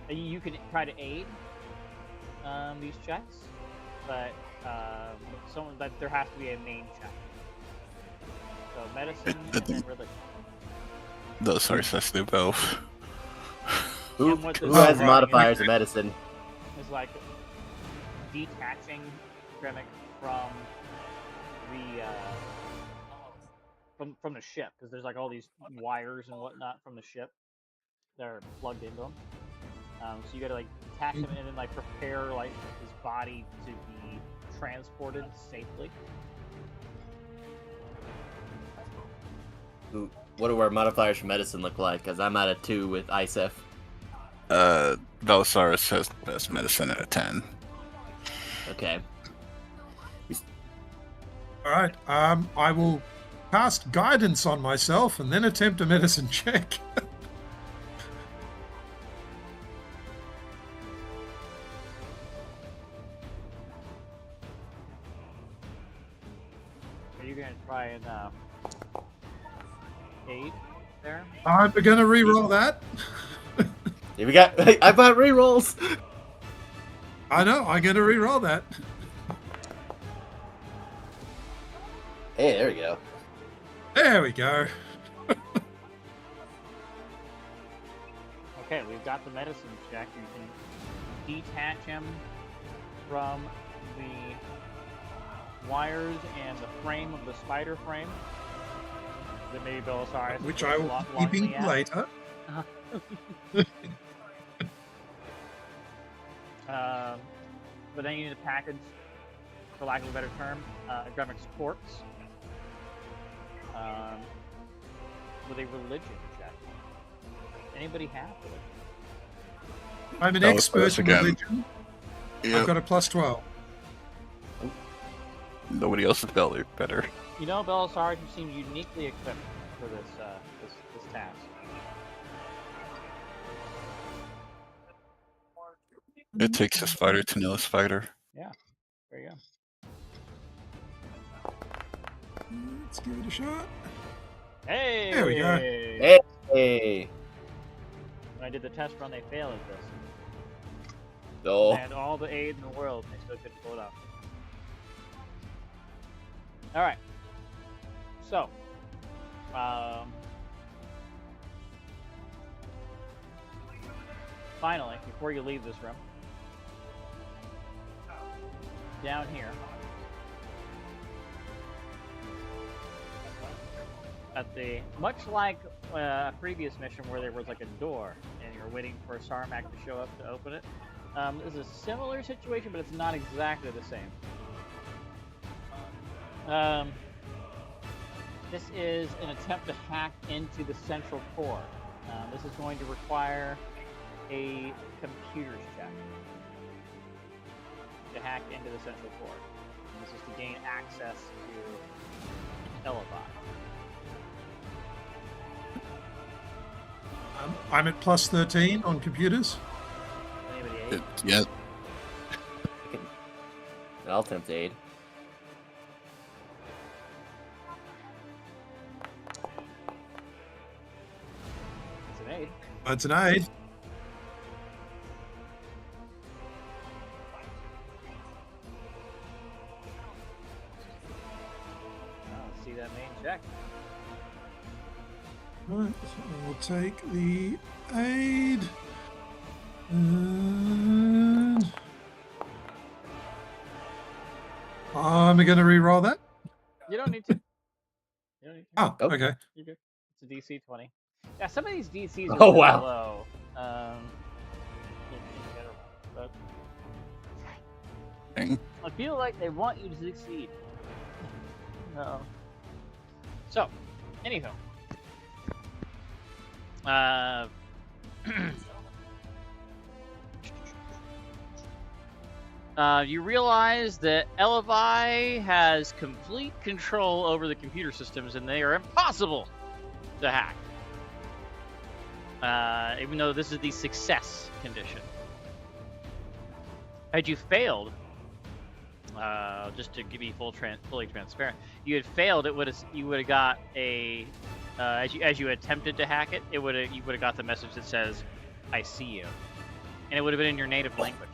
You can try to aid these checks, but there has to be a main check. So medicine and then religion. Those are such do both. Who And what has this is modifiers of medicine? is like detaching Gremic from the from the ship, because there's like all these wires and whatnot from the ship that are plugged into him. So you gotta like detach him and then like prepare like his body to be transported safely. What do our modifiers for medicine look like? Because I'm at a 2 with ISEF. Belisarius has the best medicine at a 10. Okay. All right. I will cast guidance on myself and then attempt a medicine check. Are you gonna try and aid there? I'm going to re-roll that. Here we got. I bought rerolls. I know. I'm going to re-roll that. Hey, there we go. There we go. Okay, we've got the medicine check. You can detach him from the wires and the frame of the spider frame that maybe Belisarius Which I will be keeping for later. But then you need a package, for lack of a better term, Gremic's corpse with a religion check. Anybody have religion? I'm an Oh, expert that's in again. religion. Yep. I've got a plus 12. Nobody else is better. You know, Belisarius, you seem uniquely equipped for this this task. It takes a spider to know a spider. There you go. Let's give it a shot. Hey! There we go. Hey. When I did the test run, they failed at this. Oh. And all the aid in the world, they still couldn't pull it off. Alright. So. Finally, before you leave this room, down here at the much like a previous mission where there was like a door and you're waiting for Sarmac to show up to open it. This is a similar situation, but it's not exactly the same. This is an attempt to hack into the central core. This is going to require a computer's check to hack into the central core. And this is to gain access to Elevon. I'm at plus 13 on computers. Anybody aid? Yeah. I'll attempt to aid. It's an aid. That's an aid. Let's see that main check. Right, so we'll take the aid. And I'm going to re-roll that. You don't need to. You don't need to. Oh, Okay. okay. You're good. It's a DC 20. Yeah, some of these DCs are Oh, really wow. low. But Dang. I feel like they want you to succeed. No. So, anywho. You realize that Elevi has complete control over the computer systems and they are impossible to hack. Even though this is the success condition. Had you failed, just to be fully transparent, you had failed, you would have got a as you attempted to hack it, you would have got the message that says, "I see you," and it would have been in your native language.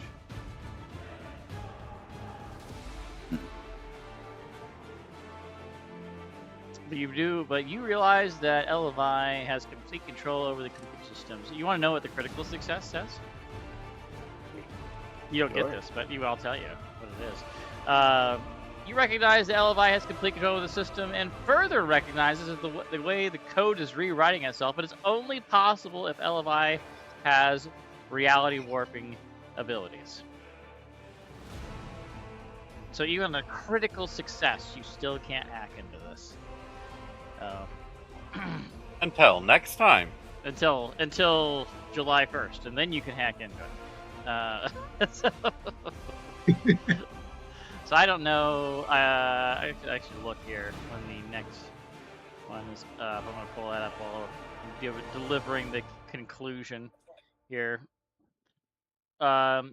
But you realize that Elevi has complete control over the computer systems. You want to know what the critical success says? You don't Sure. get this, but I'll tell you what it is. You recognize that Elevi has complete control of the system, and further recognizes that the way the code is rewriting itself, but it's only possible if Elevi has reality warping abilities. So even a critical success, you still can't hack into this. Until next time. Until July 1st, and then you can hack into it. So I don't know. I should look here when the next one is up. I'm gonna pull that up while I'm delivering the conclusion here. Let's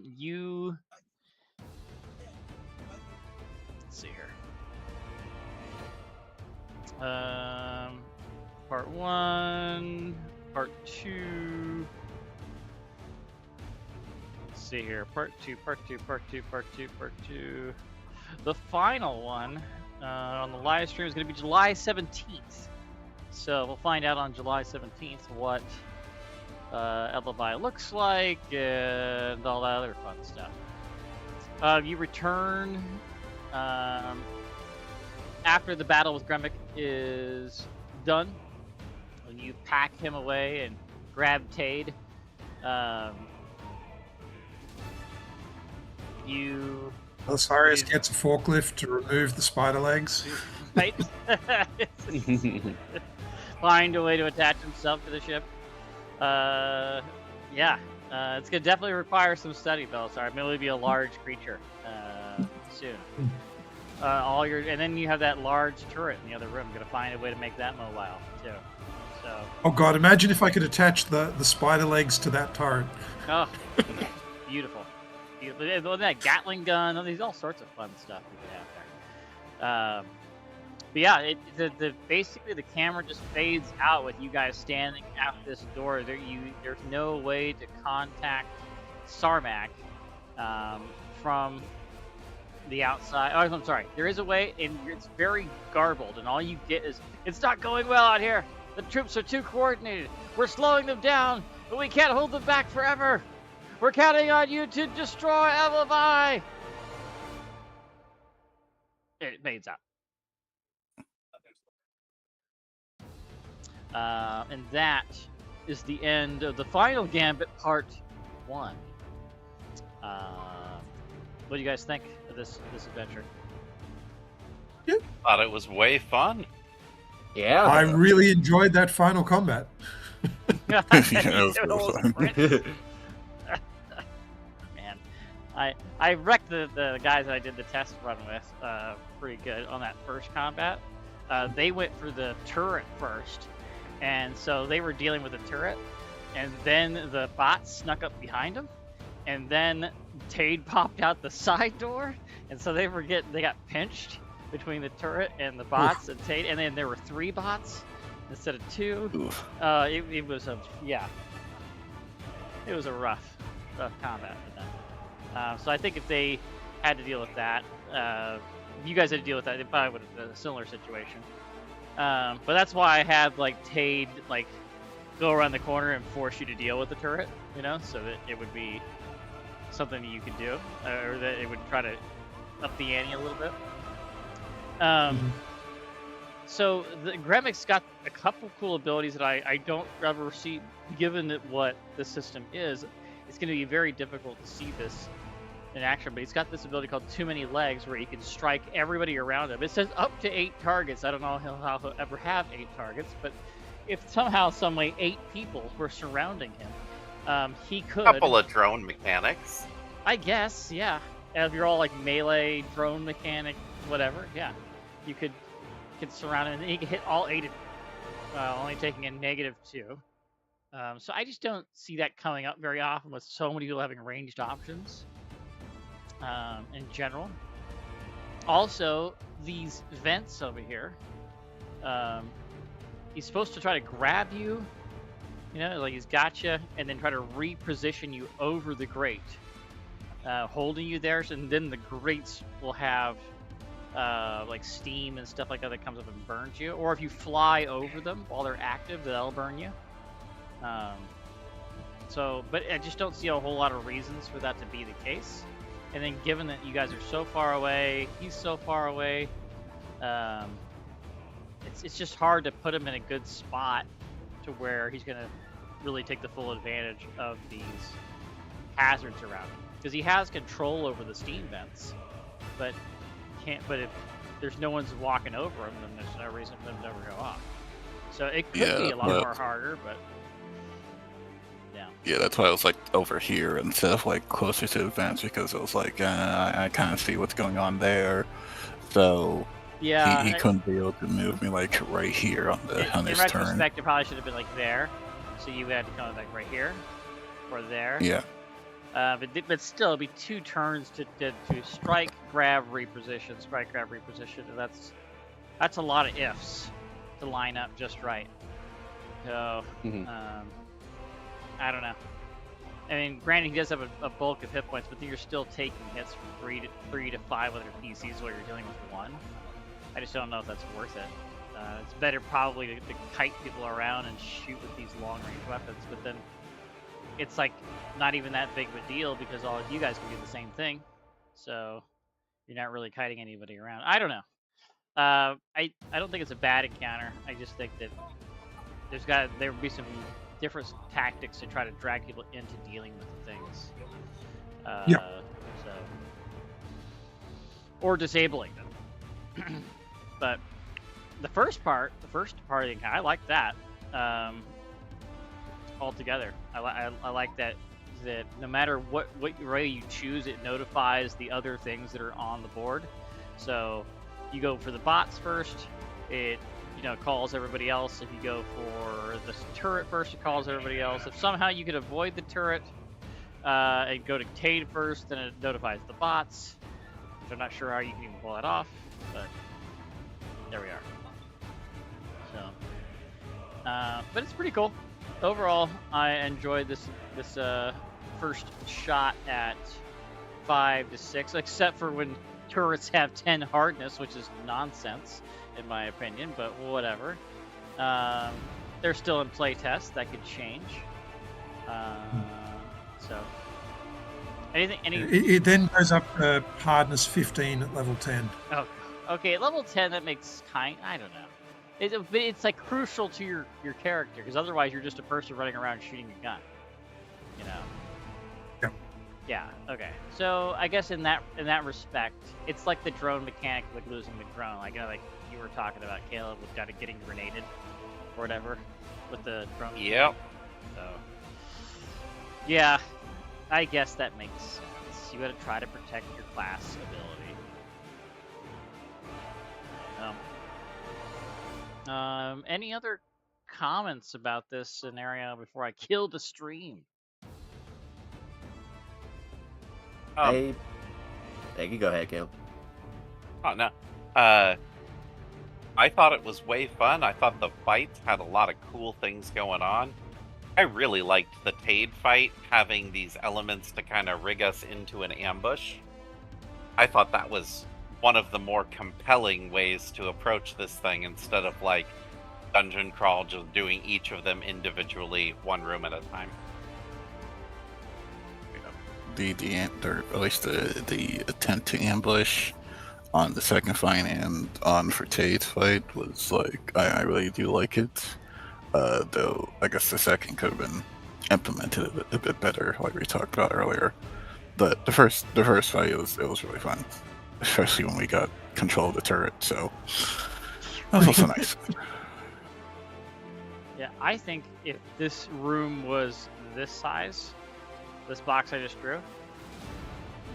see here. Part 1, Part 2. Let's see here. Part 2. The final one on the live stream is going to be July 17th. So we'll find out on July 17th what Elevi looks like and all that other fun stuff. You return after the battle with Gambit is done. When you pack him away and grab Tade, you Alcarius gets a forklift to remove the spider legs. right? Find a way to attach himself to the ship. It's gonna definitely require some study, though. Sorry, maybe it'll be a large creature soon. And then you have that large turret in the other room. Gonna find a way to make that mobile too. So. Oh god, imagine if I could attach the spider legs to that turret. Oh, beautiful. That Gatling gun, all sorts of fun stuff we could have there. But yeah, basically the camera just fades out with you guys standing at this door. There's no way to contact Sarmac from the outside. Oh, I'm sorry. There is a way, and it's very garbled, and all you get is, "It's not going well out here. The troops are too coordinated. We're slowing them down, but we can't hold them back forever. We're counting on you to destroy Elevi." it fades out. And that is the end of the final Gambit Part 1. What do you guys think of this adventure? Thought it was way fun. Yeah. I really enjoyed that final combat. Yeah, it was real fun. Man, I wrecked the guys that I did the test run with pretty good on that first combat. They went for the turret first, and so they were dealing with the turret, and then the bots snuck up behind them, and then Tade popped out the side door, and so they got pinched between the turret and the bots and Tade, and then there were 3 bots instead of 2. Oof. It was a rough combat for them. So I think if they had to deal with that, you guys had to deal with that, they probably would have been a similar situation. But that's why I had like Tade like go around the corner and force you to deal with the turret, you know, so that it would be something that you could do, or that it would try to up the ante a little bit. So the Gremic's got a couple cool abilities that I don't ever see, given that what the system is. It's going to be very difficult to see this in action, but he's got this ability called Too Many Legs, where he can strike everybody around him. It says up to 8 targets. I don't know how he'll ever have 8 targets, but if somehow, some way, 8 people were surrounding him, he could. Couple of drone mechanics. I guess, yeah. If you're all like melee, drone mechanic, whatever, yeah, you could surround him, and he could hit all 8 of you, only taking a -2. So I just don't see that coming up very often with so many people having ranged options in general. Also, these vents over here, he's supposed to try to grab you, you know, like he's got you, and then try to reposition you over the grate, holding you there, and then the grates will have like steam and stuff like that comes up and burns you, or if you fly over them while they're active, they'll burn you. But I just don't see a whole lot of reasons for that to be the case. And then given that you guys are so far away, he's so far away, it's just hard to put him in a good spot to where he's going to really take the full advantage of these hazards around him. Because he has control over the steam vents, but if there's no one's walking over him, then there's no reason for them to ever go off. So it could be a lot more harder, but yeah. Yeah, that's why I was like over here instead of like closer to the vents, because it was like I kind of see what's going on there. So yeah, he couldn't be able to move me like right here on his turn. In retrospect, it probably should have been like there, so you had to come like right here or there. Yeah. But still, it'd be 2 turns to strike, grab, reposition, strike, grab, reposition. And that's a lot of ifs to line up just right. So, I don't know. I mean, granted, he does have a bulk of hit points, but then you're still taking hits from 3 to 5 other PCs while you're dealing with 1. I just don't know if that's worth it. It's better probably to kite people around and shoot with these long-range weapons, but then it's like not even that big of a deal because all of you guys can do the same thing, so you're not really kiting anybody around. I don't know. I don't think it's a bad encounter. I just think that there would be some different tactics to try to drag people into dealing with things. Or disabling them. But the first part of the encounter, I like that. Altogether, I like that no matter what way you choose, it notifies the other things that are on the board. So you go for the bots first, it calls everybody else. If you go for the turret first, it calls everybody else. If somehow you could avoid the turret and go to Tade first, then it notifies the bots, which I'm not sure how you can even pull that off, but there we are. So but it's pretty cool. Overall, I enjoyed this first shot at 5 to 6, except for when turrets have 10 hardness, which is nonsense in my opinion, but whatever. They're still in playtest. That could change. So it then goes up to hardness 15 at level 10. Oh, Okay, at level 10, that makes I don't know. It's like crucial to your character, because otherwise you're just a person running around shooting a gun. You know. Yeah. Yeah. Okay. So I guess in that respect, it's like the drone mechanic, like losing the drone. Like like you were talking about, Caleb, with kind of getting grenaded or whatever with the drone. Yep. So yeah, I guess that makes sense. You got to try to protect your class ability. Any other comments about this scenario before I kill the stream? Hey, you go ahead, Caleb. Oh no. I thought it was way fun. I thought the fights had a lot of cool things going on. I really liked the Tade fight, having these elements to kind of rig us into an ambush. I thought that was one of the more compelling ways to approach this thing, instead of like dungeon crawl, just doing each of them individually, one room at a time. Or at least the attempt to ambush on the second fight and on for Tate's fight was like, I really do like it. Though I guess the second could have been implemented a bit better, like we talked about earlier. But the first fight, it was really fun, especially when we got control of the turret. So that was also nice. Yeah, I think if this room was this size, this box I just drew,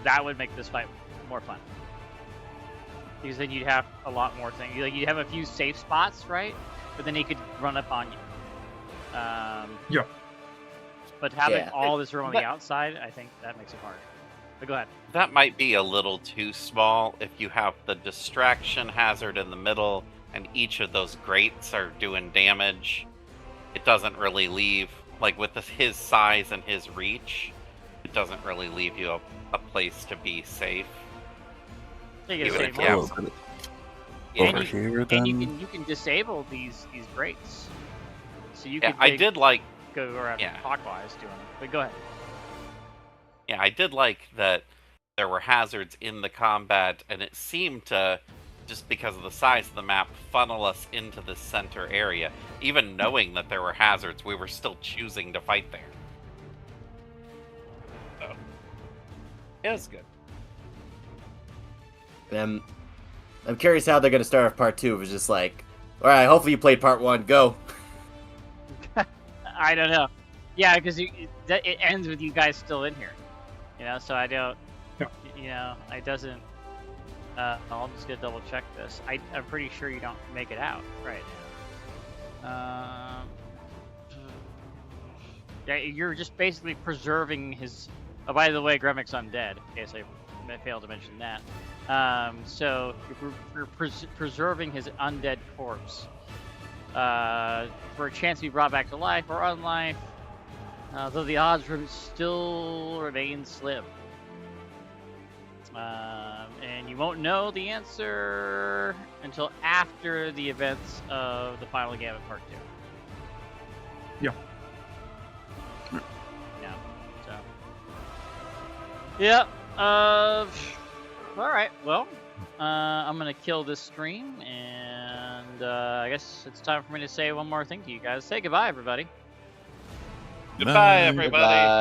that would make this fight more fun. Because then you'd have a lot more things. Like, you'd have a few safe spots, right? But then he could run up on you. Yeah. But having all this room on the outside, I think that makes it hard. But go ahead. That might be a little too small if you have the distraction hazard in the middle and each of those grates are doing damage. It doesn't really leave, like with his size and his reach, it doesn't really leave you a place to be safe. You Even can if save you more. have some- Over here, then. And you can disable these grates. So you Yeah, could I did like go around clockwise doing it. But go ahead. Yeah, I did like that there were hazards in the combat, and it seemed to, just because of the size of the map, funnel us into the center area. Even knowing that there were hazards, we were still choosing to fight there. So, it was good. I'm curious how they're going to start off part 2. It was just like, all right, hopefully you played part 1, go. I don't know. Yeah, because it ends with you guys still in here. You know, so I don't. Yeah. You know, it doesn't. I'm just gonna double check this. I'm pretty sure you don't make it out, right? Yeah, you're just basically preserving his. Oh, by the way, Gremic's undead. In case I failed to mention that. So you're preserving his undead corpse for a chance to be brought back to life or unlife, though the odds still remain slim. And you won't know the answer until after the events of the final Gambit Part 2. Yeah. Yeah. So. Yeah. All right. Well, I'm gonna kill this stream, and I guess it's time for me to say one more thing to you guys. Say goodbye, everybody. Goodbye, everybody. Goodbye.